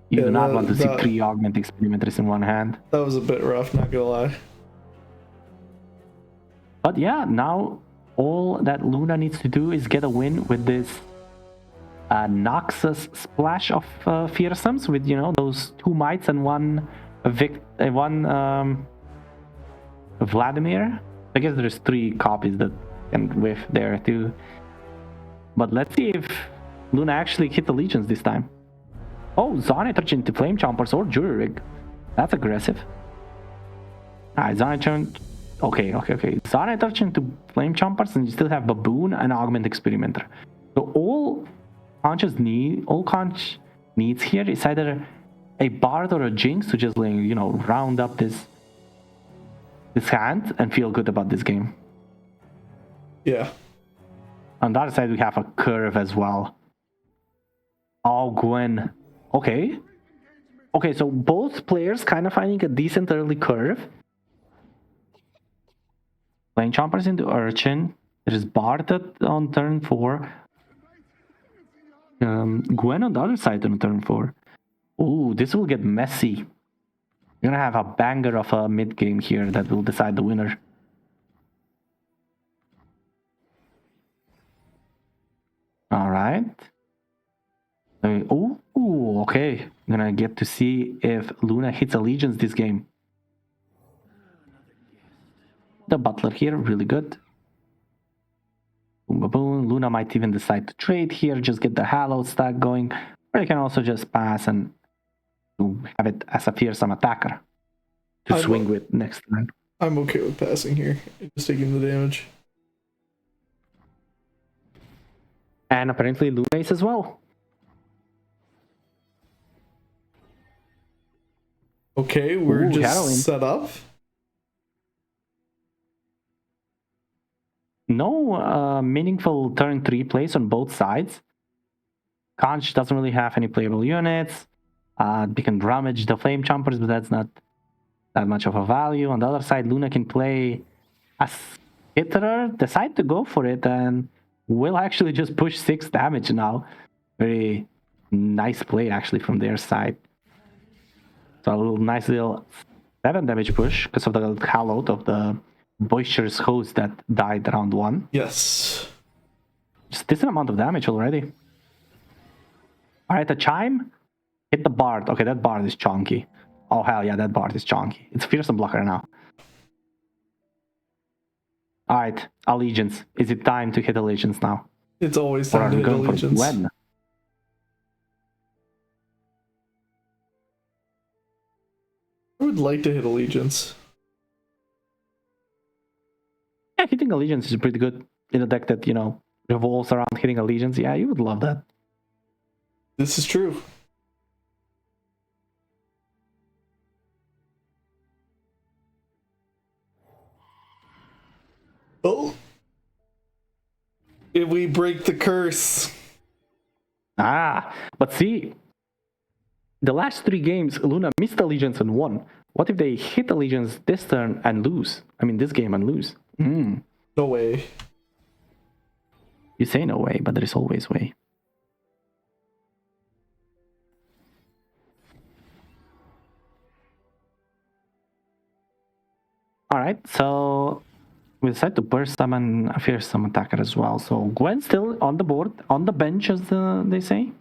You do not want to see 3 Augment Experimenters in one hand. That was a bit rough, not gonna lie. But yeah, now all that Luna needs to do is get a win with this Noxus splash of fearsomes with, those 2 mites and one Vladimir. I guess there's 3 copies that can whiff there too. But let's see if Luna actually hit the Legions this time. Oh, Zane turns into Flame Chompers or Jury Rig. That's aggressive. Alright, Zane turned... Okay. Zane turns into Flame Chompers and you still have Baboon and Augment Experimenter. So all Conch needs here is either a Bard or a Jinx to just, round up this hand and feel good about this game. Yeah. On the other side, we have a Curve as well. Oh, Gwen. Okay, so both players kind of finding a decent early Curve. Playing Chompers into Urchin. There is Bard on turn 4. Gwen on the other side on turn 4. Ooh, this will get messy. You're gonna have a banger of a mid game here that will decide the winner. All right. Ooh, okay. I'm gonna get to see if Luna hits Allegiance this game. The Butler here, really good. Boom, boom. Luna might even decide to trade here, just get the Hallowed stack going. Or you can also just pass and have it as a fearsome attacker to swing with next turn. I'm okay with passing here, just taking the damage. And apparently Luna is as well. Okay, we're just Caroline. set up. No meaningful turn 3 plays on both sides. Conch doesn't really have any playable units. They can rummage the Flame Chompers, but that's not that much of a value. On the other side, Luna can play a Skitterer, decide to go for it, and will actually just push 6 damage now. Very nice play, actually, from their side. So a nice little 7 damage push because of the Hallowed of the Boisterous Host that died round 1. Yes. Just decent amount of damage already. Alright, a Chime. Hit the Bard. Okay, that Bard is chunky. Oh, hell yeah, that Bard is chunky. It's Fearsome Blocker now. Alright, Allegiance. Is it time to hit Allegiance now? It's always time to hit Allegiance. When? I would like to hit Allegiance. Yeah, hitting Allegiance is pretty good in a deck that, revolves around hitting Allegiance. Yeah, you would love that. This is true. Oh. If we break the curse. But see, the last 3 games, Luna missed Allegiance and won. What if they hit Allegiance this turn and lose? I mean, this game and lose. No way. You say no way, but there is always way. Alright, so we decide to burst summon a fearsome attacker as well. So Gwen still on the board, on the bench as they say.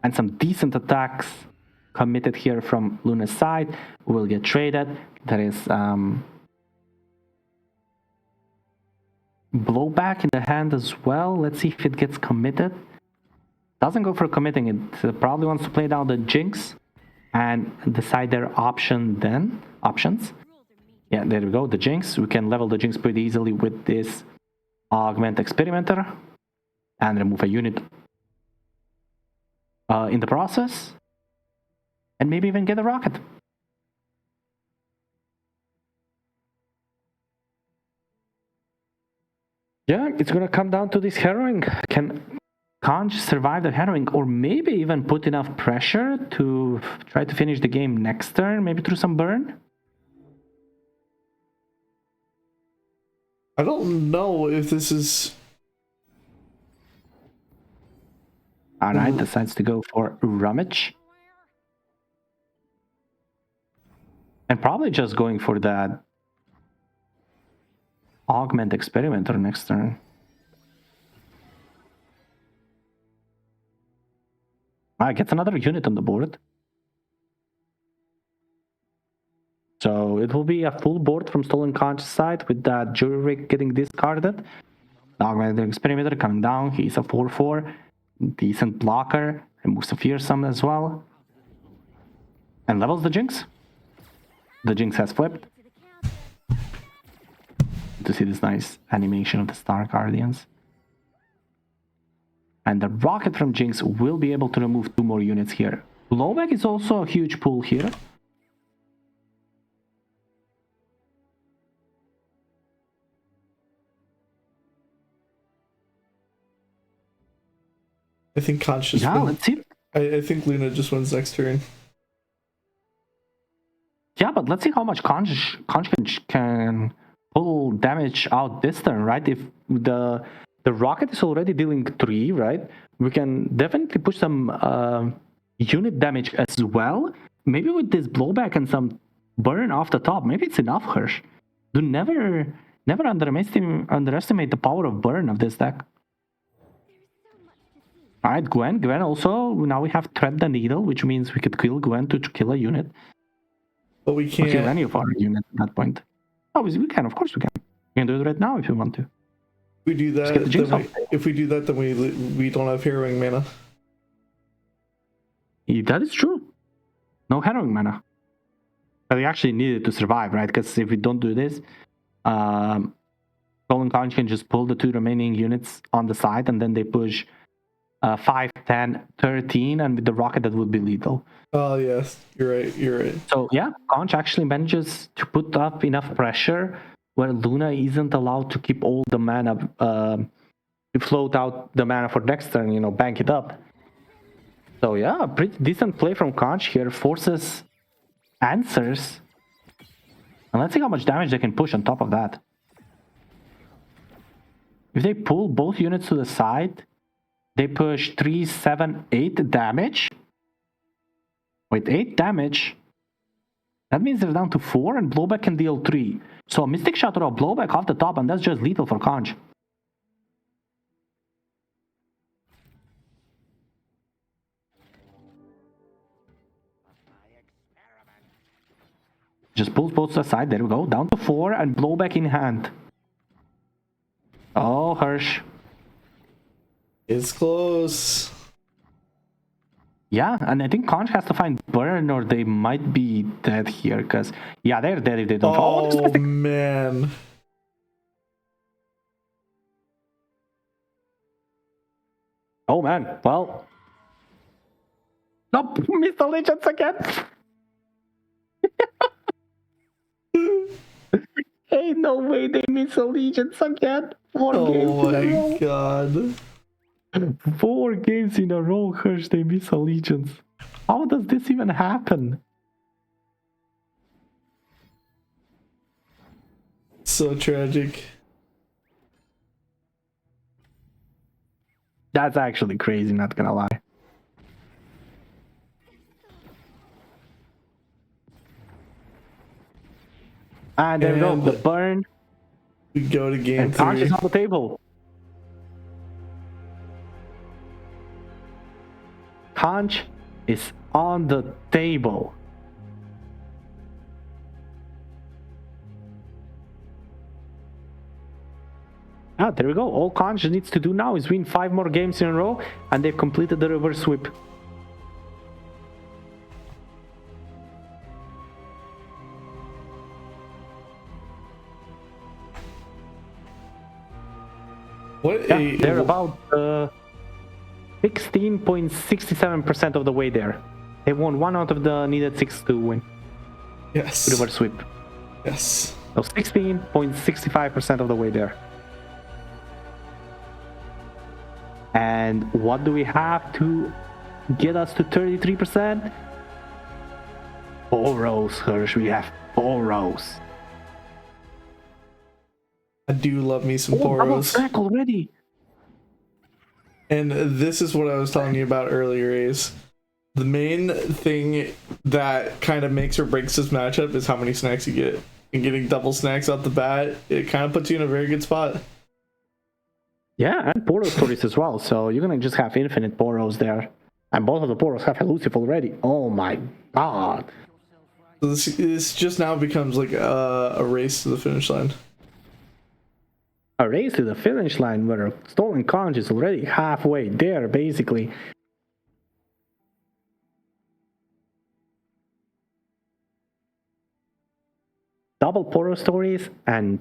And some decent attacks committed here from Luna's side will get traded. There is blowback in the hand as well. Let's see if it gets committed. Doesn't go for committing. It probably wants to play down the Jinx and decide their options. Yeah, there we go. The Jinx. We can level the Jinx pretty easily with this Augment Experimenter and remove a unit in the process. And maybe even get a rocket. Yeah, it's gonna come down to this harrowing. Can Conch survive the harrowing, or maybe even put enough pressure to try to finish the game next turn, maybe through some burn? I don't know if this is... Alright, decides to go for Rummage. And probably just going for that Augment Experimenter next turn. Gets another unit on the board. So it will be a full board from Stolen Conch's side with that Jury Rig getting discarded. Augmented Experimenter coming down. He's a 4/4. Decent blocker. Removes a Fearsome as well. And levels the Jinx. The Jinx has flipped. To see this nice animation of the Star Guardians. And the rocket from Jinx will be able to remove 2 more units here. Blowback is also a huge pull here. I think Conch just Let's see. I think Luna just wins next turn. Yeah, but let's see how much Conch can pull damage out this turn, right? If the rocket is already dealing 3, right? We can definitely push some unit damage as well. Maybe with this blowback and some burn off the top, maybe it's enough, Hirsch. Do never underestimate the power of burn of this deck. Alright, Gwen also, now we have Thread the Needle, which means we could kill Gwen to kill a unit. But we can't kill any of our units at that point. Oh, we can, of course we can. We can do it right now if you want to. we do that, if we do that, then we don't have Harrowing mana. That is true. No Harrowing mana. But we actually need it to survive, right? Because if we don't do this, Stolen Conch can just pull the 2 remaining units on the side, and then they push 5, 10, 13, and with the rocket that would be lethal. Oh yes, you're right. So yeah, Conch actually manages to put up enough pressure where Luna isn't allowed to keep all the mana, to float out the mana for next turn, bank it up. So yeah, pretty decent play from Conch here, forces answers. And let's see how much damage they can push on top of that. If they pull both units to the side, they push 3, 7, 8 damage. With 8 damage, that means they're down to 4 and Blowback can deal 3. So a Mystic Shot or a Blowback off the top, and that's just lethal for Conch. Just pulls both to the side, there we go. Down to 4 and Blowback in hand. Oh, Hirsch. It's close. Yeah, and I think Conch has to find burn or they might be dead here, because, yeah, they're dead if they don't fall. Oh, man. Oh, man. Well. Nope, missed the legends again. Ain't no way they miss Allegiance again. 4 games Oh in a my row. god. 4 games in a row, Hirsch, they miss Allegiance. How does this even happen? So tragic. That's actually crazy, not gonna lie. And there we go, And the burn. we go to game And Conch 3. is on the table. Conch is on the table. Ah, there we go. All Conch needs to do now is win 5 more games in a row, and they've completed the reverse sweep. What Yeah, a they're about 16.67% of the way there. They won 1 out of the needed 6 to win. yes. Reverse sweep. Yes. So 16.65% of the way there. And what do we have to get us to 33%? 4 rows, Hirsch. We have 4 rows. I do love me some Double Poros. stack already. And this is what I was telling you about earlier, is the main thing that kind of makes or breaks this matchup is how many snacks you get. And getting double snacks out the bat, it kind of puts you in a very good spot. Yeah, and Poro stories as well. So you're gonna just have infinite Poros there. And both of the Poros have elusive already. Oh my god. So this just now becomes like a race to the finish line. A race to the finish line where Stolen Conch is already halfway there, basically. Double Poro stories and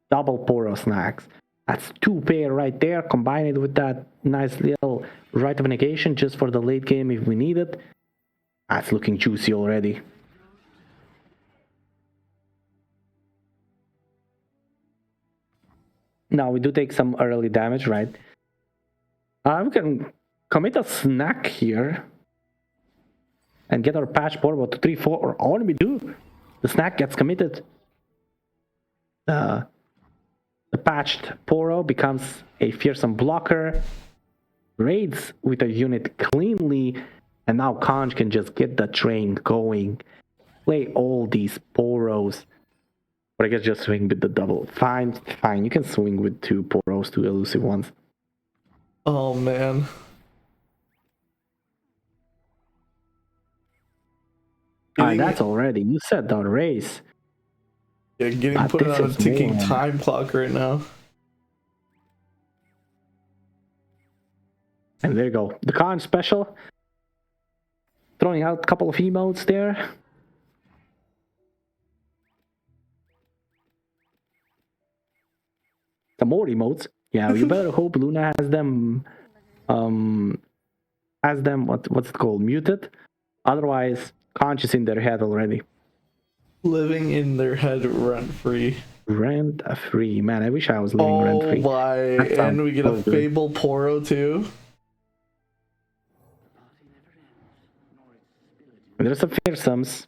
double Poro snacks. That's 2 pair right there, combined with that nice little right of negation just for the late game if we need it. That's looking juicy already. Now we do take some early damage, right? We can commit a snack here and get our patch portable to 3-4, or all we do, the snack gets committed. The patched Poro becomes a fearsome blocker, raids with a unit cleanly, and now Conch can just get the train going. Play all these Poros. Or I guess just swing with the double. Fine, you can swing with 2 Poros, 2 elusive ones. Oh man. That's already, you said the race. Yeah, getting But put this on a is ticking more. time clock right now. And there you go. The Conch special. Throwing out a couple of emotes there. Some more emotes. Yeah, you better hope Luna has them what's it called, muted. Otherwise, Conch is in their head already. Living in their head rent free. Rent free. Man, I wish I was living rent Oh free. my, and we get a Fable Poro too. There's some fearsomes.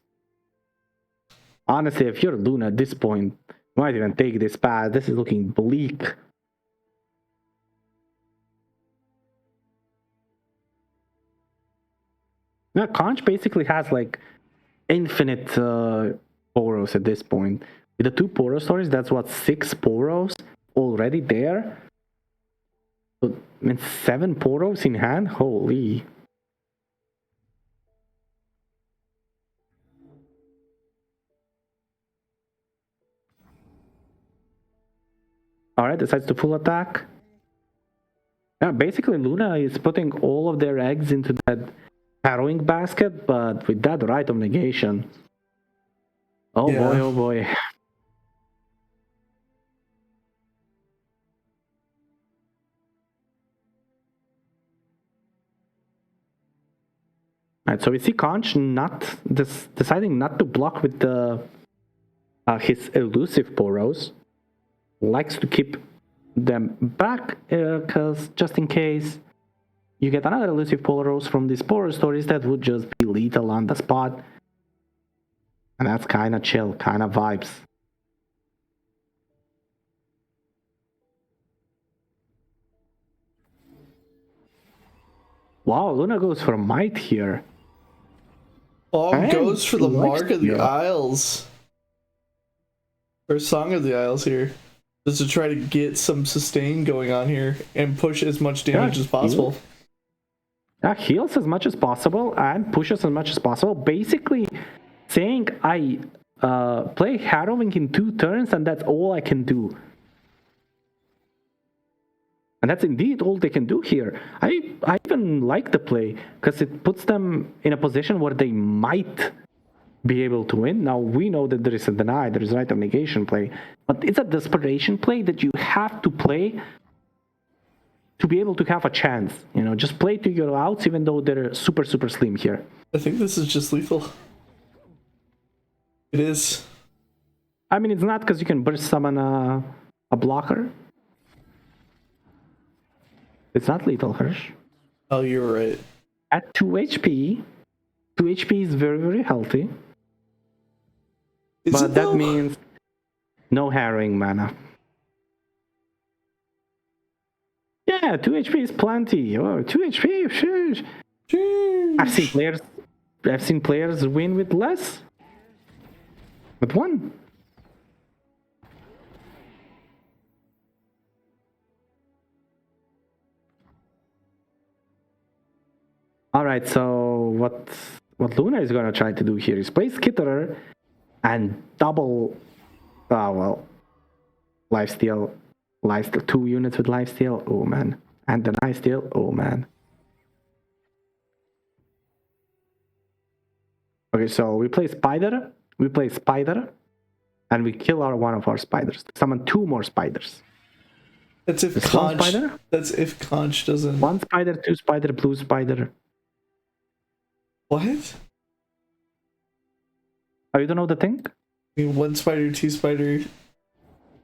Honestly, if you're Luna at this point, you might even take this path. This is looking bleak. Now, Conch basically has like infinite Poros at this point. With the 2 Poro stories, that's what, 6 Poros already there? So, I mean, 7 Poros in hand? Holy. Alright, decides to full attack. Yeah, basically Luna is putting all of their eggs into that harrowing basket, but with that right of negation. Oh Yeah. boy, oh boy. Alright, so we see Conch deciding not to block with the his elusive Poros. Likes to keep them back because just in case you get another elusive Poros from these Poro stories that would just be lethal on the spot. And that's kind of chill, kind of vibes. Wow, Luna goes for might here. All And goes for the he Mark likes of the to. Isles. Or Song of the Isles here. Just to try to get some sustain going on here and push as much damage as possible. Heals as much as possible and pushes as much as possible. Basically saying I play Harrowing in 2 turns and that's all I can do. And that's indeed all they can do here. I even like the play because it puts them in a position where they might be able to win. Now we know that there is a deny, there is right of negation play, but it's a desperation play that you have to play to be able to have a chance. You know, just play to your outs even though they're super slim here. I think this is just lethal. It is. I mean, it's not because you can burst summon a blocker. It's not lethal, Hirsch. Oh, you're right. At 2 HP, 2 HP is very healthy. Is But it that though? means no harrowing mana. Yeah, 2 HP is plenty. Oh, 2 HP, sure. Jeez. I've seen players win with less. With 1. Alright, so what Luna is gonna try to do here is play Skitterer and double lifesteal 2 units with lifesteal. Oh man. And deny steal. Oh man. Okay, so we play Spider, and we kill one of our spiders. Summon 2 more spiders. That's if This one Conch. spider? That's if Conch doesn't. 1 spider, 2 spider, blue spider. What? Oh, you don't know the thing? I mean, 1 spider, 2 spider,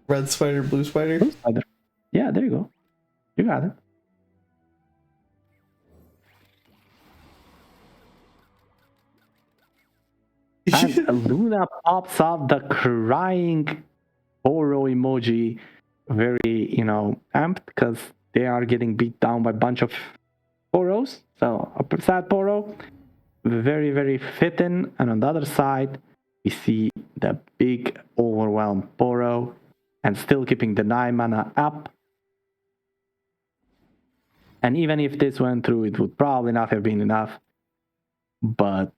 red spider, blue spider. Blue spider. Yeah, there you go. You got it. And Luna pops up the crying Poro emoji, very, amped because they are getting beat down by a bunch of Poros. So a sad Poro, very fitting. And on the other side, we see the big overwhelmed Poro and still keeping the 9 mana up. And even if this went through, it would probably not have been enough. But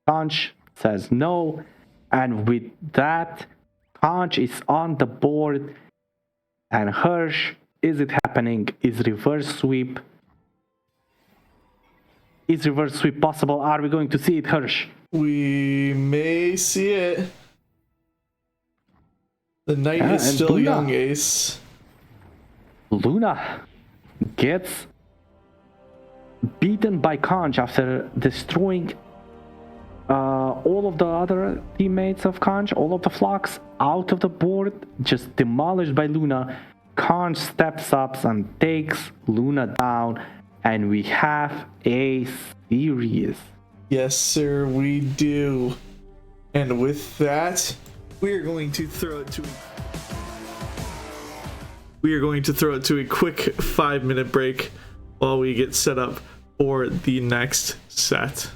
Conch says no, and with that, Conch is on the board, and Hirsch, is it happening? Is reverse sweep possible? Are we going to see it, Hirsch? We may see it. The knight Yeah, is and still Luna. young, Ace. Luna gets beaten by Conch after destroying all of the other teammates of Conch, all of the flocks out of the board, just demolished by Luna. Conch steps up and takes Luna down, and we have a series. Yes, sir, we do. And with that, we are going to throw it to a quick 5-minute break while we get set up for the next set.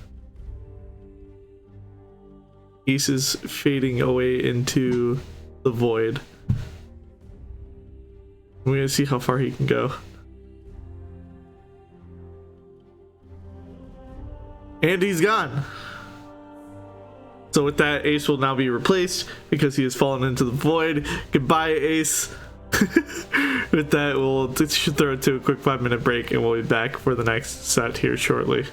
Ace is fading away into the void. We're gonna see how far he can go. And he's gone. So with that, Ace will now be replaced because he has fallen into the void. Goodbye, Ace. With that, we'll throw it to a quick 5-minute break and we'll be back for the next set here shortly.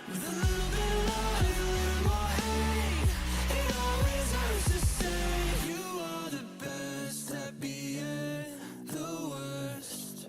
With a little bit of love, a little more hate, it always hurts to say you are the best at being the worst.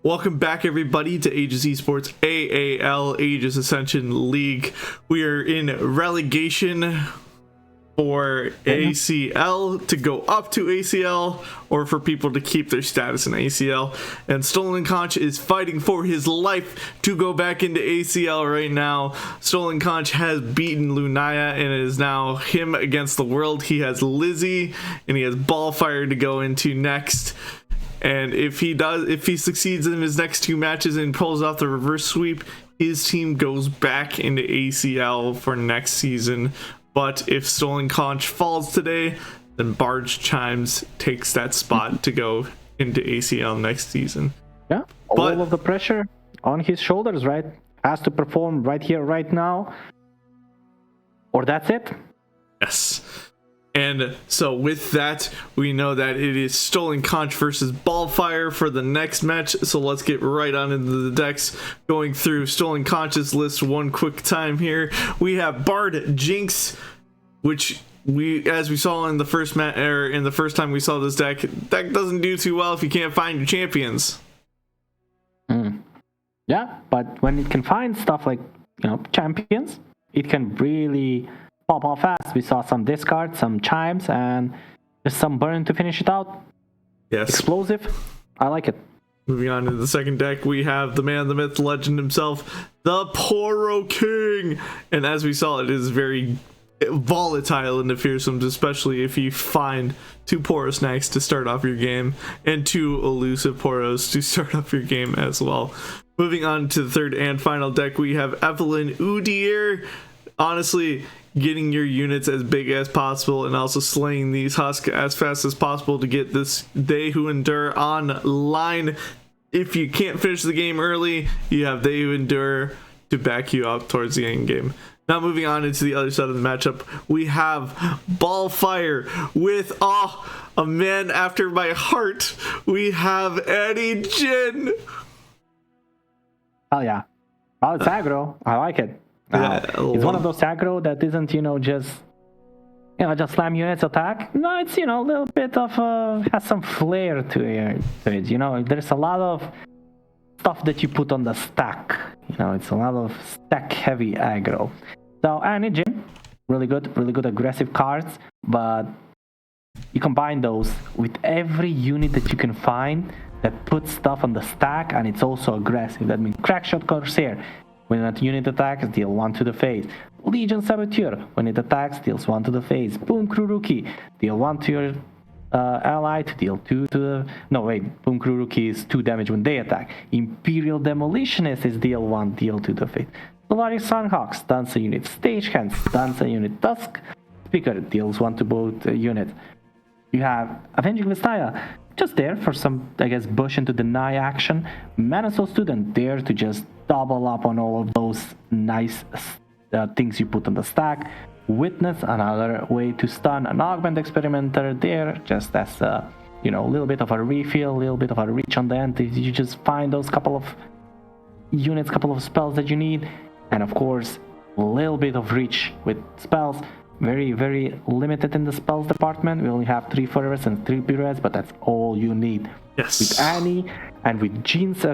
Welcome back, everybody, to Aegis Esports AAL Aegis Ascension League. We are in relegation for ACL to go up to ACL, or for people to keep their status in ACL. And Stolen Conch is fighting for his life to go back into ACL right now. Stolen Conch has beaten Lunaya, and it is now him against the world. He has Lizzie, and he has Ballfire to go into next. And if he succeeds in his next two matches and pulls off the reverse sweep, his team goes back into ACL for next season. But if Stolen Conch falls today, then Barge Chimes takes that spot to go into ACL next season. Yeah, all of the pressure on his shoulders, right? Has to perform right here, right now. Or that's it. Yes. And so with that, we know that it is Stolen Conch versus Ballfire for the next match. So let's get right on into the decks. Going through Stolen Conch's list one quick time here. We have Bard Jinx, which as we saw in the first in the first time we saw this deck doesn't do too well if you can't find your champions. Yeah, but when it can find stuff like, champions, it can really pop off fast. We saw some discards, some chimes, and just some burn to finish it out. Yes. Explosive. I like it. Moving on to the second deck, we have the man, the myth, the legend himself, the Poro King. And as we saw, it is very volatile in the fearsomes, especially if you find two Poro snacks to start off your game and two elusive Poros to start off your game as well. Moving on to the third and final deck, we have Evelyn Udyr. Honestly, getting your units as big as possible and also slaying these husks as fast as possible to get this They Who Endure online. If you can't finish the game early, you have They Who Endure to back you up towards the end game. Now moving on into the other side of the matchup, we have Ballfire with a man after my heart. We have Eddie Jin. Oh yeah. Oh, it's aggro. I like it. It's one of those aggro that isn't, just slam units attack. No, it's, a little bit of, has some flair to it. There's a lot of stuff that you put on the stack. It's a lot of stack heavy aggro. So, Jin, really good aggressive cards, but you combine those with every unit that you can find that puts stuff on the stack, and it's also aggressive. That means Crackshot Corsair. When that unit attacks, deal 1 to the face. Legion Saboteur. When it attacks, deals 1 to the face. Boom Kuruki. Deal 1 to your ally to deal 2 to the... No, wait. Boom Kuruki is 2 damage when they attack. Imperial Demolitionist is deal 1, deal 2 to the face. Solaris Sunhawk stuns a unit. Stagehand stuns a unit. Tusk Speaker deals 1 to both units. You have Avenging Messiah, just there for some, I guess, Bush into deny action. Menacel Student there to just double up on all of those nice things you put on the stack. Witness, another way to stun. An Augment Experimenter there, just as a little bit of a refill, a little bit of a reach on the end. You just find those couple of units, couple of spells that you need. And of course, a little bit of reach with spells. Very, very limited in the spells department. We only have 3 Furrest and 3 Pirates, but that's all you need. Yes. With Annie and with Jean's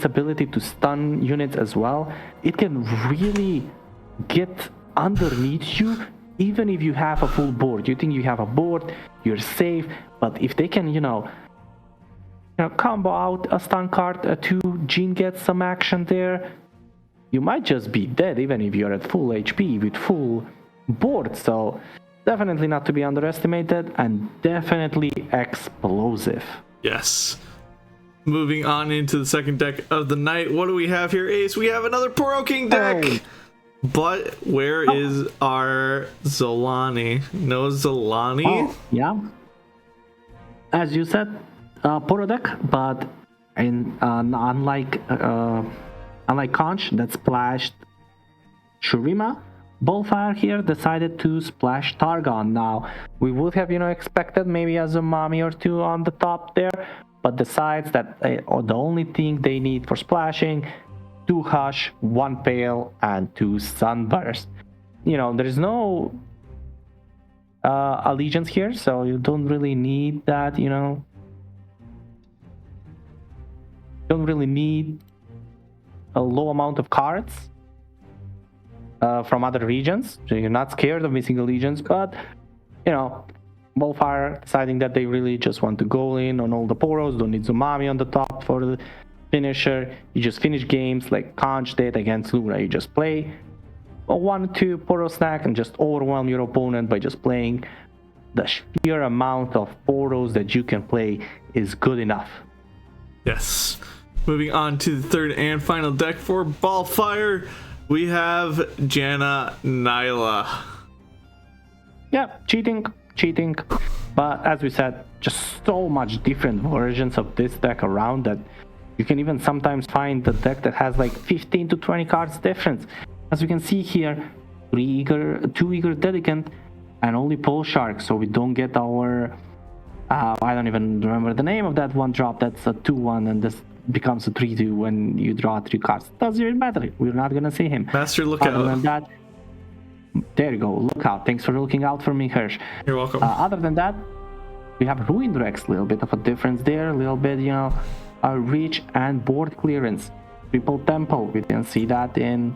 ability to stun units as well, it can really get underneath you. Even if you have a full board, you think you have a board, you're safe. But if they can, combo out a stun card to Jean gets some action there, you might just be dead even if you're at full HP with full board. So definitely not to be underestimated, and definitely explosive. Yes. Moving on into the second deck of the night. What do we have here, Ace? We have another Poro King deck. Oh. But where is our Zolani? No Zolani? Oh, yeah. As you said, Poro deck, but unlike Conch that splashed Shurima, Bullfire here decided to splash Targon. Now, we would have, expected maybe a Zumami or two on the top there, but decides that the only thing they need for splashing, 2 Hush, 1 Pale, and 2 Sunburst. There's no allegiance here, so you don't really need that, Don't really need a low amount of cards from other regions, so you're not scared of missing allegiance, but Bullfire deciding that they really just want to go in on all the Poros, don't need Zumami on the top for the finisher. You just finish games like Conch did against Luna. You just play a 1-2 Poro snack and just overwhelm your opponent by just playing. The sheer amount of Poros that you can play is good enough. Yes. Moving on to the third and final deck for Ballfire, we have Janna Nyla. Yeah, cheating. But as we said, just so much different versions of this deck around that you can even sometimes find the deck that has like 15 to 20 cards difference. As you can see here, 2 Eager Dedicant and only Pole Shark, so we don't get our I don't even remember the name of that one drop. That's a 2-1 and this becomes a 3-2 when you draw 3 cards. Doesn't even matter. We're not gonna see him. Master, look Other out. than that, there you go. Look out. Thanks for looking out for me, Hirsch. You're welcome. Other than that, we have Ruined Rex. A little bit of a difference there. A little bit, reach and board clearance. Triple Temple. We didn't see that in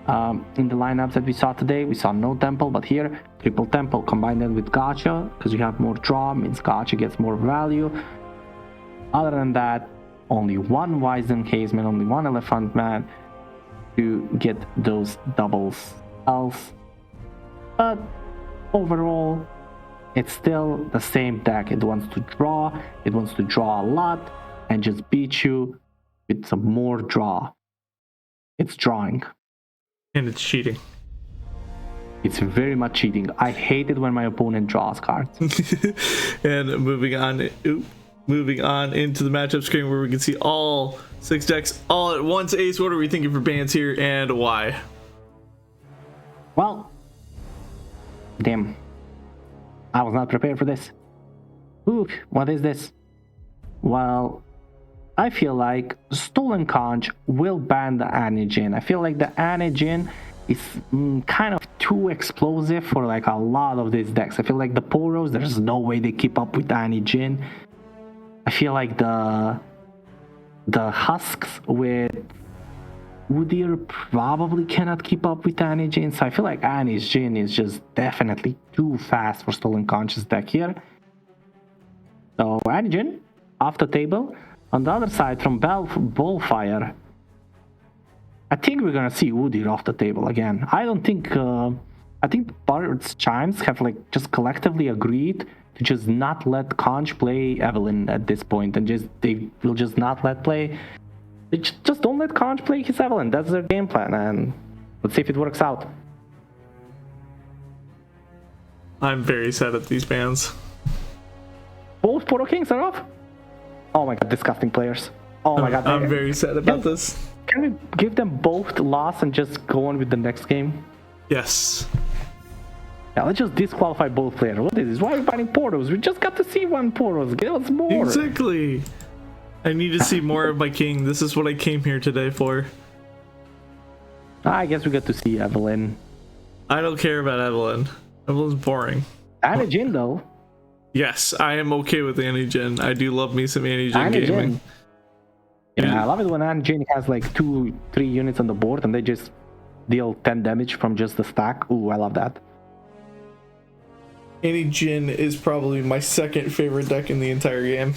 the lineups that we saw today. We saw no Temple, but here, Triple Temple. Combine that with Gacha, because you have more draw, means Gacha gets more value. Other than that, only 1 Wisden Caseman, only 1 Elephant Man to get those double spells. But overall, it's still the same deck. It wants to draw a lot, and just beat you with some more draw. It's drawing. And it's cheating. It's very much cheating. I hate it when my opponent draws cards. And moving on into the matchup screen where we can see all 6 decks all at once. Ace, what are we thinking for bans here and why? Well, damn. I was not prepared for this. Ooh, what is this? Well, I feel like Stolen Conch will ban the Anijin. I feel like the Anijin is kind of too explosive for like a lot of these decks. I feel like the Poros, there's no way they keep up with Anijin. I feel like the Husks with Udyr probably cannot keep up with Anijin. So I feel like Anijin is just definitely too fast for Stolen Conch's deck here. So Anijin off the table. On the other side, from Bullfire, I think we're gonna see Udyr off the table again. I don't think. I think Bard's Chimes have like just collectively agreed to just not let Conch play Evelyn at this point, and they will just not let play. They just don't let Conch play his Evelyn. That's their game plan, and let's see if it works out. I'm very sad at these bans. Both Poro Kings are off? Oh my god, disgusting players. Oh my god. I'm very sad about this. Can we give them both loss and just go on with the next game? Yes. Yeah, let's just disqualify both players. What is this? Why are we fighting Poros? We just got to see one Poros. Give us more. Exactly. I need to see more of my king. This is what I came here today for. I guess we got to see Evelyn. I don't care about Evelyn. Evelyn's boring. Anna Jin, though. Yes, I am okay with Annie Jin. I do love me some Annie Jin Anna gaming. Jin. Yeah, I love it when Anna Jin has like 2-3 units on the board and they just deal 10 damage from just the stack. Ooh, I love that. Annie Jin is probably my second favorite deck in the entire game.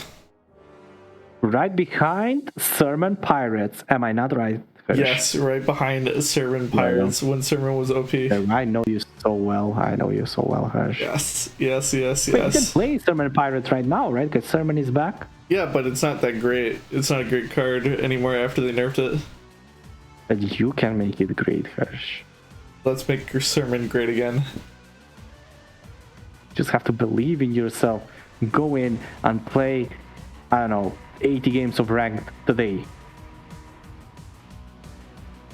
Right behind Sermon Pirates. Am I not right? Fish? Yes, right behind Sermon Pirates when Sermon was OP. I know you so well. I know you so well, Hirsch. Yes. Wait, you can play Sermon Pirates right now, right? Because Sermon is back. Yeah, but it's not that great. It's not a great card anymore after they nerfed it. But you can make it great, Hirsch. Let's make your Sermon great again. Just have to believe in yourself. Go in and play, I don't know, 80 games of ranked today.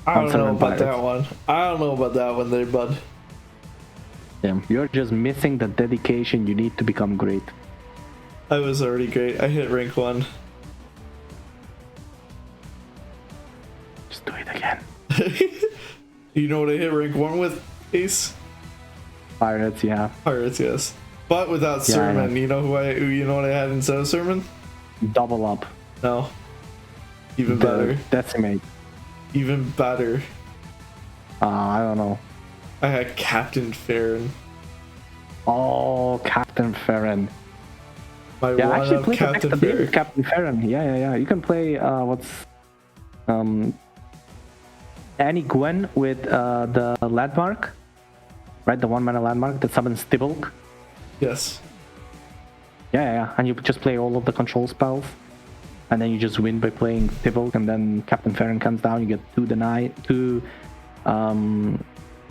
I don't know about that one. I don't know about that one there, bud. Yeah, you're just missing the dedication you need to become great. I was already great. I hit rank 1. Just do it again. You know what I hit rank 1 with, Ace? Pirates, yeah. Pirates, yes. But without Sermon, you know you know what I had instead of Sermon? Double up. No. Even better. Decimate. Even better. I don't know. I had Captain Farron. Oh, Captain Farron. My Yeah, one actually of play Captain the next Farron. Captain Farron. Yeah. You can play Annie Gwen with the landmark, right? The 1-mana landmark that summons Tibulk. Yes. Yeah. And you just play all of the control spells, and then you just win by playing Tibulk, and then Captain Farron comes down. You get 2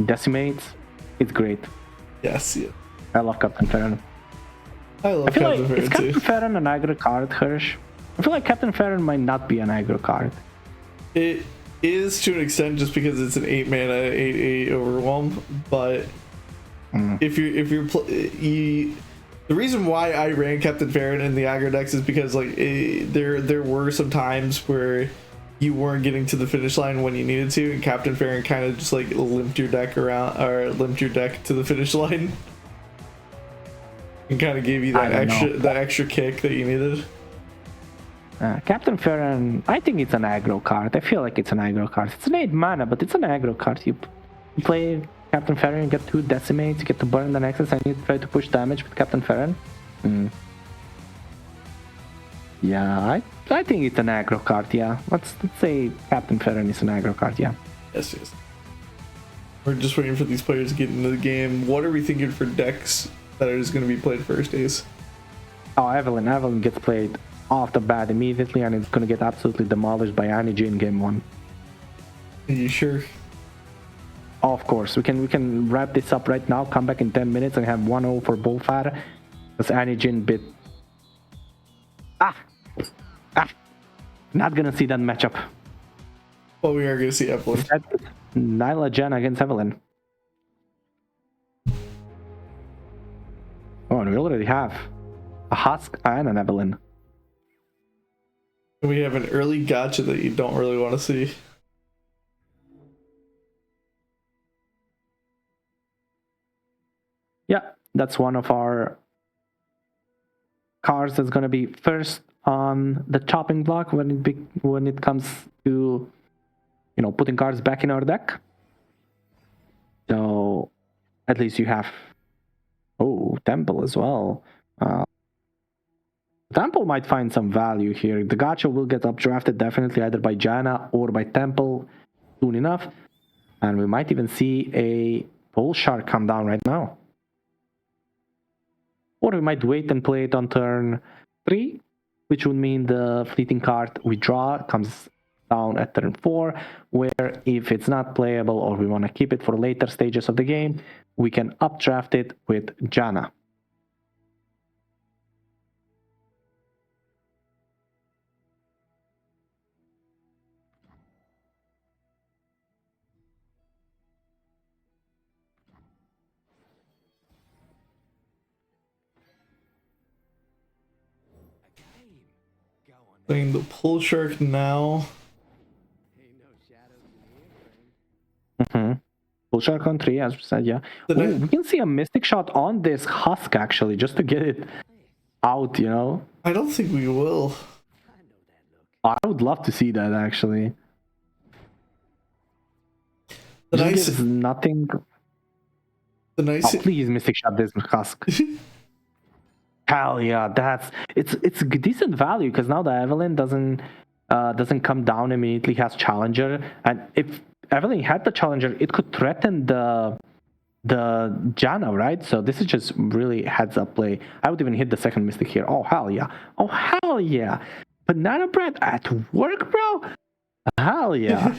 decimates. It's great. Yes. Yeah. I love Captain Farron. I love I feel Captain like Farron is too. Captain Farron an aggro card, Hirsch? I feel like Captain Farron might not be an aggro card. It is to an extent just because it's an 8-mana 8/8 overwhelm, but if you're the reason why I ran Captain Farron in the aggro decks is because like there were some times where you weren't getting to the finish line when you needed to, and Captain Farron kind of just like limped your deck to the finish line and kind of gave you that extra kick that you needed. Captain Farron, I think it's an aggro card. I feel like it's an aggro card. It's an 8 mana, but it's an aggro card. You play Captain Farron, you get 2 decimates, you get to burn the Nexus, and you try to push damage with Captain Farron. Yeah, I think it's an aggro card, yeah. Let's say Captain Farron is an aggro card, yeah. Yes. We're just waiting for these players to get into the game. What are we thinking for decks that are just going to be played first, Ace? Oh, Evelyn gets played off the bat immediately, and it's going to get absolutely demolished by Annie G in game 1. Are you sure? Oh, of course. We can wrap this up right now, come back in 10 minutes, and have 1-0 for Bullfire. Because Annie Jin bit... Not gonna see that matchup. Well, we are going to see Evelyn. Nyla Jen against Evelyn. Oh, and we already have a Husk and an Evelyn. We have an early gotcha that you don't really want to see. Yeah, that's one of our cards that's going to be first on the chopping block when it comes to, you know, putting cards back in our deck. So at least you have Temple as well. Temple might find some value here. The gacha will get updrafted definitely either by Janna or by Temple soon enough, and we might even see a Bull Shark come down right now. Or we might wait and play it on turn 3, which would mean the fleeting card we draw comes down at turn 4, where if it's not playable or we want to keep it for later stages of the game, we can updraft it with Janna. Playing the pull shark now. Full shark on 3, as we said, yeah. Ooh, we can see a mystic shot on this husk, actually, just to get it out, you know? I don't think we will. I would love to see that, actually. The Just nice, gives nothing. the nice. Oh, please, mystic shot this husk. Hell yeah, it's decent value because now the Evelyn doesn't come down immediately, has challenger, and if Evelyn had the challenger, it could threaten the Janna, right? So this is just really heads up play. I would even hit the second mystic here. Oh hell yeah! Oh hell yeah! Banana bread at work, bro. Hell yeah!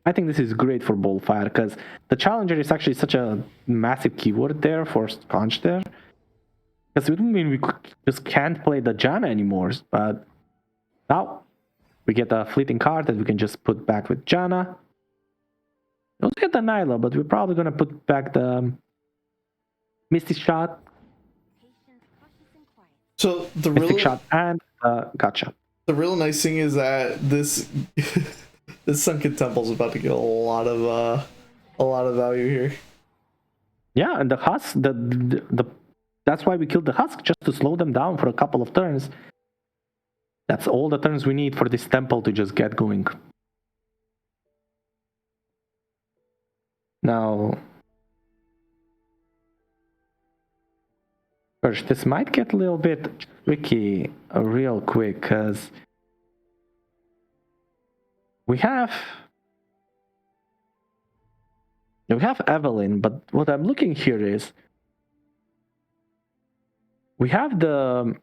I think this is great for Bullfire because the challenger is actually such a massive keyword there for Sconch there. Because it would mean we just can't play the Janna anymore. But now we get a fleeting card that we can just put back with Janna. We also get the Nyla, but we're probably going to put back the Misty Shot. So the Mystic real Shot and Gotcha. The real nice thing is that this this Sunken Temple is about to get a lot of value here. Yeah, and the Husk, the that's why we killed the Husk, just to slow them down for a couple of turns. That's all the turns we need for this temple to just get going. Now, first, this might get a little bit tricky real quick, because we have Evelyn, but what I'm looking here is we have the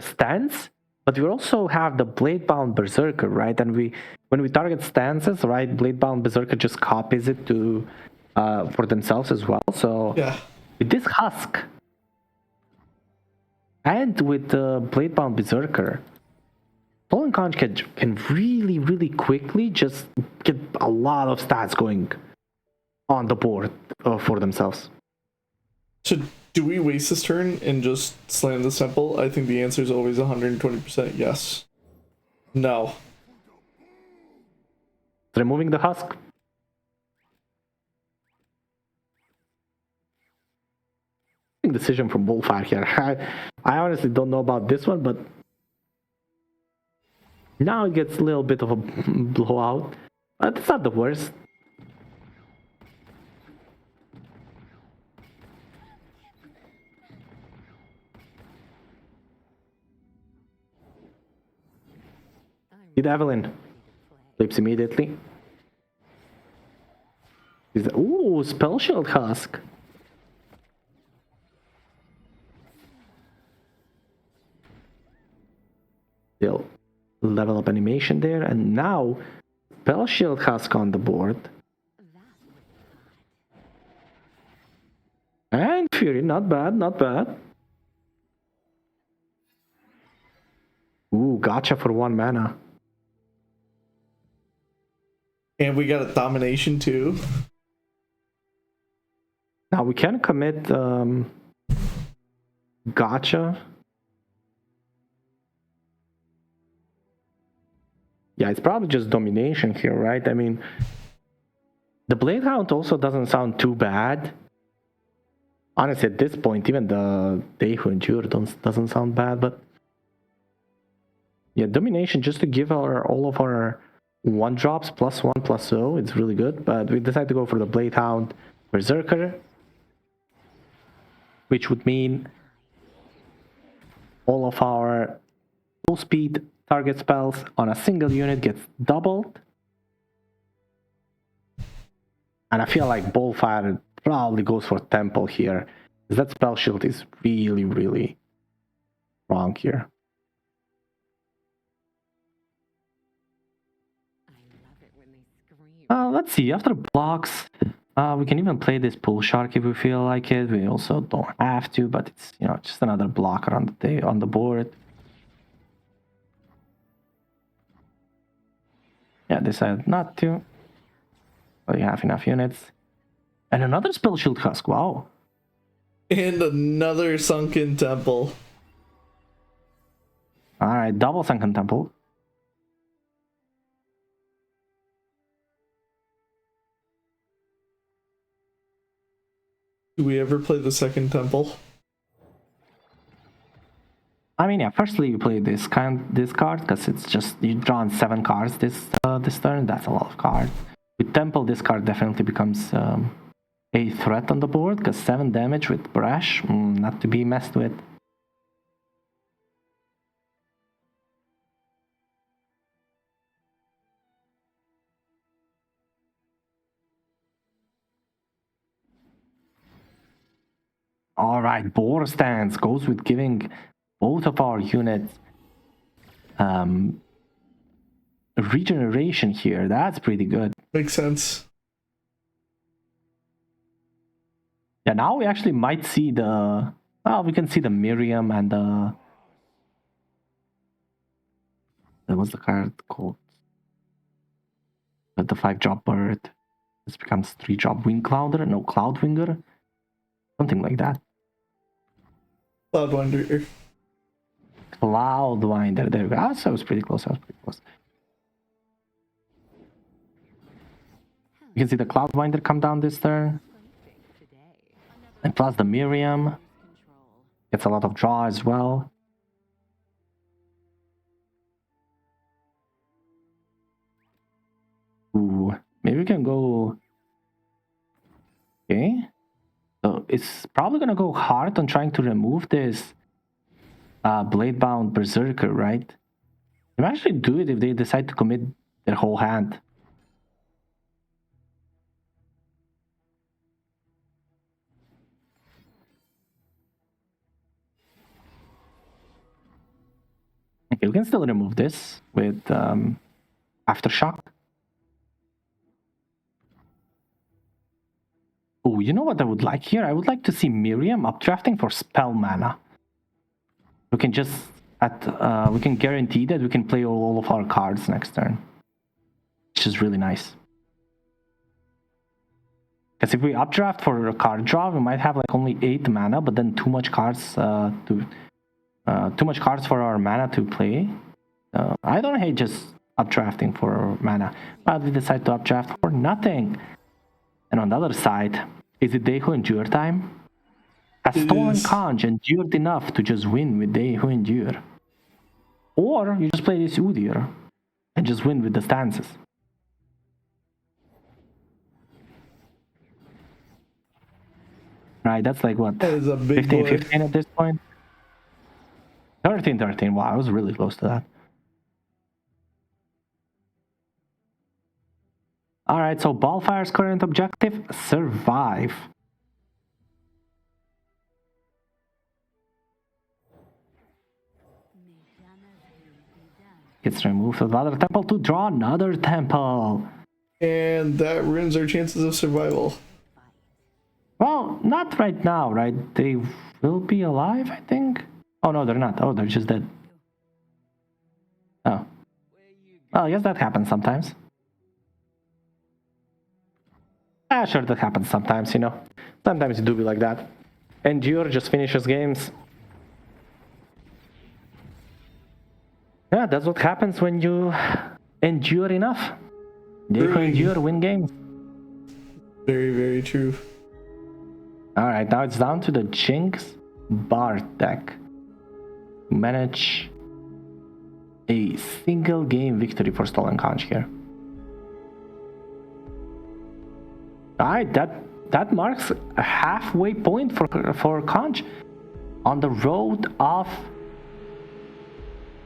stance, but we also have the Blade-Bound Berserker, right? And when we target stances, right, Blade-Bound Berserker just copies it to for themselves as well. So Yeah. with this Husk and with the Blade-Bound Berserker, Stolen Conch can really, really quickly just get a lot of stats going on the board for themselves. So do we waste this turn and just slam the temple? I think the answer is always 120% yes. No. Removing the Husk. Decision from Bullfire here. I honestly don't know about this one, but now it gets a little bit of a blowout. But it's not the worst. Did Evelyn flips immediately. Ooh, Spell Shield Husk. Still level up animation there, and now Spell Shield Husk on the board. And Fury, not bad, not bad. Ooh, gotcha for 1 mana. And we got a domination too. Now we can commit gotcha. Yeah, it's probably just domination here, right? I mean, the Blade Hound also doesn't sound too bad. Honestly, at this point, even the They Who Endure doesn't sound bad, but yeah, domination just to give all of our 1-drops +1/+0, it's really good. But we decided to go for the Blade Hound Berserker, which would mean all of our full speed target spells on a single unit gets doubled. And I feel like Bullfire probably goes for Temple here, because that spell shield is really, really strong here. Let's see, after blocks, we can even play this Pull Shark if we feel like it. We also don't have to, but it's, you know, just another blocker on the board. Yeah, decided not to. But you have enough units. And another Spell Shield Husk, wow. And another sunken temple. Alright, double sunken temple. Do we ever play the second temple? I mean, yeah. Firstly, you play this card because it's just you drawn 7 cards this turn. That's a lot of cards. With temple, this card definitely becomes a threat on the board because 7 damage with brash, not to be messed with. All right, Boar Stance goes with giving both of our units regeneration here. That's pretty good. Makes sense. Yeah, now we actually might see the... Well, we can see the Miriam and the... That was the card called... The 5-drop bird. This becomes 3-drop Wing Clouder. No, Cloudwinger. Something like that. Cloudwinder. Cloudwinder. There we go. Ah, so I was pretty close. You can see the Cloudwinder come down this turn. And plus the Miriam. Gets a lot of draw as well. Ooh. Maybe we can go... Okay. So it's probably gonna go hard on trying to remove this Bladebound Berserker, right? They might actually do it if they decide to commit their whole hand. Okay, we can still remove this with Aftershock. Oh, you know what I would like here? I would like to see Miriam updrafting for spell mana. We can just we can guarantee that we can play all of our cards next turn, which is really nice. Because if we updraft for a card draw, we might have like only 8 mana, but then too much cards for our mana to play. I don't hate just updrafting for mana, but we decide to updraft for nothing. And on the other side, is it Dehu Endure time? Has Stolen Conch endured enough to just win with Dehu Endure? Or you just play this Udyr and just win with the stances. Right, that's like what? That is a big 15, boy. 15 at this point? 13, 13. Wow, I was really close to that. Alright, so Ballfire's current objective, survive. Gets removed with another temple to draw another temple. And that ruins our chances of survival. Well, not right now, right? They will be alive, I think. Oh no, they're not. Oh, they're just dead. Oh. Well, I guess that happens sometimes. Ah, sure, that happens sometimes, you know. Sometimes it do be like that. Endure just finishes games. Yeah, that's what happens when you endure enough. They can endure, win games. Very, very true. Alright, now it's down to the Jinx Bard deck. Manage a single game victory for Stolen Conch here. Alright, that marks a halfway point for Conch on the road of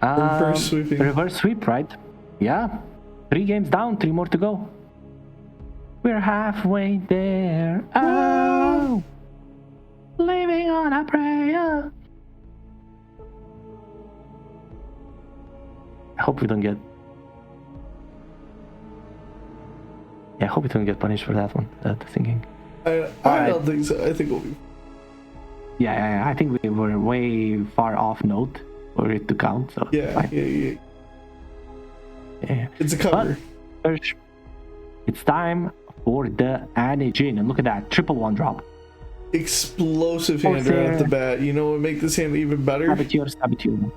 Reverse sweeping. Reverse sweep, right? Yeah. 3 games down, 3 more to go. We're halfway there. Oh, living on a prayer. I hope we don't get. Yeah, I hope we don't get punished for that one. The thinking. I don't think so. I think we'll be. Yeah, I think we were way far off note for it to count. So Yeah. It's a cover. But first, it's time for the Anijin, and look at that, triple 1-drop. explosive hand right off the bat. You know what would make this hand even better? Saboteur.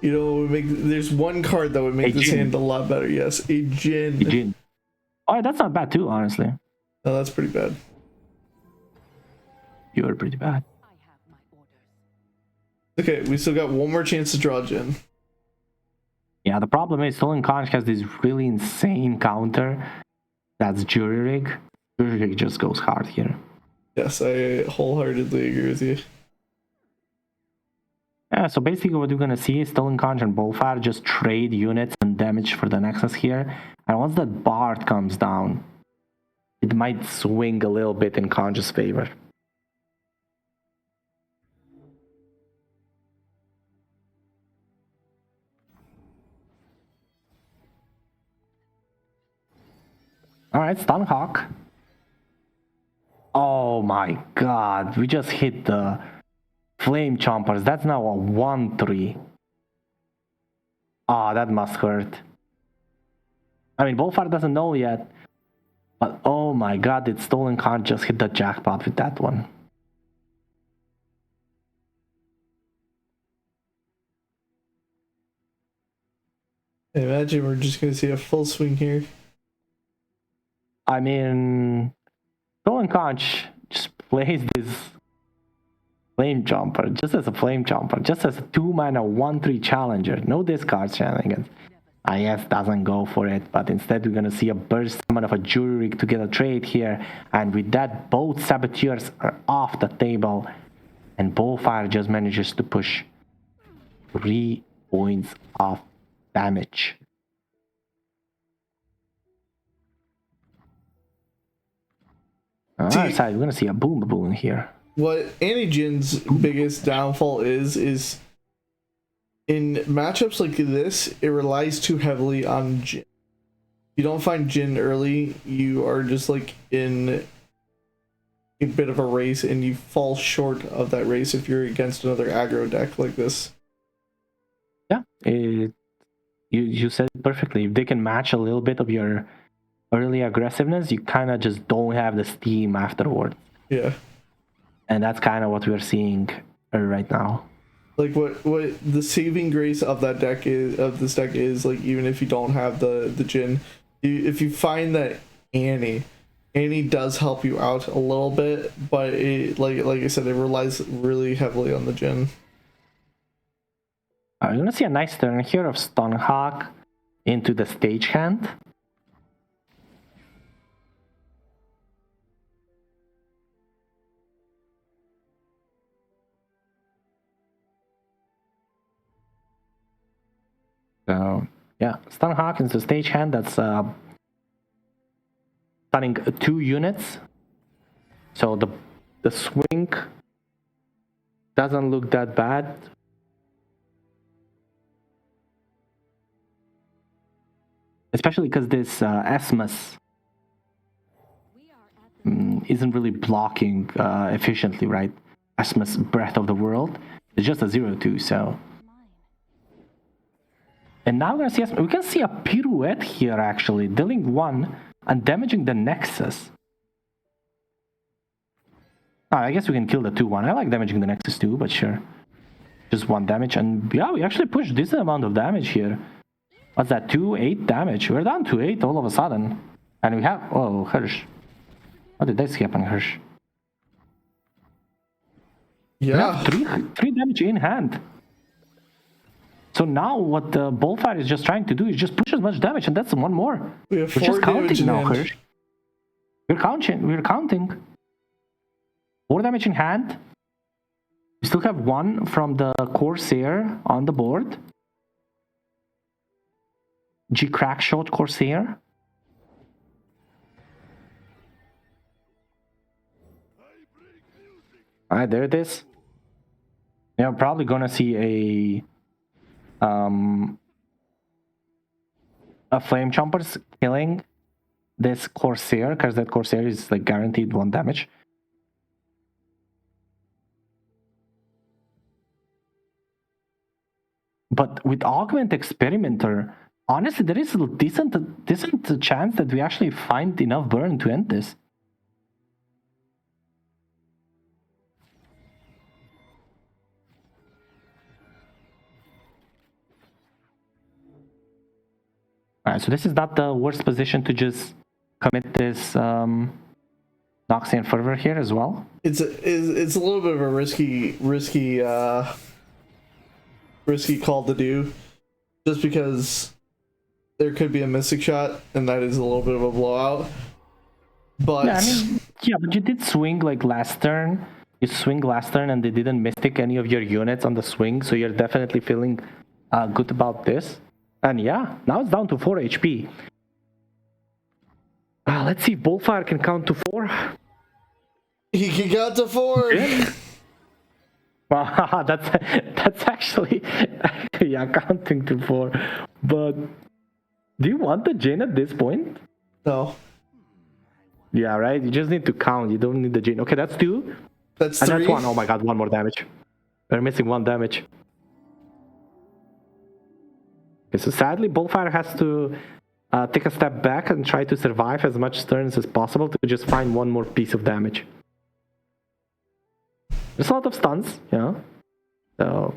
You know, what would make, there's one card that would make this hand a lot better. Yes, a Jin. Oh, that's not bad too, honestly. Oh, that's pretty bad. You were pretty bad. Okay, we still got one more chance to draw Jin. Yeah, the problem is Stolen Conch has this really insane counter. That's Jury Rig. Jury Rig just goes hard here. Yes, I wholeheartedly agree with you. Yeah, so basically what you're gonna see is Stolen Conch and Bullfire just trade units and damage for the Nexus here. And once that Bard comes down, it might swing a little bit in Conch's favor. Alright, Stunhawk. Oh my god, we just hit the Flame Chompers. That's now a 1-3. Ah, that must hurt. I mean, Bullfire doesn't know yet. But oh my god, did Stolen Conch just hit the jackpot with that one. I imagine we're just going to see a full swing here. I mean, Stolen Conch just plays this Flame Jumper just as a Flame Jumper, just as a 2-mana 1-3 challenger. No discard shenanigans. IS doesn't go for it, but instead we're going to see a burst summon of a Jury Rig to get a trade here. And with that, both Saboteurs are off the table. And Bullfire just manages to push 3 points of damage. On the other side, we're going to see a Boom Baboon here. What Anti-Jin's biggest downfall is in matchups like this, it relies too heavily on Jin. If you don't find Jin early, you are just like in a bit of a race, and you fall short of that race if you're against another aggro deck like this. Yeah, you said it perfectly. If they can match a little bit of your early aggressiveness, you kind of just don't have the steam afterward. Yeah. And that's kind of what we're seeing right now. Like what the saving grace of that deck is, of this deck is, like, even if you don't have the Jin, if you find that Annie does help you out a little bit, but it, like I said, it relies really heavily on the Jin. You're gonna see a nice turn here of Stunhawk into the stagehand. So yeah, Stunhawk into stagehand. That's stunning 2 units. So the swing doesn't look that bad. Especially because this Esmus isn't really blocking efficiently, right? Esmus Breath of the World is just a 0-2, so. And now we're gonna see we can see a pirouette here actually, dealing 1 and damaging the Nexus. Oh, I guess we can kill the 2-1. I like damaging the Nexus too, but sure. Just 1 damage, and yeah, we actually pushed this amount of damage here. What's that? 8 damage. We're down to 8 all of a sudden. And we have... Oh, Hirsch. What did this happen, Hirsch? Yeah. 3 damage in hand. So now what the Bullfire is just trying to do is just push as much damage, and that's 1 more. We have 4 4 just counting now, hand. Hirsch. We're counting. 4 damage in hand. We still have 1 from the Corsair on the board. Crackshot Corsair. Alright, there it is. Yeah, we're probably gonna see a Flame Chompers killing this Corsair, because that Corsair is like guaranteed 1 damage. But with Augment Experimenter, honestly, there is a decent chance that we actually find enough burn to end this. Alright, so this is not the worst position to just commit this Noxian Fervor here as well. It's a little bit of a risky call to do, just because there could be a Mystic shot, and that is a little bit of a blowout. But Yeah, I mean, yeah, but you did swing like last turn. You swing last turn, and they didn't Mystic any of your units on the swing, so you're definitely feeling good about this. And yeah, now it's down to 4 HP. Let's see if Bullfire can count to 4. he can count to 4. Wow, that's actually yeah, counting to 4. But do you want the Jin at this point? No, Yeah, right. You just need to count. You don't need the Jin. Okay, that's 2. that's And 3. that's 1. Oh my god, 1 more damage. We're missing 1 damage. Okay, so sadly, Bullfire has to take a step back and try to survive as much turns as possible to just find 1 more piece of damage. There's a lot of stuns, you know. So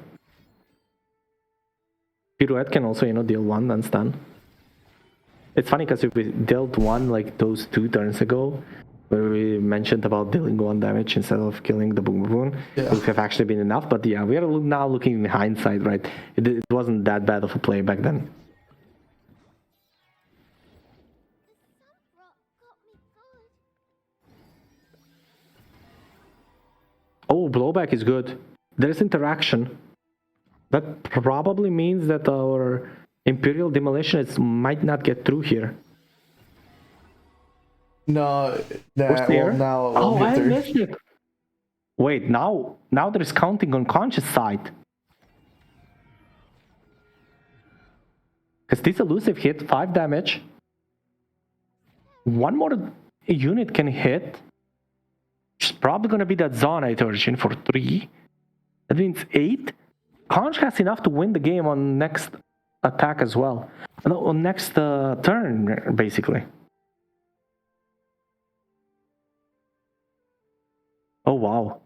Pirouette can also, deal 1 and stun. It's funny because if we dealt 1 like those 2 turns ago, where we mentioned about dealing 1 damage instead of killing the Boom Boom, it would have actually been enough. But yeah, we are now looking in hindsight, right? It wasn't that bad of a play back then. Oh, blowback is good. There's interaction. That probably means that our Imperial Demolitionists might not get through here. No, There? now it Oh, won't I hit through. missed it. Wait, now there's counting on Conscious side. Because this elusive hit 5 damage. 1 more unit can hit. It's probably gonna be that Zonite Origin for 3. That means 8. Conch has enough to win the game on next attack as well. No, on next turn, basically. Oh wow.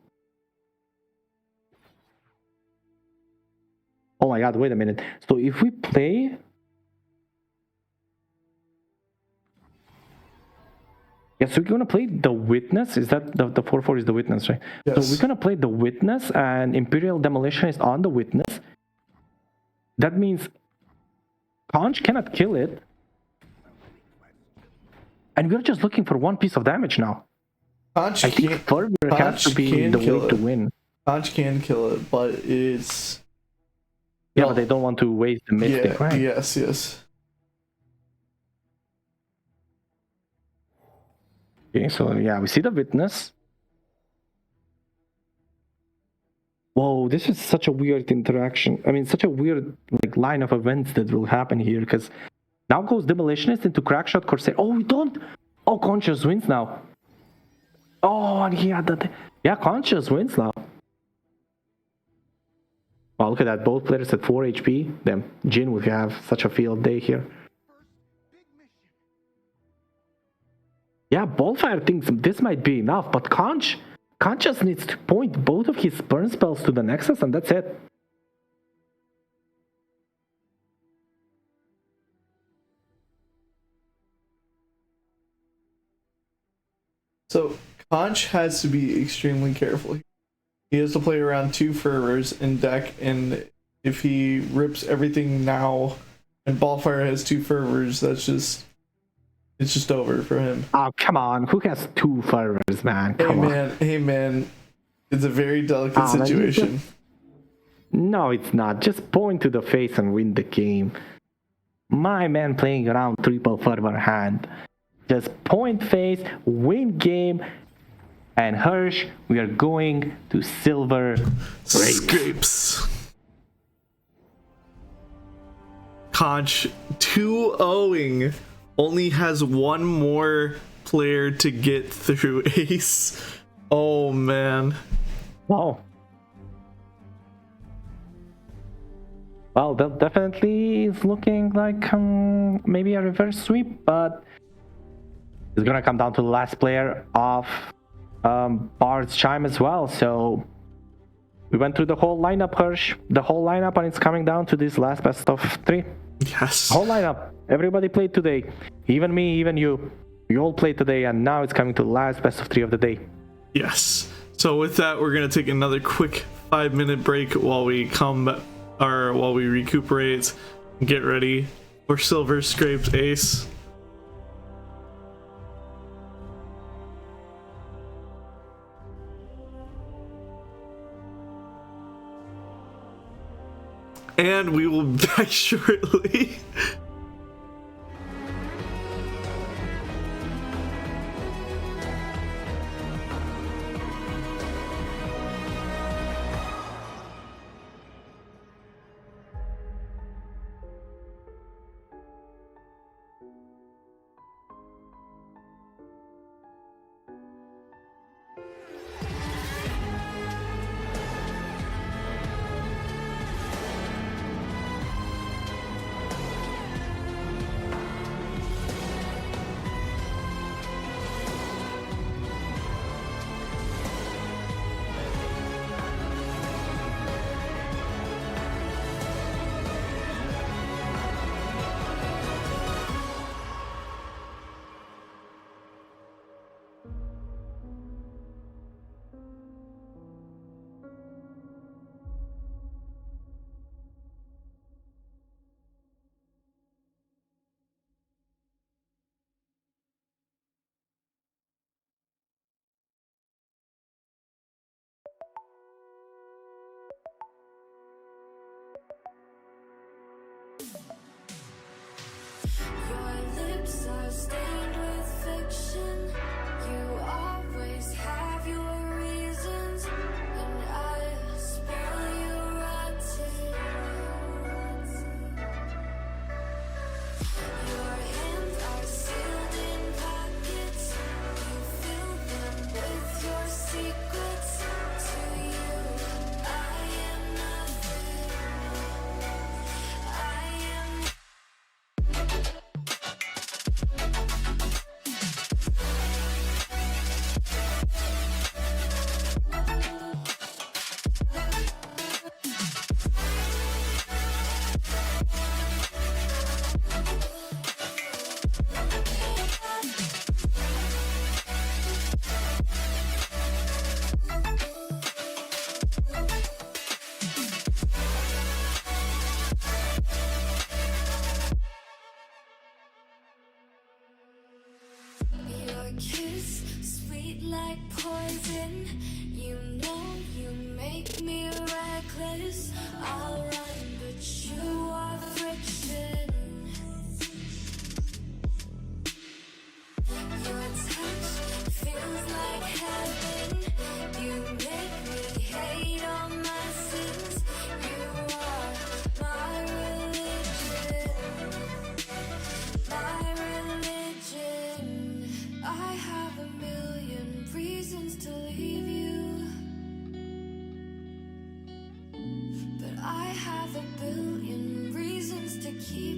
Oh my god, wait a minute. So if we play... Yeah, so we're gonna play the Witness. Is that the 4/4 is the Witness, right? Yes. So we're gonna play the Witness, and Imperial Demolition is on the Witness. That means Conch cannot kill it. And we're just looking for 1 piece of damage now. Conch I think can't- Fervor has to Conch be can the kill way to it. win. Conch can kill it, but it's... Yeah, No. but they don't want to waste the Mystic, Yeah, right? yes. Okay, so yeah, we see the Witness. Whoa, this is such a weird interaction. I mean, such a weird line of events that will happen here, because now goes Demolitionist into Crackshot Corsair. Oh, we don't. Oh, Conscious wins now. Oh, and he had that. Yeah, Conscious wins now. Oh, look at that. Both players at 4 HP. Then Jin would have such a field day here. Yeah, Ballfire thinks this might be enough, but Conch just needs to point both of his burn spells to the Nexus, and that's it. So Conch has to be extremely careful. He has to play around 2 fervors in deck, and if he rips everything now and Ballfire has 2 fervors, it's just over for him. Oh, come on. Who has 2 fervors, man? Come on. Hey man, it's a very delicate Ah, man, situation. No, it's not. Just point to the face and win the game. My man playing around triple fervor hand. Just point face, win game, and Hirsch, we are going to silver Scrapes. Conch 2-0ing, only has 1 more player to get through Ace. Oh man. Wow. Well, that definitely is looking like maybe a reverse sweep, but it's gonna come down to the last player of Bard's Chime as well. So we went through the whole lineup, Hirsch, and it's coming down to this last best of 3. Yes. Whole lineup. Everybody played today. Even me, even you. We all played today, and now it's coming to the last best of 3 of the day. Yes. So with that, we're gonna take another quick 5-minute break while we while we recuperate, get ready for Silver Scraped Ace. And we will be back shortly. Your lips are stained with fiction. You always have your reasons, and I smell you rotten. Your hands are sealed in pockets. You fill them with your secrets. To you, I am nothing. I am. Your kiss, sweet like poison. You know you make me reckless. I'll run, but you are friction. Your touch feels like heaven. You make me hate all my sins. You are my religion. My religion. I have a million reasons to leave you, but I have a billion reasons to keep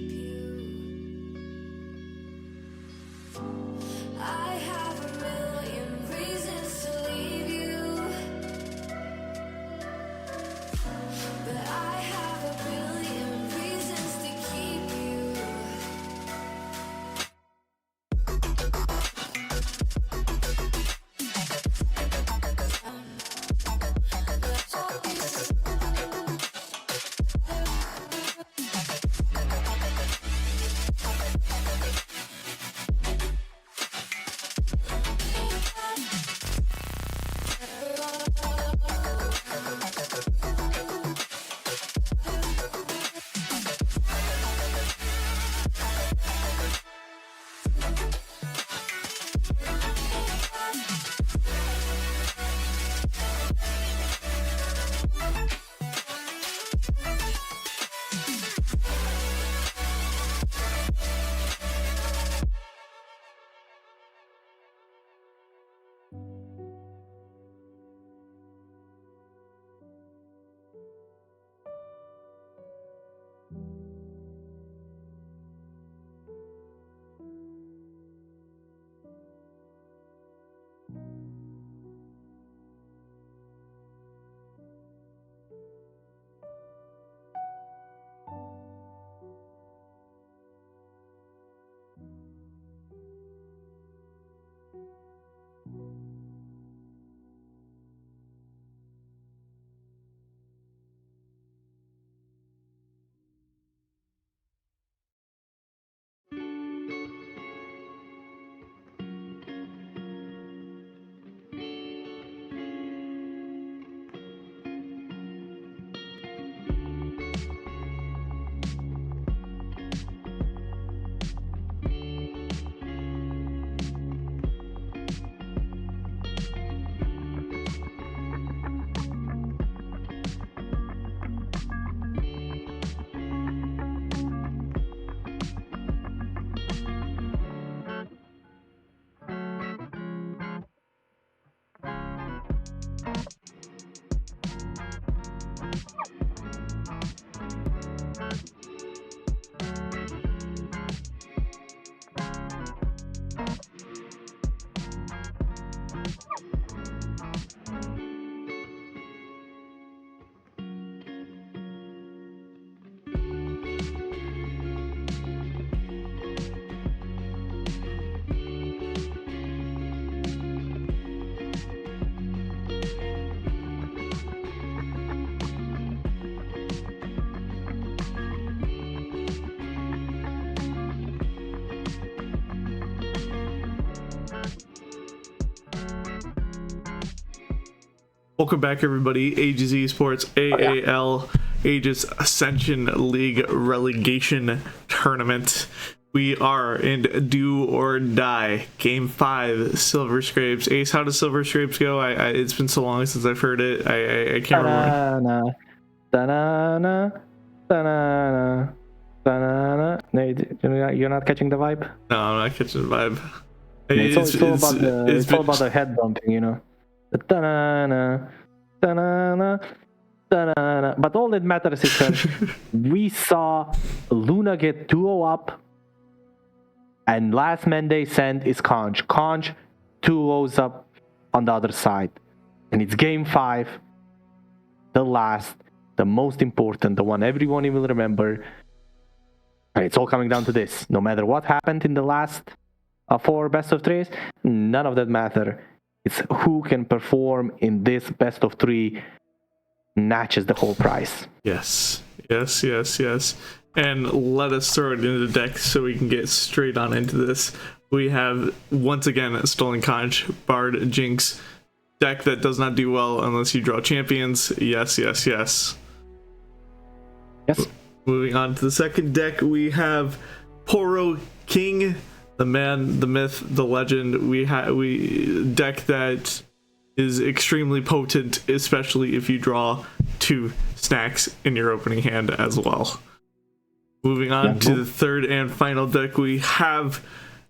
Welcome back, everybody. Aegis Esports AAL Aegis Ascension League relegation tournament. We are in do or die. Game 5, Silver Scrapes. Ace, how does Silver Scrapes go? It's been so long since I've heard it. I can't remember. No, you're not catching the vibe? No, I'm not catching the vibe. It's all about the head bumping, you know. But all that matters is that we saw Luna get 2-0 up, and last man they sent is Conch. Conch 2-0s up on the other side. And it's game 5, the last, the most important, the one everyone will remember. And it's all coming down to this. No matter what happened in the last 4 best of 3s, none of that matter. It's who can perform in this best of 3 matches the whole prize. Yes. And let us throw it into the deck so we can get straight on into this. We have, once again, Stolen Conch, Bard, Jinx, deck that does not do well unless you draw champions. Yes. Moving on to the second deck, we have Poro King, the man, the myth, the legend. We deck that is extremely potent, especially if you draw 2 snacks in your opening hand as well. Moving on to the third and final deck, we have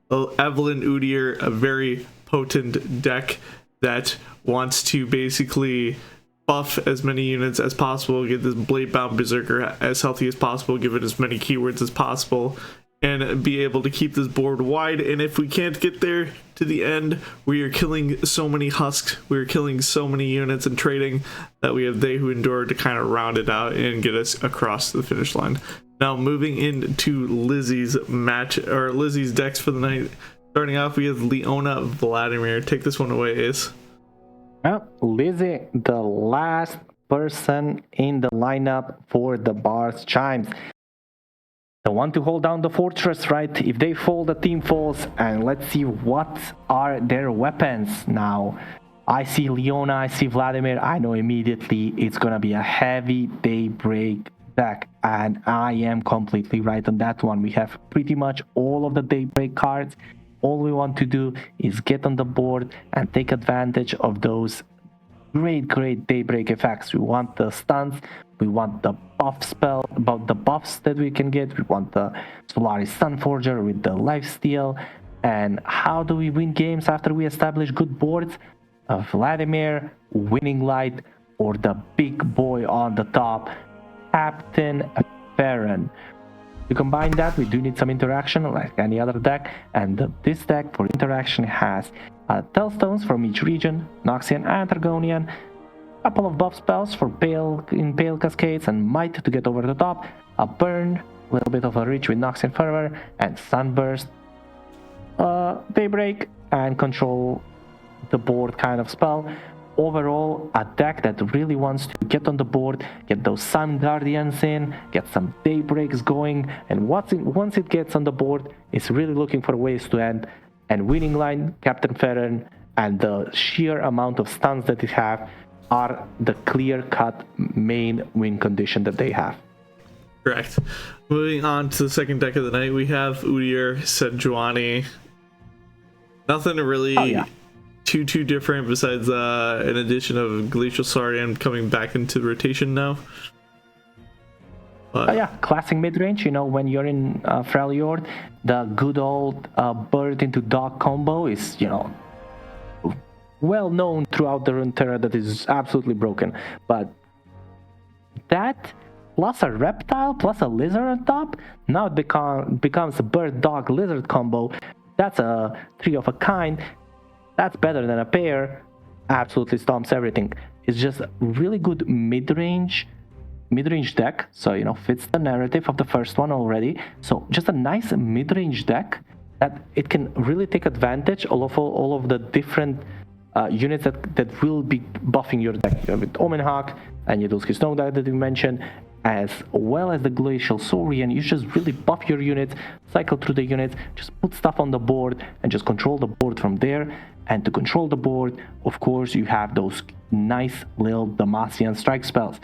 Evelyn Udyr, a very potent deck that wants to basically buff as many units as possible, get this Blade Bound Berserker as healthy as possible, give it as many keywords as possible, and be able to keep this board wide. And if we can't get there to the end, we are killing so many husks, we're killing so many units and trading that we have They Who Endure to kind of round it out and get us across the finish line. Now moving into Lizzie's match, or Lizzie's decks for the night. Starting off, we have Leona Vladimir. Take this one away, Ace. Well, Lizzie, the last person in the lineup for the Bard's Chimes. The one to hold down the fortress, right? If they fall, the team falls. And let's see what are their weapons now. I see Leona, I see Vladimir. I know immediately it's gonna be a heavy Daybreak deck, and I am completely right on that one. We have pretty much all of the Daybreak cards. All we want to do is get on the board and take advantage of those great Daybreak effects. We want the stuns, we want the buff spell, about the buffs that we can get. We want the Solaris Sunforger with the lifesteal. And how do we win games after we establish good boards? Vladimir, Winning Light, or the big boy on the top, Captain Farron. To combine that, we do need some interaction like any other deck, and this deck for interaction has Tellstones from each region, Noxian and Argonian, a couple of buff spells for Pale Cascades and Might to get over the top, a Burn, a little bit of a Reach with Noxian Fervor, and Sunburst, Daybreak, and Control the board kind of spell. Overall, a deck that really wants to get on the board, get those Sun Guardians in, get some Daybreaks going, and once it gets on the board, it's really looking for ways to end. And Winning Line, Captain Farron, and the sheer amount of stuns that it have are the clear-cut main win condition that they have. Correct. Moving on to the second deck of the night, we have Udyr, Sejuani. Nothing really too different besides an addition of Glacial Saurian coming back into rotation now. But yeah, classic mid-range. You know, when you're in Freljord, the good old bird into dog combo is, you know, well known throughout the Runeterra that is absolutely broken. But that plus a reptile plus a lizard on top, now it becomes a bird dog lizard combo. That's a 3 of a kind. That's better than a pair. Absolutely stomps everything. It's just really good mid-range deck, so you know, fits the narrative of the first one already. So just a nice mid-range deck that it can really take advantage of all of the different units that will be buffing your deck. You know, with Omenhawk and Yadulski Snow that we mentioned, as well as the Glacial Saurian. You just really buff your units, cycle through the units, just put stuff on the board and just control the board from there. And to control the board, of course, you have those nice little Demacian strike spells.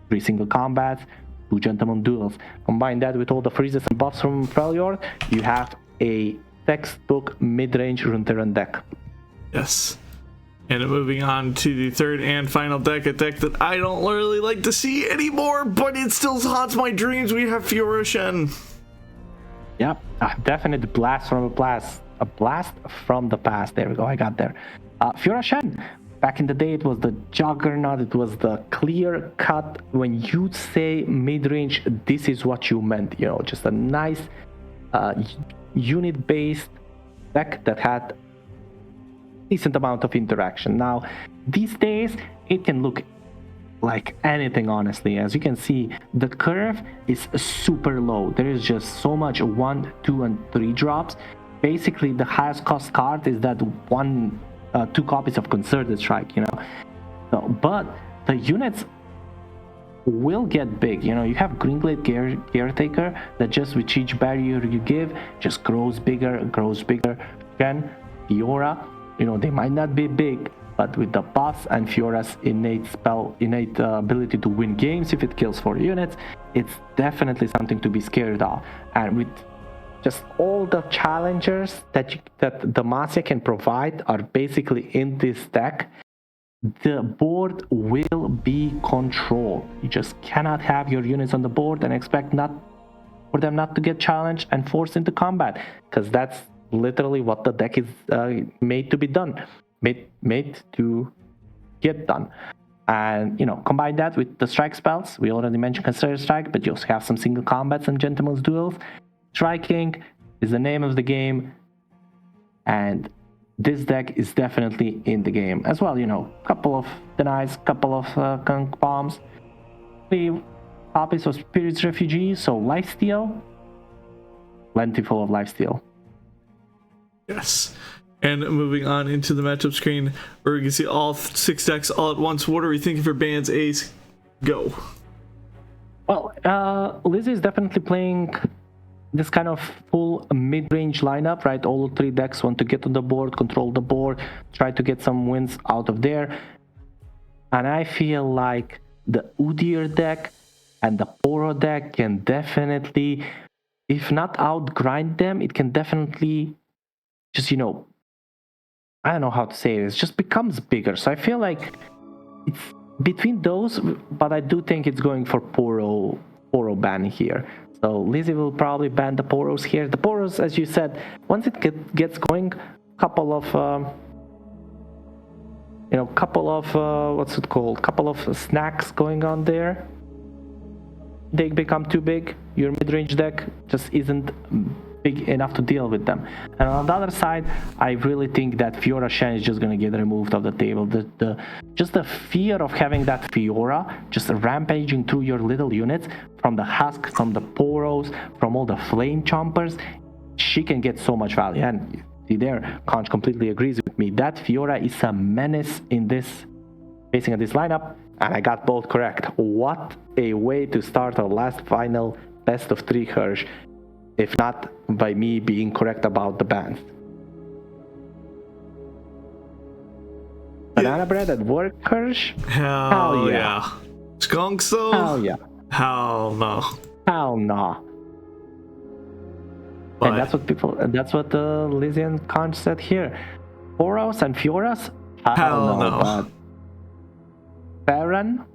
3 single combats, 2 gentleman duels. Combine that with all the freezes and buffs from Freljord, you have a textbook mid-range Runeterran deck. Yes. And moving on to the third and final deck, a deck that I don't really like to see anymore, but it still haunts my dreams. We have Fiora Shen. Yep, a definite blast from a blast from the past. There we go, I got there. Fiora Shen. Back in the day, it was the juggernaut. It was the clear cut. When you say mid-range, this is what you meant. You know, just a nice unit-based deck that had decent amount of interaction. Now, these days, it can look like anything, honestly. As you can see, the curve is super low. There is just so much 1, 2, and 3 drops. Basically, the highest cost card is that 2 copies of Concerted Strike, you know. So, but the units will get big. You know, you have Greenglade Caretaker that just with each barrier you give just grows bigger. Then Fiora, you know, they might not be big, but with the buffs and Fiora's innate ability to win games if it kills 4 units, it's definitely something to be scared of. And with just all the challengers that Demacia can provide are basically in this deck, the board will be controlled. You just cannot have your units on the board and expect for them not to get challenged and forced into combat, because that's literally what the deck is made to be done, made to get done. And you know, combine that with the strike spells. We already mentioned Concerted Strike, but you also have some single combats and Gentleman's Duels. Striking is the name of the game, and this deck is definitely in the game as well. You know, couple of denies, couple of Gunk Bombs, 3 copies of Spirit's Refugee, so lifesteal, plentiful of lifesteal. Yes. And moving on into the matchup screen, where we can see all 6 decks all at once. What are we thinking for Band's Ace? Go. Well, Lizzie is definitely playing this kind of full mid-range lineup, right? All 3 decks want to get on the board, control the board, try to get some wins out of there. And I feel like the Udyr deck and the Poro deck can definitely, if not outgrind them, it can definitely just, you know, I don't know how to say it, just becomes bigger. So I feel like it's between those, but I do think it's going for Poro ban here. So Lizzie will probably ban the Poros here. The Poros, as you said, once it gets going, couple of what's it called? Couple of snacks going on there. They become too big. Your mid-range deck just isn't big enough to deal with them. And on the other side, I really think that Fiora Shen is just gonna get removed off the table. Just the fear of having that Fiora just rampaging through your little units from the husk, from the Poros, from all the flame chompers, she can get so much value. And see there, Conch completely agrees with me. That Fiora is a menace in this facing in this lineup, and I got both correct. What a way to start our last final best of 3 Hirsch, if not by me being correct about the bans. Banana bread at work, Hirsch? Hell yeah. Skunks though? Hell yeah. Hell no. Hell no. But And that's what Lizzie and Conch said here. Poros and Fioras? Hell no. But Baron?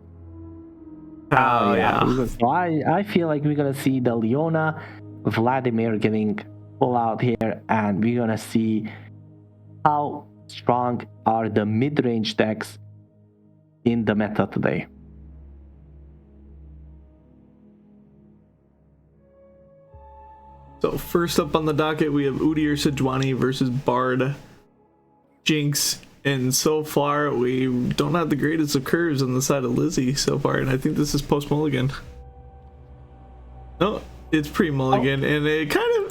hell yeah. So I feel like we're gonna see the Leona Vladimir getting pulled out here, and we're gonna see how strong are the mid-range decks in the meta today. So first up on the docket, we have Udyr Sejuani versus Bard, Jinx, and so far we don't have the greatest of curves on the side of Lizzie so far, and I think this is post mulligan. No, it's pre mulligan, and it kind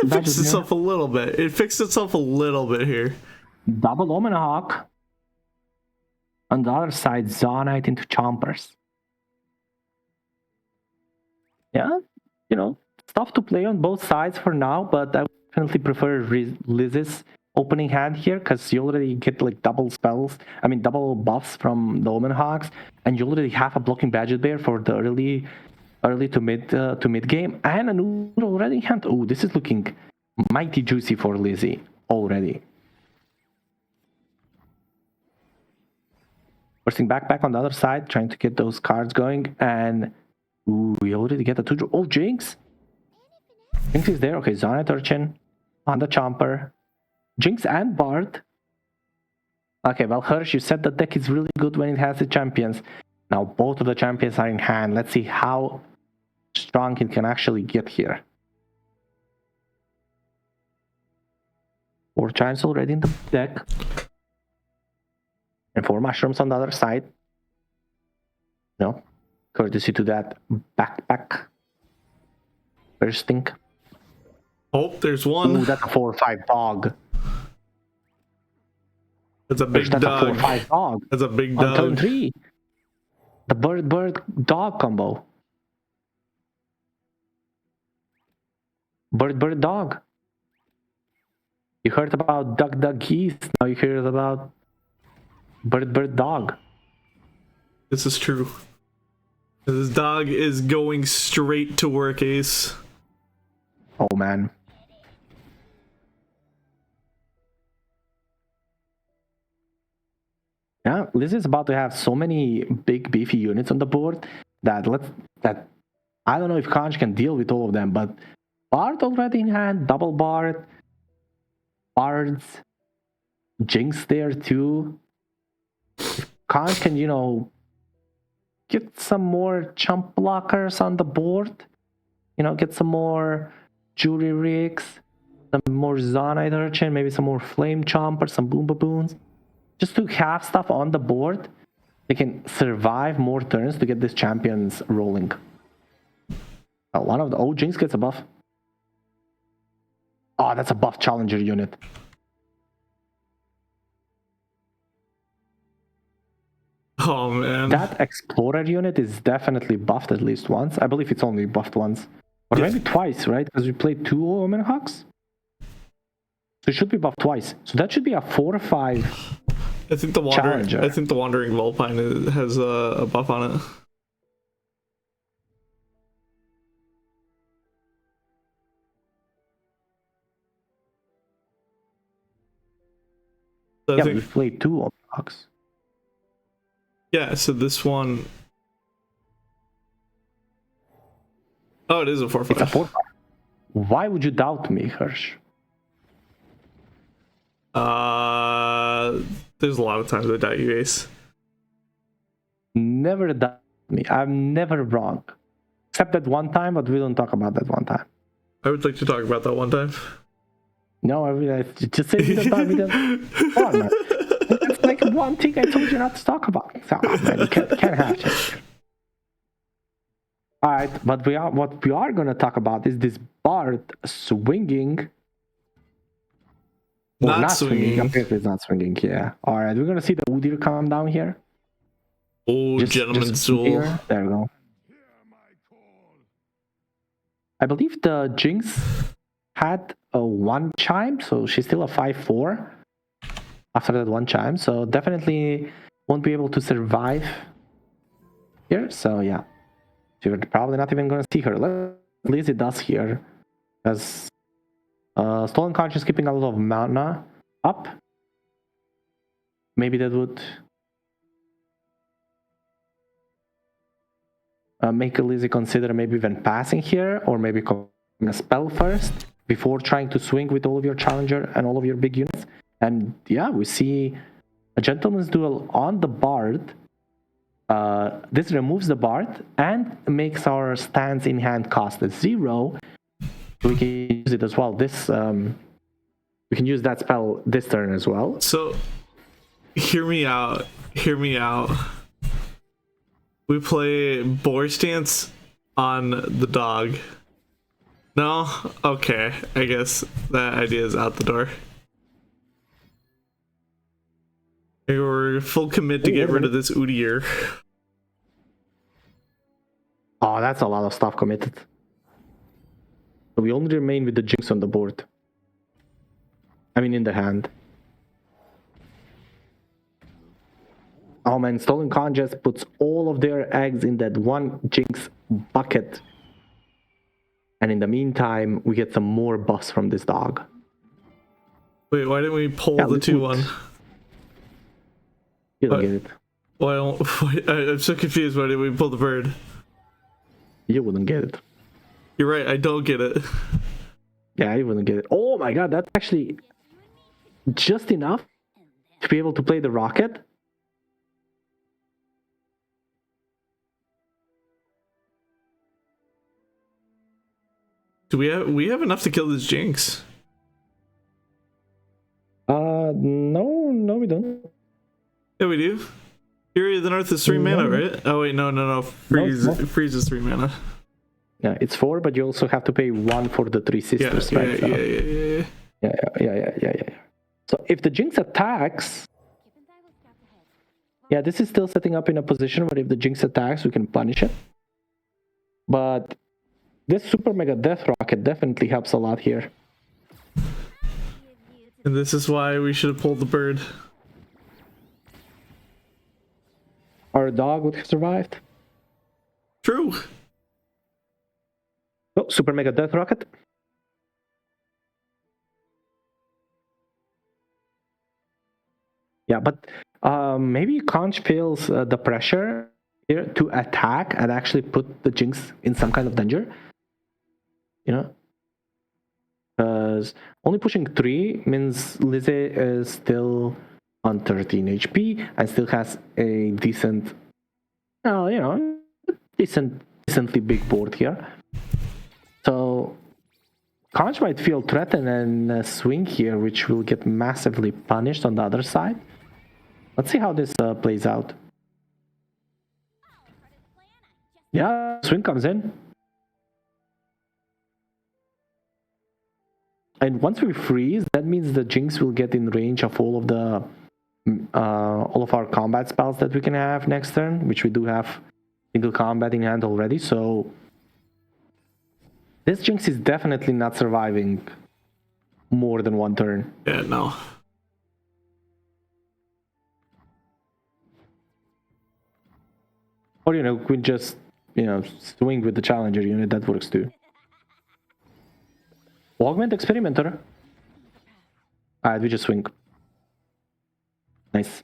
of fixed itself a little bit. It fixed itself a little bit here. Double Omen Hawk. On the other side, Zonite into Chompers. Yeah, you know, stuff to play on both sides for now, but I would definitely prefer Lizzie's opening hand here because you already get like double buffs from the Omen Hawks, and you already have a blocking Badget Bear for the early to mid game, and an Udyr already in hand. Oh, this is looking mighty juicy for Lizzie already. Forcing back on the other side, trying to get those cards going, and ooh, we already get a 2-drop. Oh, Jinx! Jinx is there. Okay, Zonite Urchin on the Chomper. Jinx and Bard. Okay, well, Hirsch, you said the deck is really good when it has the champions. Now both of the champions are in hand. Let's see how strong it can actually get here. 4 Chimes already in the deck. And 4 Mushrooms on the other side. No, courtesy to that backpack. Bursting. Oh, there's one. Ooh, that's a 4/5 dog. That's a big That's dog. a 4/5 dog. That's a big On dog. turn 3. The bird dog combo. Bird dog. You heard about duck geese. Now you heard about bird dog. This is true. This dog is going straight to work, Ace. Oh man. Yeah, Liz is about to have so many big beefy units on the board that I don't know if Kanj can deal with all of them, but Bard already in hand, double Bard, Bards, Jinx there too. Kanj can, get some more chump blockers on the board, get some more Jury Rigs, some more Zonite Urchin, maybe some more Flame Chompers, some Boom Baboons. Just to have stuff on the board, they can survive more turns to get these champions rolling. One of the Jinx gets a buff. Oh, that's a buff challenger unit. Oh man. That Explorer unit is definitely buffed at least once. I believe it's only buffed once. Or maybe twice, right? Because we played 2 Omen Hawks. So it should be buffed twice. So that should be a 4 or 5. I think the Wandering Vulpine has a buff on it. So yeah, we played 2 Omen Hawks. Yeah, so this one. Oh, it is a 4/5. It's a 4/5. Why would you doubt me, Hirsch? There's a lot of times I doubt you, Ace. Never doubt me. I'm never wrong. Except that one time, but we don't talk about that one time. I would like to talk about that one time. No, I just say we don't talk about it. That's like one thing I told you not to talk about. So, man, you can't have it. Alright, but what we are going to talk about is this Bard swinging. Not swinging. Apparently it's not swinging, yeah. Alright, we're going to see the Udyr come down here. Oh, Gentleman's Duel. There we go. I believe the Jinx had a 1 chime, so she's still a 5/4 after that 1 chime, so definitely won't be able to survive here. So yeah, you're probably not even going to see her. At least it does here, as Stolen Conch is keeping a lot of mana up. Maybe that would make Lizzie consider maybe even passing here, or maybe a spell first before trying to swing with all of your challenger and all of your big units. And yeah, we see a Gentleman's Duel on the Bard. This removes the Bard and makes our stance in hand cost at 0. So we can use it as well. This we can use that spell this turn as well. So, hear me out. Hear me out. We play Boar Stance on the dog. No? Okay. I guess that idea is out the door. We're full commit to get rid of this Udyr. Oh, that's a lot of stuff committed. So we only remain with the Jinx on the board. I mean, in the hand. Oh man, Stolen Congest puts all of their eggs in that one Jinx bucket. And in the meantime, we get some more buffs from this dog. Wait, why didn't we pull the 2-1? You don't get it. Why don't, I'm so confused. Why did we pull the bird? You wouldn't get it. You're right, I don't get it. Yeah, you wouldn't get it. Oh my god, that's actually just enough to be able to play the rocket. Do we have enough to kill this Jinx? No, we don't. Yeah, we do. Fury of the North is 3 mana, right? Oh wait, no. Freeze is 3 mana. Yeah, it's 4, but you also have to pay 1 for the 3 sisters, right? Yeah. So if the Jinx attacks, yeah, this is still setting up in a position where if the Jinx attacks, we can punish it. But this Super Mega Death Rocket definitely helps a lot here. And this is why we should have pulled the bird. Our dog would have survived. True. Oh, Super Mega Death Rocket. Yeah, but maybe Conch feels the pressure here to attack and actually put the Jinx in some kind of danger. You know? Because only pushing 3 means Lizzie is still on 13 HP and still has a decent, decently big board here. So Conch might feel threatened and swing here, which will get massively punished on the other side. Let's see how this plays out. Yeah, swing comes in. And once we freeze, that means the Jinx will get in range of all of our combat spells that we can have next turn, which we do have single combat in hand already. So this Jinx is definitely not surviving more than 1 turn. Yeah, no. Or we just swing with the Challenger unit. That works too. Augment Experimenter. Alright, we just swing. Nice.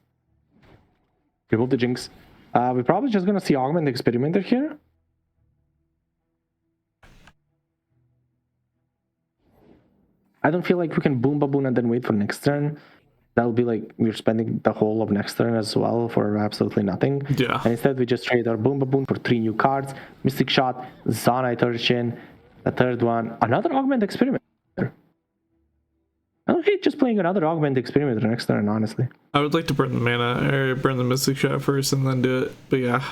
Remove the Jinx. We're probably just gonna see Augment Experimenter here. I don't feel like we can boom baboon and then wait for next turn. That'll be like we're spending the whole of next turn as well for absolutely nothing. Yeah. And instead we just trade our boom baboon for 3 new cards. Mystic Shot, Zonite Urchin, the third one, another Augment Experimenter. I don't hate just playing another Augment Experimenter next turn, honestly. I would like to burn the mana or burn the Mystic Shot first and then do it, but yeah.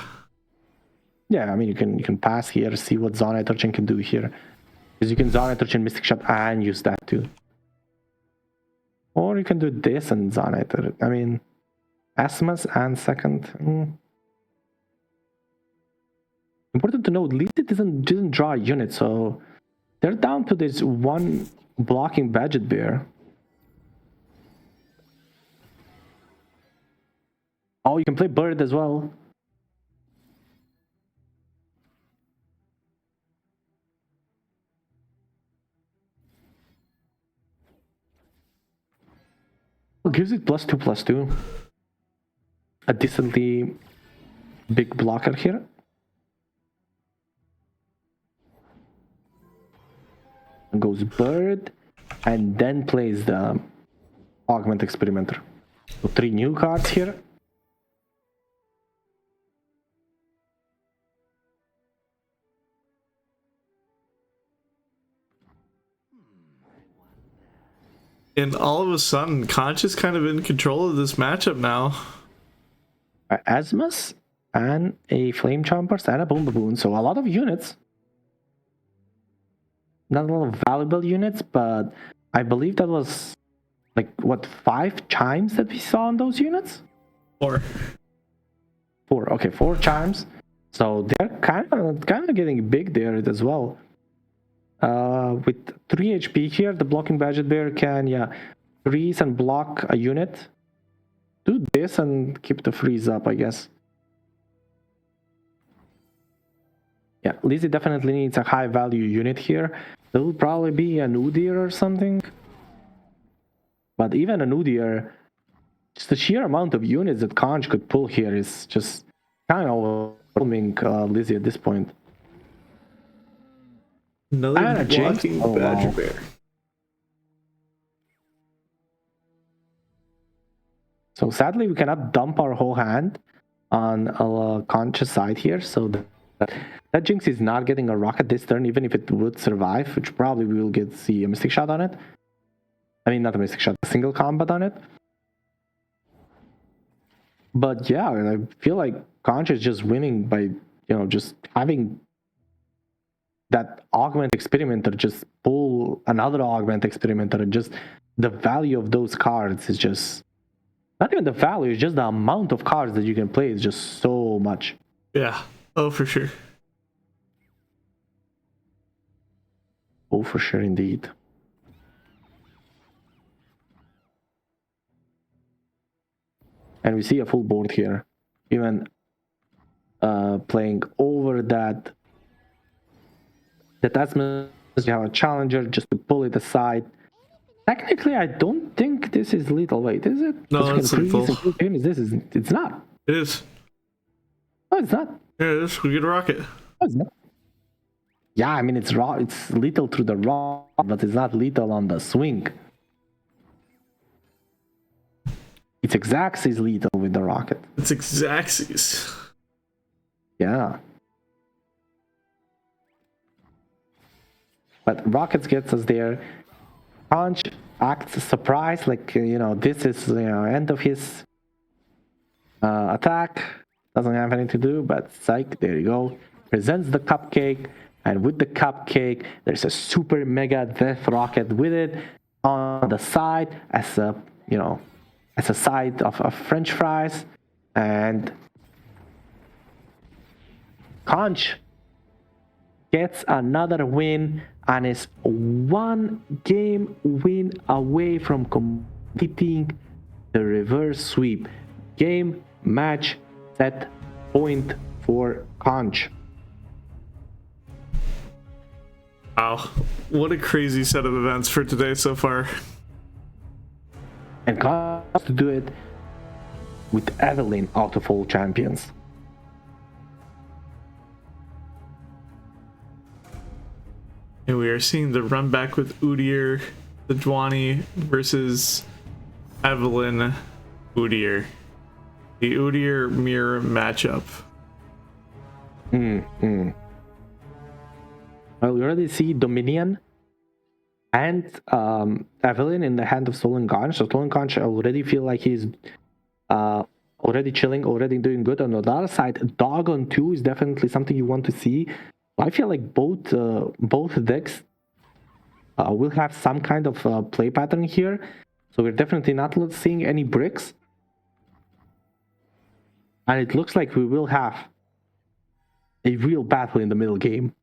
Yeah, I mean you can pass here, see what Zonite Urchin can do here. Because you can Zonite Urchin, Mystic Shot, and use that too. Or you can do this and Zonite Urchin. I mean, Asmus and second. Important to note, Lizzie didn't draw a unit, so they're down to this one blocking Badget Bear. Oh, you can play Bird as well. Gives it +2/+2. A decently big blocker here. Goes Bird and then plays the Augment Experimenter. So 3 new cards here. And all of a sudden, Conch is kind of in control of this matchup now. Asmus and a Flame Chompers and a Boom Baboon. So a lot of units. Not a lot of valuable units, but I believe that was like what 5 chimes that we saw on those units? 4. 4. Okay, 4 chimes. So they're kind of getting big there as well. With 3 HP here, the blocking Badget Bear can freeze and block a unit. Do this and keep the freeze up, I guess. Yeah, Lizzie definitely needs a high value unit here. There will probably be an Udyr or something. But even an Udyr, just the sheer amount of units that Conch could pull here is just kind of overwhelming Lizzie at this point. Another blocking Badger wow. Bear. So sadly, we cannot dump our whole hand on a Conch's side here. So that Jinx is not getting a rocket this turn, even if it would survive, which probably we will see a Mystic Shot on it. I mean, not a Mystic Shot, a single combat on it. But yeah, I feel like Conch is just winning by, just having that Augment Experimenter just pull another Augment Experimenter, and just the value of those cards is just not even the value, it's just the amount of cards that you can play is just so much. Yeah. Oh, for sure. Oh, for sure, indeed. And we see a full board here, even playing over that Asmus. You have a challenger just to pull it aside. Technically, I don't think this is lethal. Wait, is it? No, it's lethal. It's not. It is. No, it's not. Yeah, it is. We get a rocket. No, it's not. Yeah, I mean, it's lethal through the rock, but it's not lethal on the swing. It's Xaxis lethal with the rocket. It's Xaxis. Yeah. But rockets gets us there. Conch acts surprised, like, this is, end of his attack. Doesn't have anything to do, but psych, there you go. Presents the cupcake, and with the cupcake, there's a super mega death rocket with it on the side as a, as a side of French fries. And Conch gets another win and is 1 game win away from completing the reverse sweep. Game, match, set, point for Conch. Wow. What a crazy set of events for today so far. And Conch has to do it with Evelyn out of all champions. And we are seeing the run back with Udyr, the Dwani versus Evelyn Udyr. The Udyr mirror matchup. Well, we already see Dominion and Evelyn in the hand of Stolen Conch. So Stolen Conch already feel like he's already chilling, already doing good. On the other side, Dog on 2 is definitely something you want to see. I feel like both decks will have some kind of play pattern here. So we're definitely not seeing any bricks. And it looks like we will have a real battle in the middle game.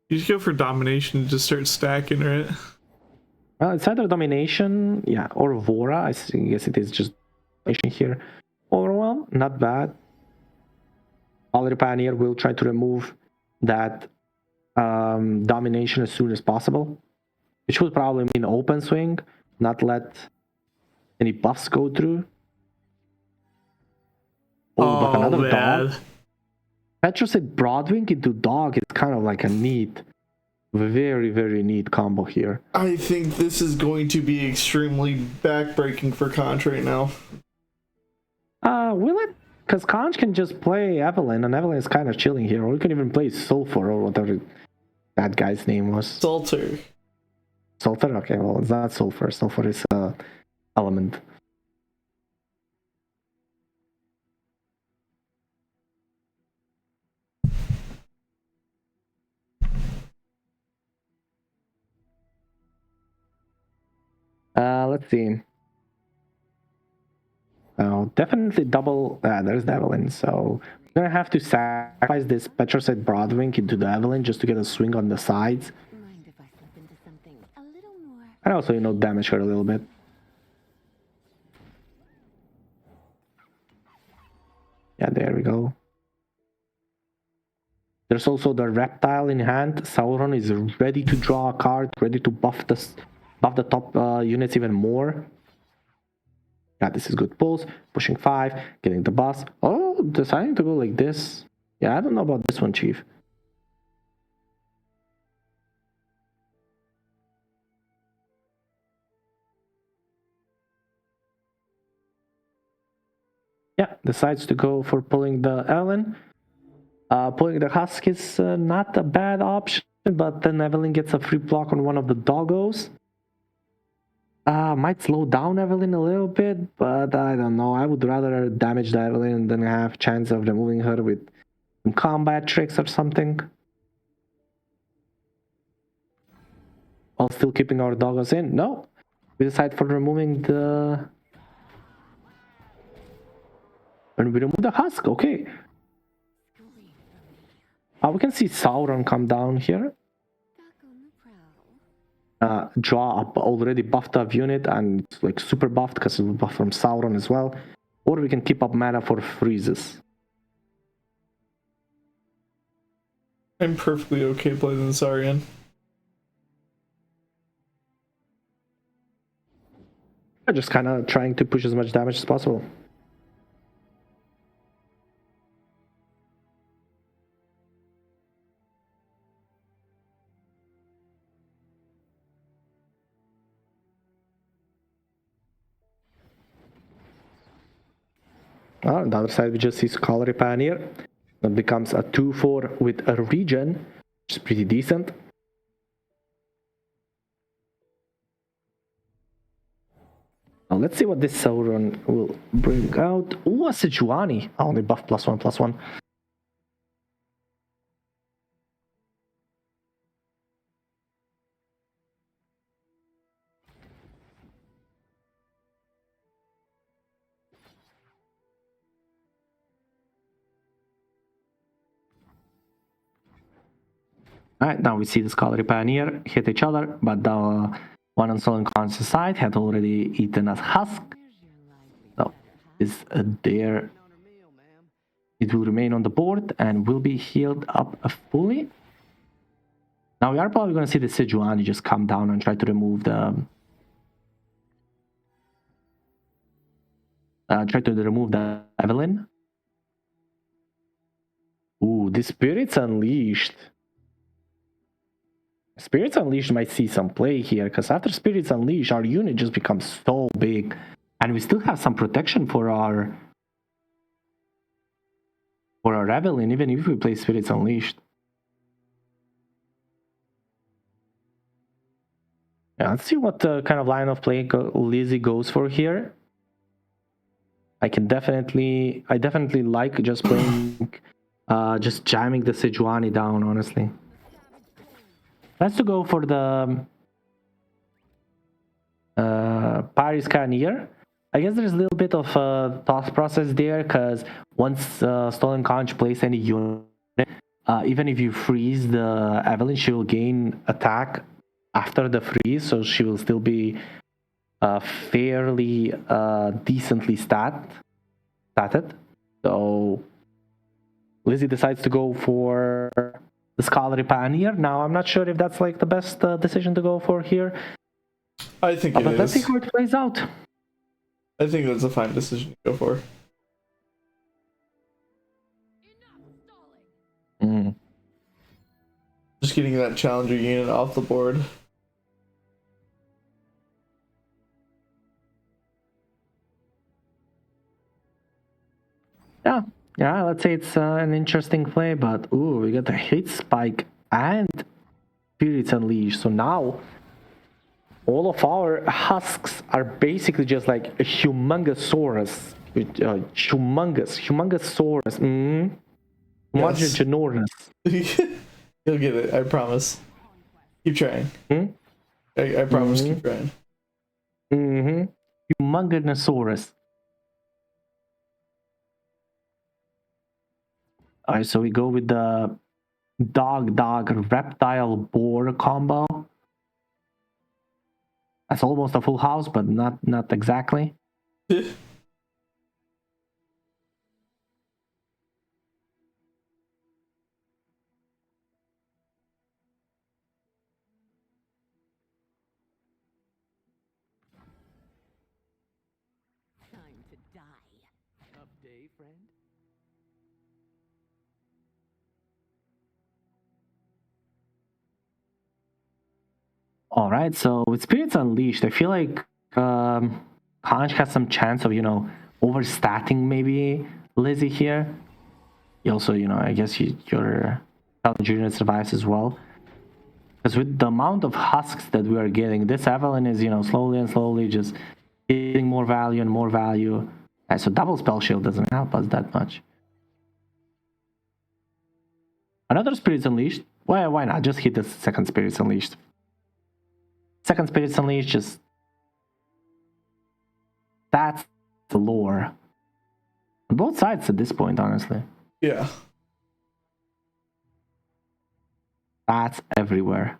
You just go for domination and just start stacking, right? Well, it's either domination, or Vora. I guess it is just domination here. Overwhelm, not bad. Already Pioneer will try to remove that domination as soon as possible. Which would probably mean open swing, not let any buffs go through. But another dog. Petro said Broadwing into dog is kind of like a neat very, very neat combo here. I think this is going to be extremely backbreaking for Conch right now. Will it? Because Conch can just play Evelyn, and Evelyn is kind of chilling here. Or we can even play Sulfur or whatever that guy's name was. Salter. Sulfur? Okay, well, it's not Sulfur. Sulfur is element. Let's see. Oh, definitely double. There's the Evelyn. So we're gonna have to sacrifice this Petrocite Broadwing into the Evelyn just to get a swing on the sides. Mind if I slip into something a little more? And also, damage her a little bit. Yeah, there we go. There's also the Reptile in hand. Sauron is ready to draw a card, ready to buff the top units even more. Yeah, this is good pulls. Pushing 5, getting the boss. Oh, deciding to go like this. Yeah, I don't know about this one, Chief. Yeah, decides to go for pulling the Evelyn. Pulling the Husk is not a bad option, but then Evelyn gets a free block on one of the doggos. Might slow down Evelyn a little bit, but I don't know. I would rather damage the Evelyn than have chance of removing her with some combat tricks or something. While still keeping our doggos in. No, we decide for removing the... And we remove the Husk, okay. We can see Sauron come down here. Draw up already buffed up unit and it's like super buffed because it's buffed from Sauron as well. Or we can keep up mana for freezes. I'm perfectly okay playing the Saurian. I'm just kind of trying to push as much damage as possible. On the other side, we just see Scholarly Pioneer. That becomes a 2-4 with a regen, which is pretty decent. Now let's see what this Sauron will bring out. Ooh, a Sejuani. Only buff +1/+1. Alright, now we see the Scholarly Pioneer hit each other, but the one on Stolen Conch's side had already eaten a Husk. So is there. It will remain on the board and will be healed up fully. Now we are probably going to see the Sejuani just come down and try to remove the... Evelyn. Ooh, the Spirits Unleashed. Spirits Unleashed might see some play here, because after Spirits Unleashed, our unit just becomes so big. And we still have some protection for our Evelyn, even if we play Spirits Unleashed. Yeah, let's see what kind of line of play Lizzie goes for here. I definitely like just playing, just jamming the Sejuani down, honestly. Let's go for the Paris Carnier. I guess there's a little bit of a thought process there, because once Stolen Conch plays any unit, even if you freeze the Evelyn, she will gain attack after the freeze, so she will still be fairly decently statted. So Lizzie decides to go for the Scholarly Pioneer. Now I'm not sure if that's like the best decision to go for here. I think it but is. Let's see how it plays out. I think that's a fine decision to go for. Just just getting that challenger unit off the board. Yeah, yeah. Let's say it's an interesting play, but ooh, we got the hit spike and Spirits Unleashed. So now all of our husks are basically just like a humongosaurus. Humongous saurus. Yes. Ginormous. You'll get it, I promise. Keep trying. I promise, keep trying. Humongosaurus. Alright, so we go with the dog reptile boar combo. That's almost a full house, but not exactly. Time to die. Update, friend. All right, so with Spirits Unleashed, I feel like Conch has some chance of, overstatting maybe Lizzie here. You also, I guess your Junior survives as well. Because with the amount of husks that we are getting, this Evelyn is, slowly and slowly just getting more value and more value. So double spell shield doesn't help us that much. Another Spirits Unleashed? Well, why not? Just hit the second Spirits Unleashed. Second Spirits Unleashed, just... That's the lore. On both sides at this point, honestly. Yeah. That's everywhere.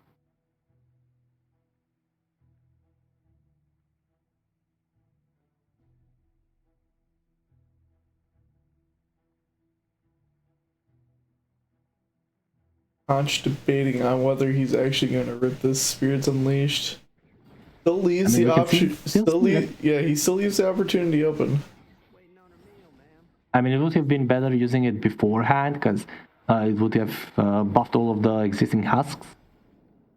Conch debating on whether he's actually going to rip this Spirits Unleashed. Still leaves the option. Yeah, he still leaves the opportunity open. I mean, it would have been better using it beforehand because it would have buffed all of the existing husks.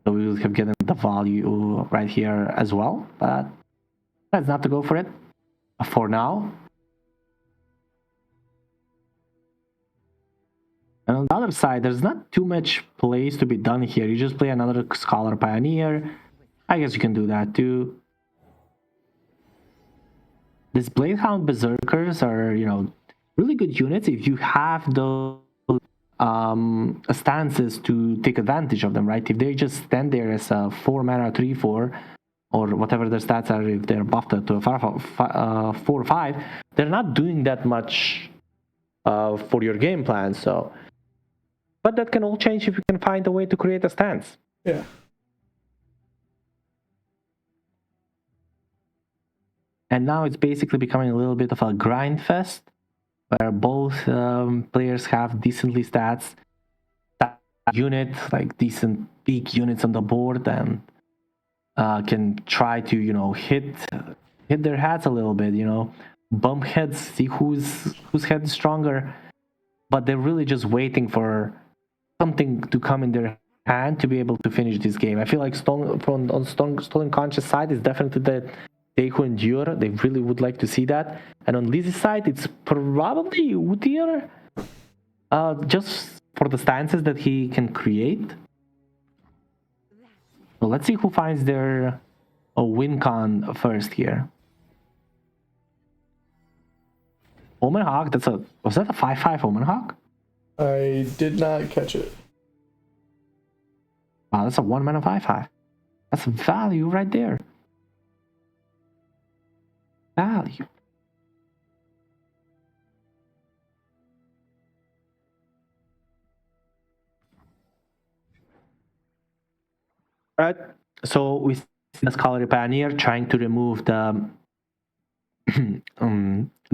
So we would have gotten the value right here as well. But let's not to go for it for now. And on the other side, there's not too much plays to be done here. You just play another Scholar Pioneer. I guess you can do that too. These Bladehound Berserkers are, really good units if you have those stances to take advantage of them, right? If they just stand there as a 4 mana 3/4 or whatever their stats are, if they're buffed to a 4 or 5, they're not doing that much for your game plan. So, but that can all change if you can find a way to create a stance. Yeah. And now it's basically becoming a little bit of a grind fest, where both players have decently stats, unit, like decent peak units on the board, and can try to hit their heads a little bit, bump heads, see whose head is stronger. But they're really just waiting for something to come in their hand to be able to finish this game. I feel like on Stolen Conscious side is definitely the they who endure. They really would like to see that. And on Lizzie's side, it's probably Utyr, just for the stances that he can create. So let's see who finds their win con first here. Omen Hawk, was that a 5/5 Omen Hawk? I did not catch it. Wow, that's a 1 mana 5/5. That's value right there. Value. Right. So we see the Scholar Pioneer trying to remove the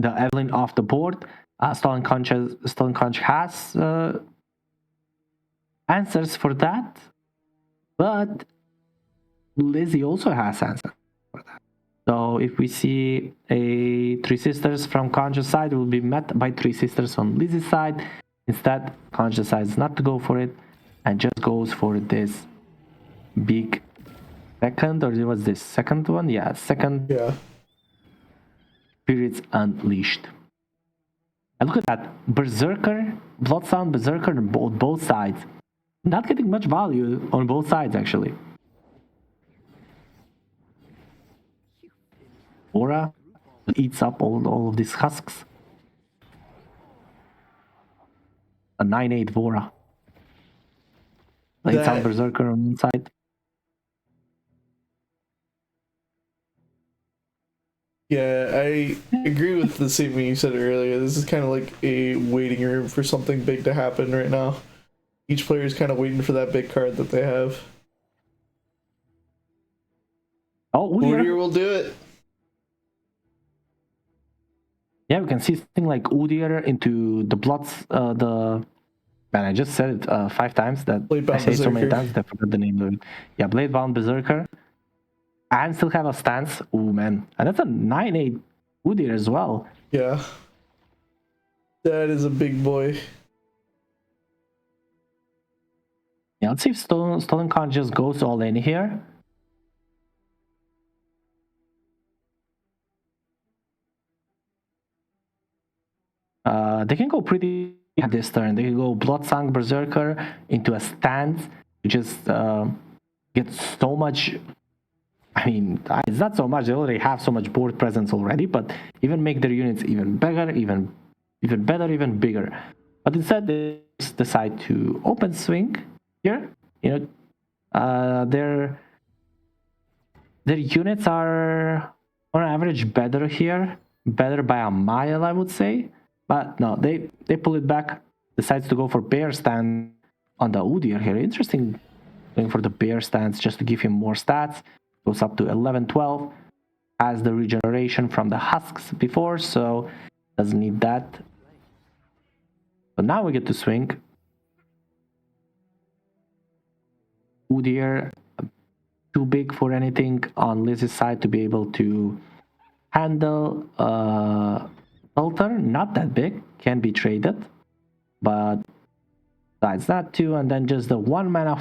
Evelyn off the board. Stolen Conch has answers for that, but Lizzie also has answers for that. So if we see a Three Sisters from Conch's side, it will be met by Three Sisters on Lizzie's side. Instead, Conch decides not to go for it. and just goes for this big second, or was this second one? Yeah, second Yeah. Spirits Unleashed. And look at that, Berserker, Bloodsound Berserker on both sides. Not getting much value on both sides, actually. Aura eats up all of these husks. A 9/8 Vora. Blade Sound Berserker on one side. Yeah, I agree with the same thing you said earlier. This is kind of like a waiting room for something big to happen right now. Each player is kind of waiting for that big card that they have. Oh, Udyr will do it. Yeah, we can see something like Udyr into the Bloods, the... Man, I just said it 5 times that I say it so many times that I forgot the name of it. Yeah, Blade-Bound Berserker. And still have a stance. Oh, man. And that's a 9/8 Udyr as well. Yeah. That is a big boy. Yeah, let's see if Stolen Khan just goes all in here. They can go pretty this turn. They can go Bloodsang Berserker into a stance. You just get so much. I mean, it's not so much. They already have so much board presence already, but even make their units even bigger, even better, even bigger. But instead, they just decide to open swing here. You know, their units are on average better here, better by a mile, I would say. But no, they pull it back. Decides to go for bear stand on the Udyr here. Interesting, going for the bear stance just to give him more stats. Goes up to 11-12. Has the regeneration from the husks before, so doesn't need that. But now we get to swing. Udyr too big for anything on Lizzie's side to be able to handle. Altar, not that big, can be traded, but besides that too, and then just the 1 mana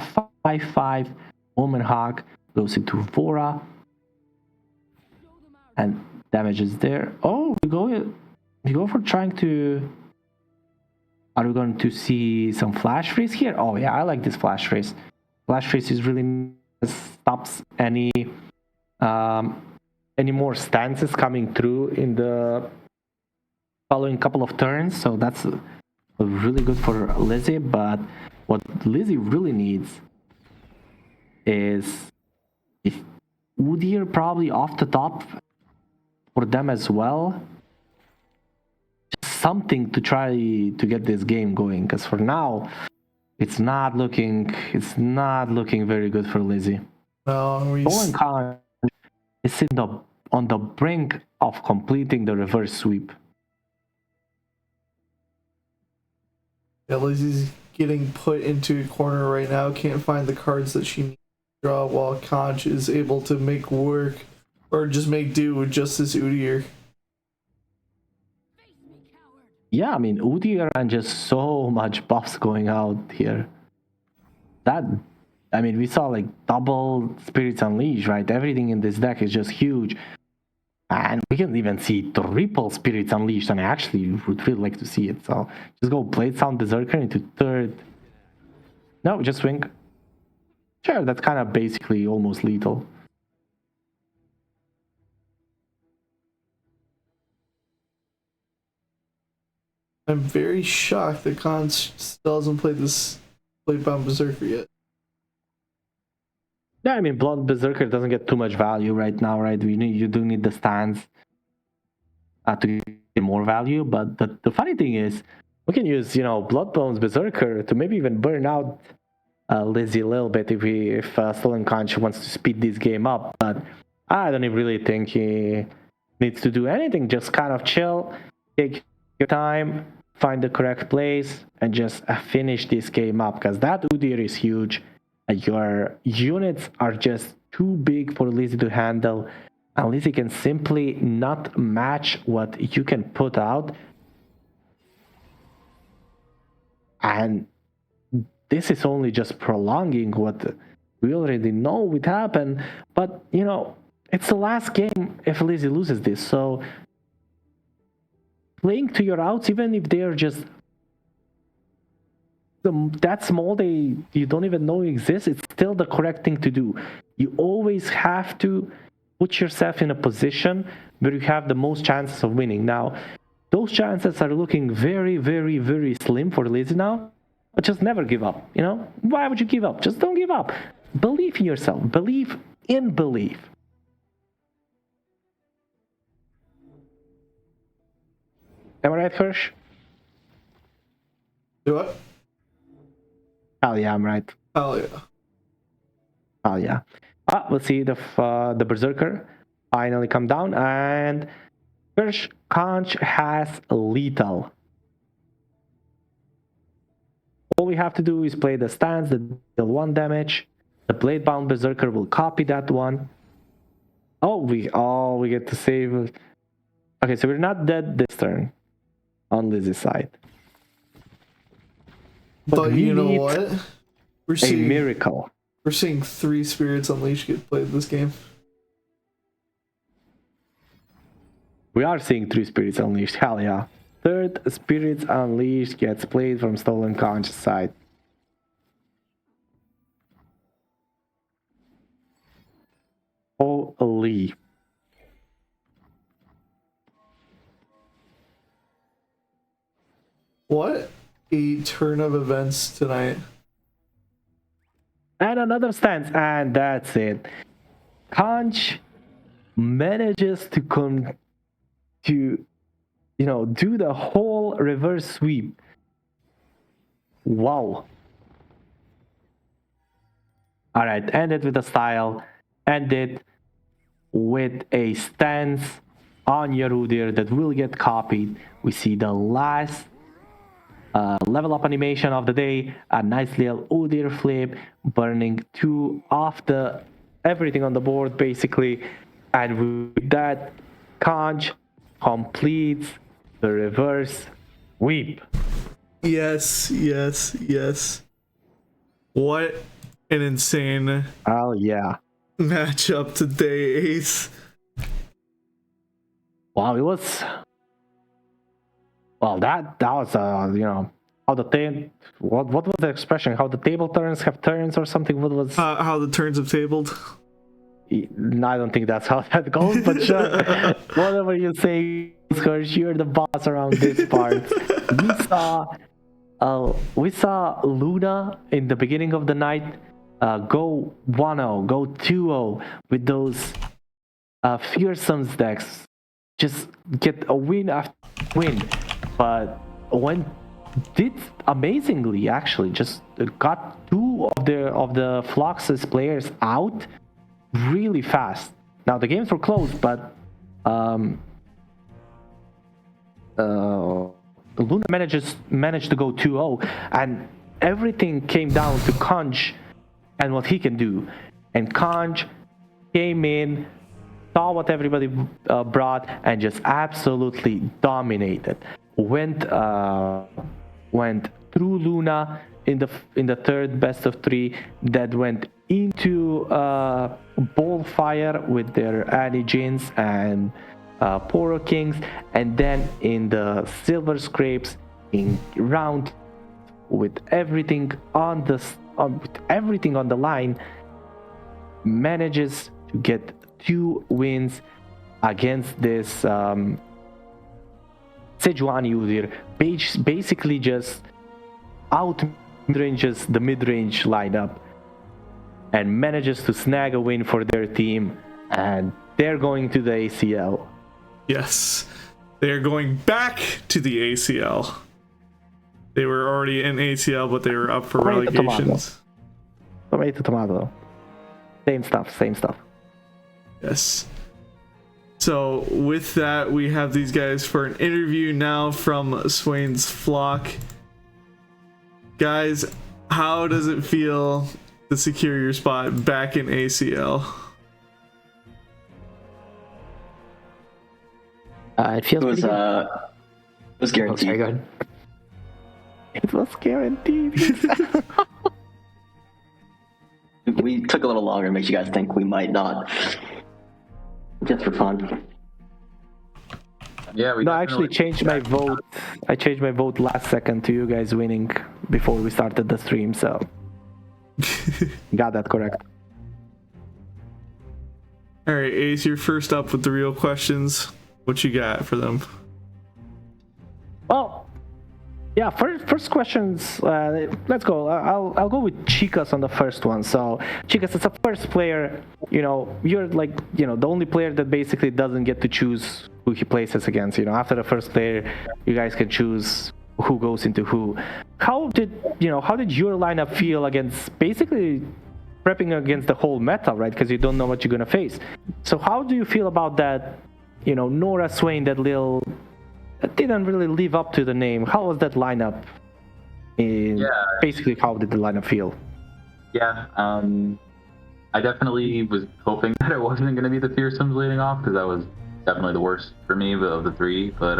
5/5 Omen Hawk goes into Vora, and damage is there. Oh, we go for trying to. Are we going to see some flash freeze here? Oh yeah, I like this flash freeze. Flash freeze is really stops any more stances coming through in the following couple of turns, so that's really good for Lizzie. But what Lizzie really needs is if Udyr probably off the top for them as well. Just something to try to get this game going, because for now it's not looking very good for Lizzie. Stolen Khan is sitting on the brink of completing the reverse sweep. Yeah, Lizzie's getting put into a corner right now. Can't find the cards that she needs to draw, while Conch is able to make work or just make do with just this Udyr. Yeah, I mean, Udyr and just so much buffs going out here. That, I mean, we saw like double Spirits Unleashed, right? Everything in this deck is just huge. And we can even see triple Spirits Unleashed, and I actually would really like to see it. So just go Blade Sound Berserker into third. No, just swing. Sure, that's kind of basically almost lethal. I'm very shocked that Khan still hasn't played this Blade-Bound Berserker yet. Yeah, I mean, Blonde Berserker doesn't get too much value right now, right? You do need the stands to get more value. But the funny thing is, we can use, Bloodbones Berserker to maybe even burn out Lizzie a little bit if Stolen Conch wants to speed this game up. But I don't even really think he needs to do anything. Just kind of chill, take your time, find the correct place, and just finish this game up, because that Udyr is huge. Your units are just too big for Lizzie to handle, and Lizzie can simply not match what you can put out. And this is only just prolonging what we already know would happen. But, you know, it's the last game if Lizzie loses this. So playing to your outs, even if they're just that small, you don't even know exist, it's still the correct thing to do. You always have to put yourself in a position where you have the most chances of winning. Now, those chances are looking very, very, very slim for Lizzie now, but just never give up. You know, why would you give up? Just don't give up. Believe in yourself. Believe in belief. Am I right, Hirsch? Do what? Hell yeah, I'm right. Oh yeah. Oh yeah. Let's see the Berserker finally come down, and Hirsch Conch has lethal. All we have to do is play the stance that deal 1 damage. The Blade-bound Berserker will copy that one. We get to save. Okay, so we're not dead this turn on Lizzie's side. But we you know need what? We're a seeing miracle. We're seeing 3 Spirits Unleashed get played this game. We are seeing 3 Spirits Unleashed. Hell yeah. 3rd Spirits Unleashed gets played from Stolen Conch's side. Holy. What a turn of events tonight. And another stance, and that's it. Conch manages to do the whole reverse sweep. Wow. All right, end it with a style. End it with a stance on Yarudir that will get copied. We see the last level up animation of the day, a nice little Udyr flip, burning 2 off everything on the board basically, and with that, Conch completes the reverse sweep. Yes. What an insane Yeah. matchup today, Ace. Wow, it was. Well, that was how the what was the expression? How the table turns have turns or something? What was? How the turns have tabled. No, I don't think that's how that goes. But sure, whatever you say, Scourge, you're the boss around this part. We saw Luna in the beginning of the night go 1-0, go 2-0 with those fearsome decks. Just get a win after win. But did amazingly, actually, just got 2 of the Fluxus players out really fast. Now the games were close, but Luna managed to go 2-0, and everything came down to Conch and what he can do. And Conch came in, saw what everybody brought, and just absolutely dominated. Went through Luna in the 3rd best of 3, that went into Ballfire with their Annie Jins and Poro Kings, and then in the Silver Scrapes in round with everything on the line, manages to get 2 wins against this Sejuani Udyr, basically just out mid-ranges the mid-range lineup, and manages to snag a win for their team, and they're going to the ACL. Yes, they're going back to the ACL. They were already in ACL, but they were up for relegations. Tomato. Same stuff. Yes. So with that, we have these guys for an interview now from Swain's Flock. Guys, how does it feel to secure your spot back in ACL? It feels It was guaranteed. Okay, go ahead. It was guaranteed. we took a little longer to make you guys think we might not. Just for fun. Yeah, we No, I actually changed my vote. I changed my vote last second to you guys winning before we started the stream, so got that correct. All right, Ace, you're first up with the real questions. What you got for them? Well, yeah, first questions. Let's go. I'll go with Chicas on the first one. So, Chicas, as a first player, you're like, the only player that basically doesn't get to choose who he places against. After the first player, you guys can choose who goes into who. How did your lineup feel against basically prepping against the whole meta, right? Because you don't know what you're gonna face. So how do you feel about that? Nora Swain, that didn't really live up to the name. How was that lineup? Basically, how did the lineup feel? Yeah, I definitely was hoping that it wasn't going to be the Fearsomes leading off, because that was definitely the worst for me of the three, but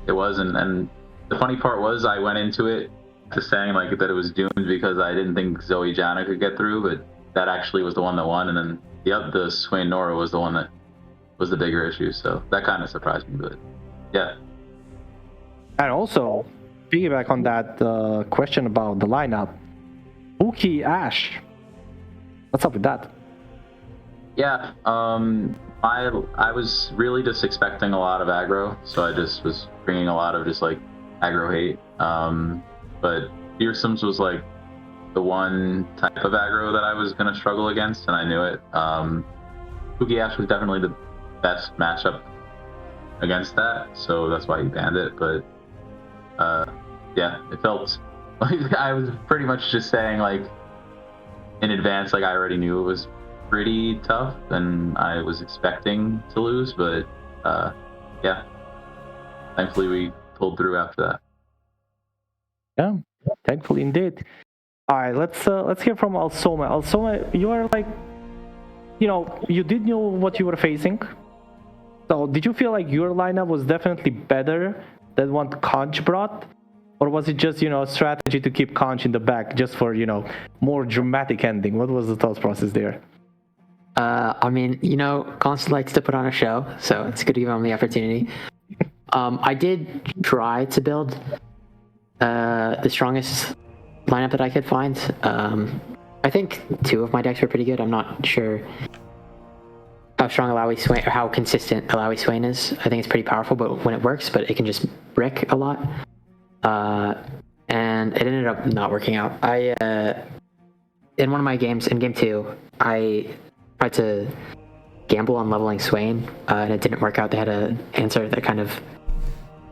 it wasn't. And the funny part was I went into it just saying like that it was doomed because I didn't think Zoe Jana could get through, but that actually was the one that won, and then the Swain Nora was the one that was the bigger issue, so that kind of surprised me, but yeah. And also, piggyback on that question about the lineup, Uki Ash, what's up with that? Yeah, I was really just expecting a lot of aggro, so I just was bringing a lot of just like aggro hate. But Fearsomes was like the one type of aggro that I was gonna struggle against, and I knew it. Uki Ash was definitely the best matchup against that, so that's why he banned it. But yeah, it felt like I was pretty much just saying like in advance, like I already knew it was pretty tough and I was expecting to lose, but yeah, thankfully we pulled through after that. Yeah, thankfully indeed. All right, let's hear from Alsoma. Alsoma, you are like, you did know what you were facing. So did you feel like your lineup was definitely better than what Conch brought? Or was it just, a strategy to keep Conch in the back just for, more dramatic ending? What was the thought process there? I mean, Conch likes to put on a show, so it's good to give him the opportunity. I did try to build the strongest lineup that I could find. I think two of my decks were pretty good. I'm not sure how strong Alawi Swain or how consistent Alawi Swain is. I think it's pretty powerful, but when it works, but it can just brick a lot. And it ended up not working out. In one of my games, in game 2, I tried to gamble on leveling Swain, and it didn't work out. They had an answer that kind of,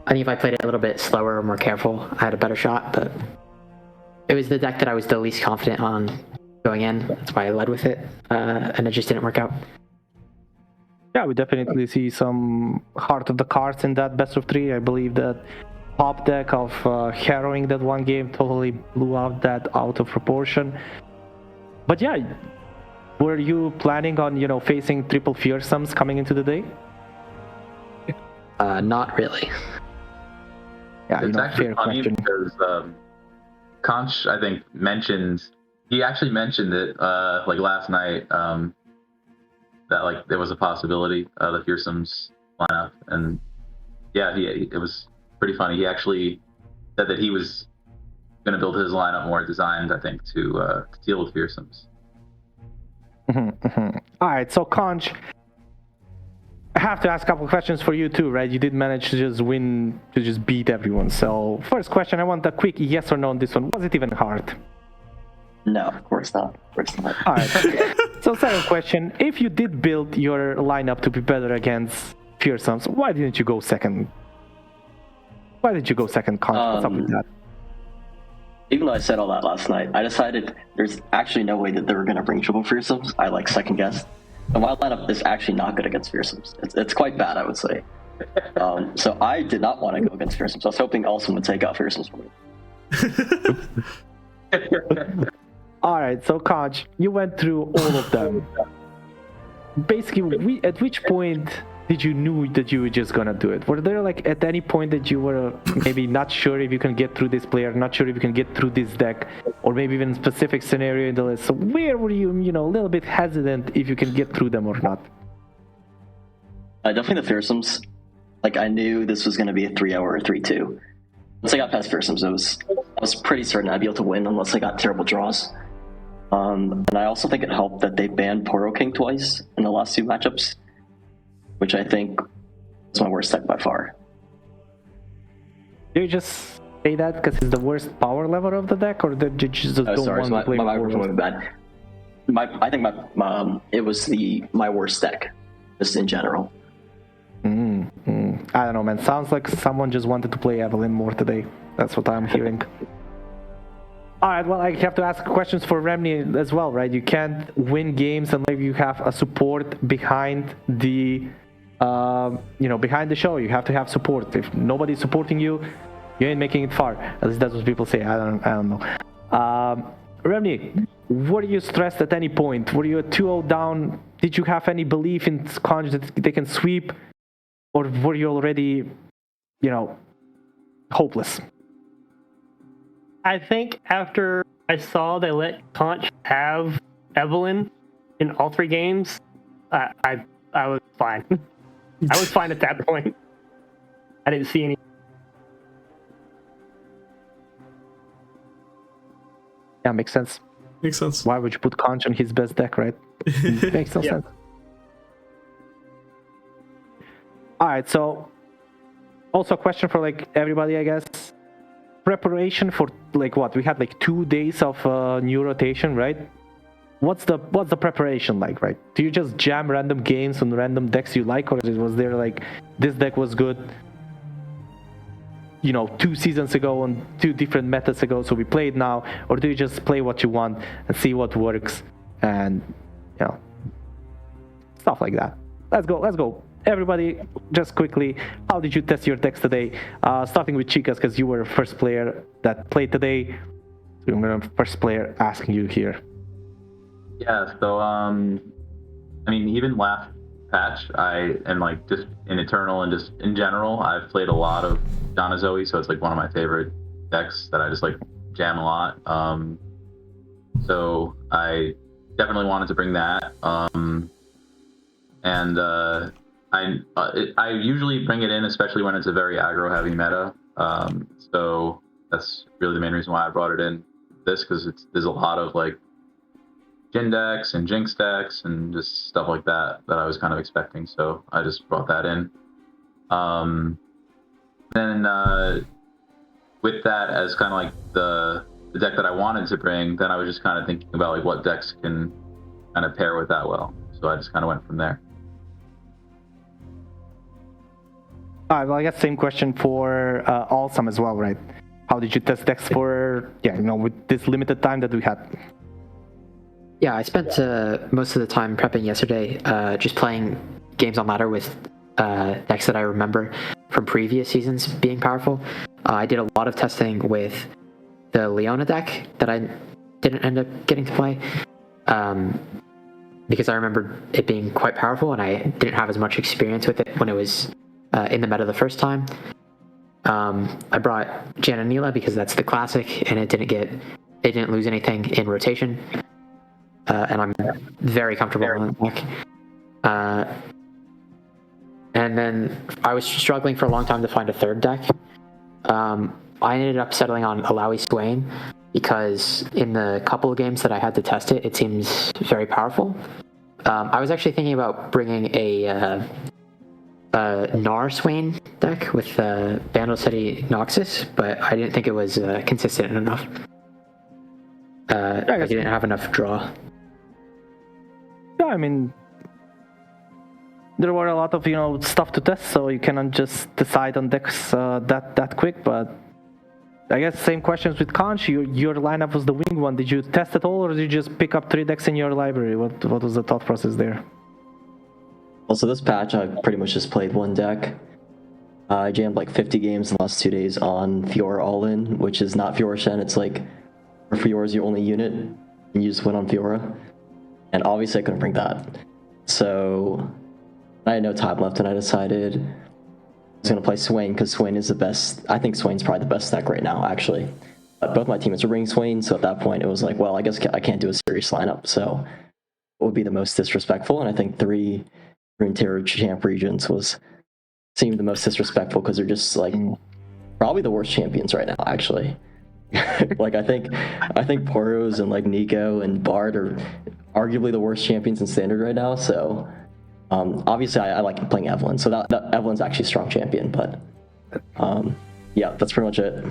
I think if I played it a little bit slower or more careful, I had a better shot, but it was the deck that I was the least confident on going in. That's why I led with it, and it just didn't work out. Yeah, we definitely see some heart of the cards in that best of 3. I believe that top deck of harrowing that one game totally blew out of proportion. But yeah, were you planning on, facing triple Fearsomes coming into the day? Not really. Yeah, it's actually fair funny question. because Conch, I think, he actually mentioned it like last night, that like there was a possibility of the Fearsomes lineup, and yeah, it was pretty funny. He actually said that he was going to build his lineup more designed, I think, to deal with Fearsomes. All right, so Conch, I have to ask a couple questions for you too, right? You did manage to just win, to just beat everyone. So first question, I want a quick yes or no on this one. Was it even hard? No, of course not. Of course not. All right. So second question, if you did build your lineup to be better against Fearsomes, why didn't you go second? Why did you go second, Conch? What's up with that? Even though I said all that last night, I decided there's actually no way that they were going to bring triple Fearsomes. I second guessed. And my lineup is actually not good against Fearsomes. It's quite bad, I would say. So I did not want to go against Fearsomes. I was hoping Olsen would take out Fearsomes for me. All right, so Conch, you went through all of them. Basically, at which point did you knew that you were just gonna do it? Were there like at any point that you were maybe not sure if you can get through this player, not sure if you can get through this deck, or maybe even specific scenario in the list? So where were you, a little bit hesitant if you can get through them or not? Definitely the fearsomes. Like I knew this was going to be a 3-0 or a 3-2. Once I got past fearsomes, I was pretty certain I'd be able to win unless I got terrible draws. And I also think it helped that they banned Poro King twice in the last 2 matchups, which I think was my worst deck by far. Do you just say that because it's the worst power level of the deck, or did you just don't want to play? My microphone went bad. I think it was my worst deck, just in general. I don't know, man. Sounds like someone just wanted to play Evelyn more today. That's what I'm hearing. Alright, well, I have to ask questions for Remni as well, right? You can't win games unless you have a support behind the, behind the show. You have to have support. If nobody's supporting you, you ain't making it far. At least that's what people say. I don't know. Remni, were you stressed at any point? Were you 2-0 down? Did you have any belief in Conj that they can sweep? Or were you already, hopeless? I think after I saw they let Conch have Evelyn in all 3 games, I was fine. I was fine at that point. I didn't see any. Yeah, makes sense. Makes sense. Why would you put Conch on his best deck, right? Makes no sense. Alright, so also a question for everybody, I guess. Preparation for what? We had 2 days of new rotation, right? What's the preparation like, right? Do you just jam random games on random decks you like, or was there this deck was good 2 seasons ago on 2 different methods ago, so we play it now? Or do you just play what you want and see what works and stuff like that? Let's go. Everybody, just quickly, how did you test your decks today? Starting with Chicas, because you were the first player that played today. So I'm gonna first player asking you here. Yeah, so even last patch, I am just in Eternal and just in general, I've played a lot of Donna Zoe, so it's one of my favorite decks that I just jam a lot. So I definitely wanted to bring that. I usually bring it in, especially when it's a very aggro-heavy meta. So that's really the main reason why I brought it in because there's a lot of Jhin decks and Jinx decks and just stuff like that I was kind of expecting. So I just brought that in. Then with that as kind of the deck that I wanted to bring, then I was just kind of thinking about what decks can kind of pair with that well. So I just kind of went from there. Alright, well, I guess same question for Awesome as well, right? How did you test decks for, with this limited time that we had? Yeah, I spent most of the time prepping yesterday, just playing games on ladder with decks that I remember from previous seasons being powerful. I did a lot of testing with the Leona deck that I didn't end up getting to play, because I remember it being quite powerful and I didn't have as much experience with it when it was in the meta the first time. I brought Jan and Neela because that's the classic, and it didn't lose anything in rotation, and I'm very comfortable on the deck. And then I was struggling for a long time to find a third deck. I ended up settling on Alawi Swain because in the couple of games that I had to test it, it seems very powerful. I was actually thinking about bringing a Gnar Swain deck with Bandle City Noxus, but I didn't think it was consistent enough. I didn't have enough draw. Yeah, I mean, there were a lot of stuff to test, so you cannot just decide on decks that quick. But I guess same questions with Conch. Your lineup was the wing one. Did you test it all, or did you just pick up 3 decks in your library? What was the thought process there? Well, so this patch, I pretty much just played one deck. I jammed 50 games in the last 2 days on Fiora All-In, which is not Fiora Shen. It's for Fiora's your only unit, and you just win on Fiora. And obviously I couldn't bring that. So I had no time left, and I decided I was going to play Swain because Swain is the best. I think Swain's probably the best deck right now, actually. But both my teammates are bringing Swain, so at that point it was like, well, I guess I can't do a serious lineup, so what would be the most disrespectful? And I think 3 Runeterra champ regions seemed the most disrespectful because they're just like probably the worst champions right now, actually. Like I think Poros and like Nico and Bard are arguably the worst champions in standard right now. So obviously I like playing Evelyn, so that Evelyn's actually a strong champion. But yeah, that's pretty much it.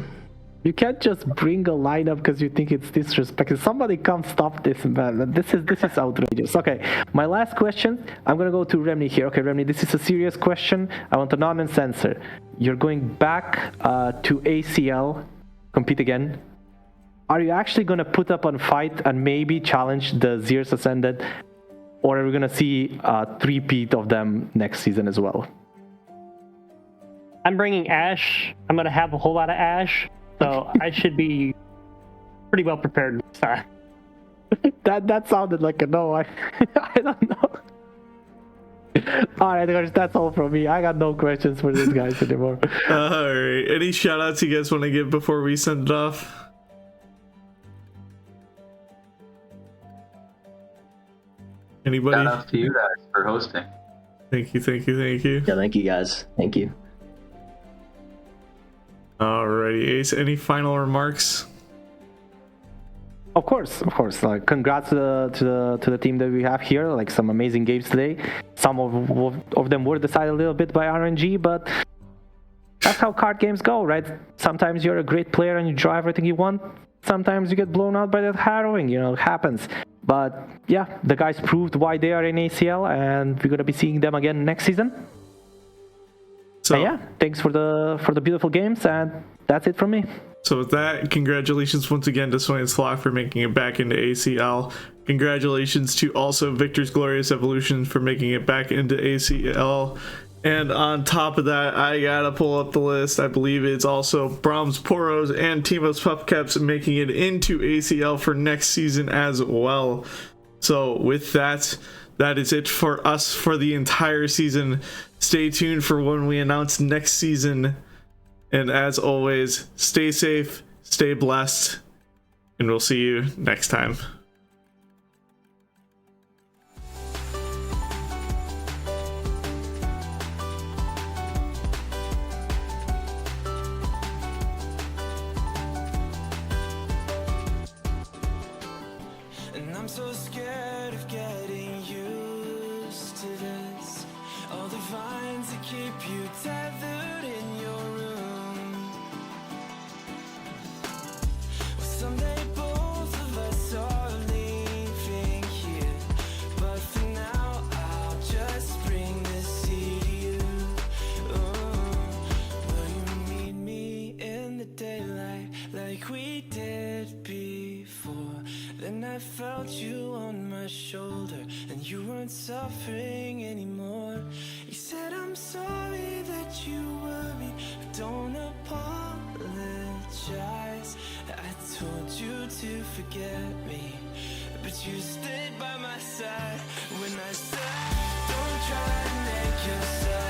You can't just bring a lineup because you think it's disrespectful. Somebody come stop this, man. This is outrageous. Okay, my last question. I'm gonna go to Remny here. Okay, Remny, this is a serious question. I want a non answer. You're going back to ACL, compete again. Are you actually gonna put up on fight and maybe challenge the Zeus Ascended, or are we gonna see a three-peat of them next season as well? I'm bringing Ashe. I'm gonna have a whole lot of Ashe. So I should be pretty well prepared this time. That sounded like a no. I don't know. Alright guys, that's all from me. I got no questions for these guys anymore. Alright, any shout outs you guys want to give before we send it off? Anybody? Shout out to you guys for hosting. Thank you. Yeah, thank you guys. Thank you. Alrighty, Ace, any final remarks? Of course. Like, congrats to the team that we have here. Like, some amazing games today. Some of them were decided a little bit by RNG, but that's how card games go, right? Sometimes you're a great player and you draw everything you want. Sometimes you get blown out by that harrowing. It happens. But yeah, the guys proved why they are in ACL, and we're gonna be seeing them again next season. So yeah, thanks for the beautiful games, and that's it from me. So with that, congratulations once again to Swain's Flock for making it back into ACL. Congratulations to also Victor's Glorious Evolution for making it back into ACL. And on top of that, I gotta pull up the list. I believe it's also Brahms Poros and Timos Puffcaps making it into ACL for next season as well. So with that, that is it for us for the entire season. Stay tuned for when we announce next season. And as always, stay safe, stay blessed, and we'll see you next time. And I'm so scared of getting used to this. All the vines that keep you tethered in your room. Well, someday both of us are leaving here, but for now I'll just bring this seed to you. Will you meet me in the daylight like we did before? Then I felt you on my shoulder, and you weren't suffering anymore. You said, I'm sorry that you worried, but don't apologize. I told you to forget me, but you stayed by my side when I said, don't try to make yourself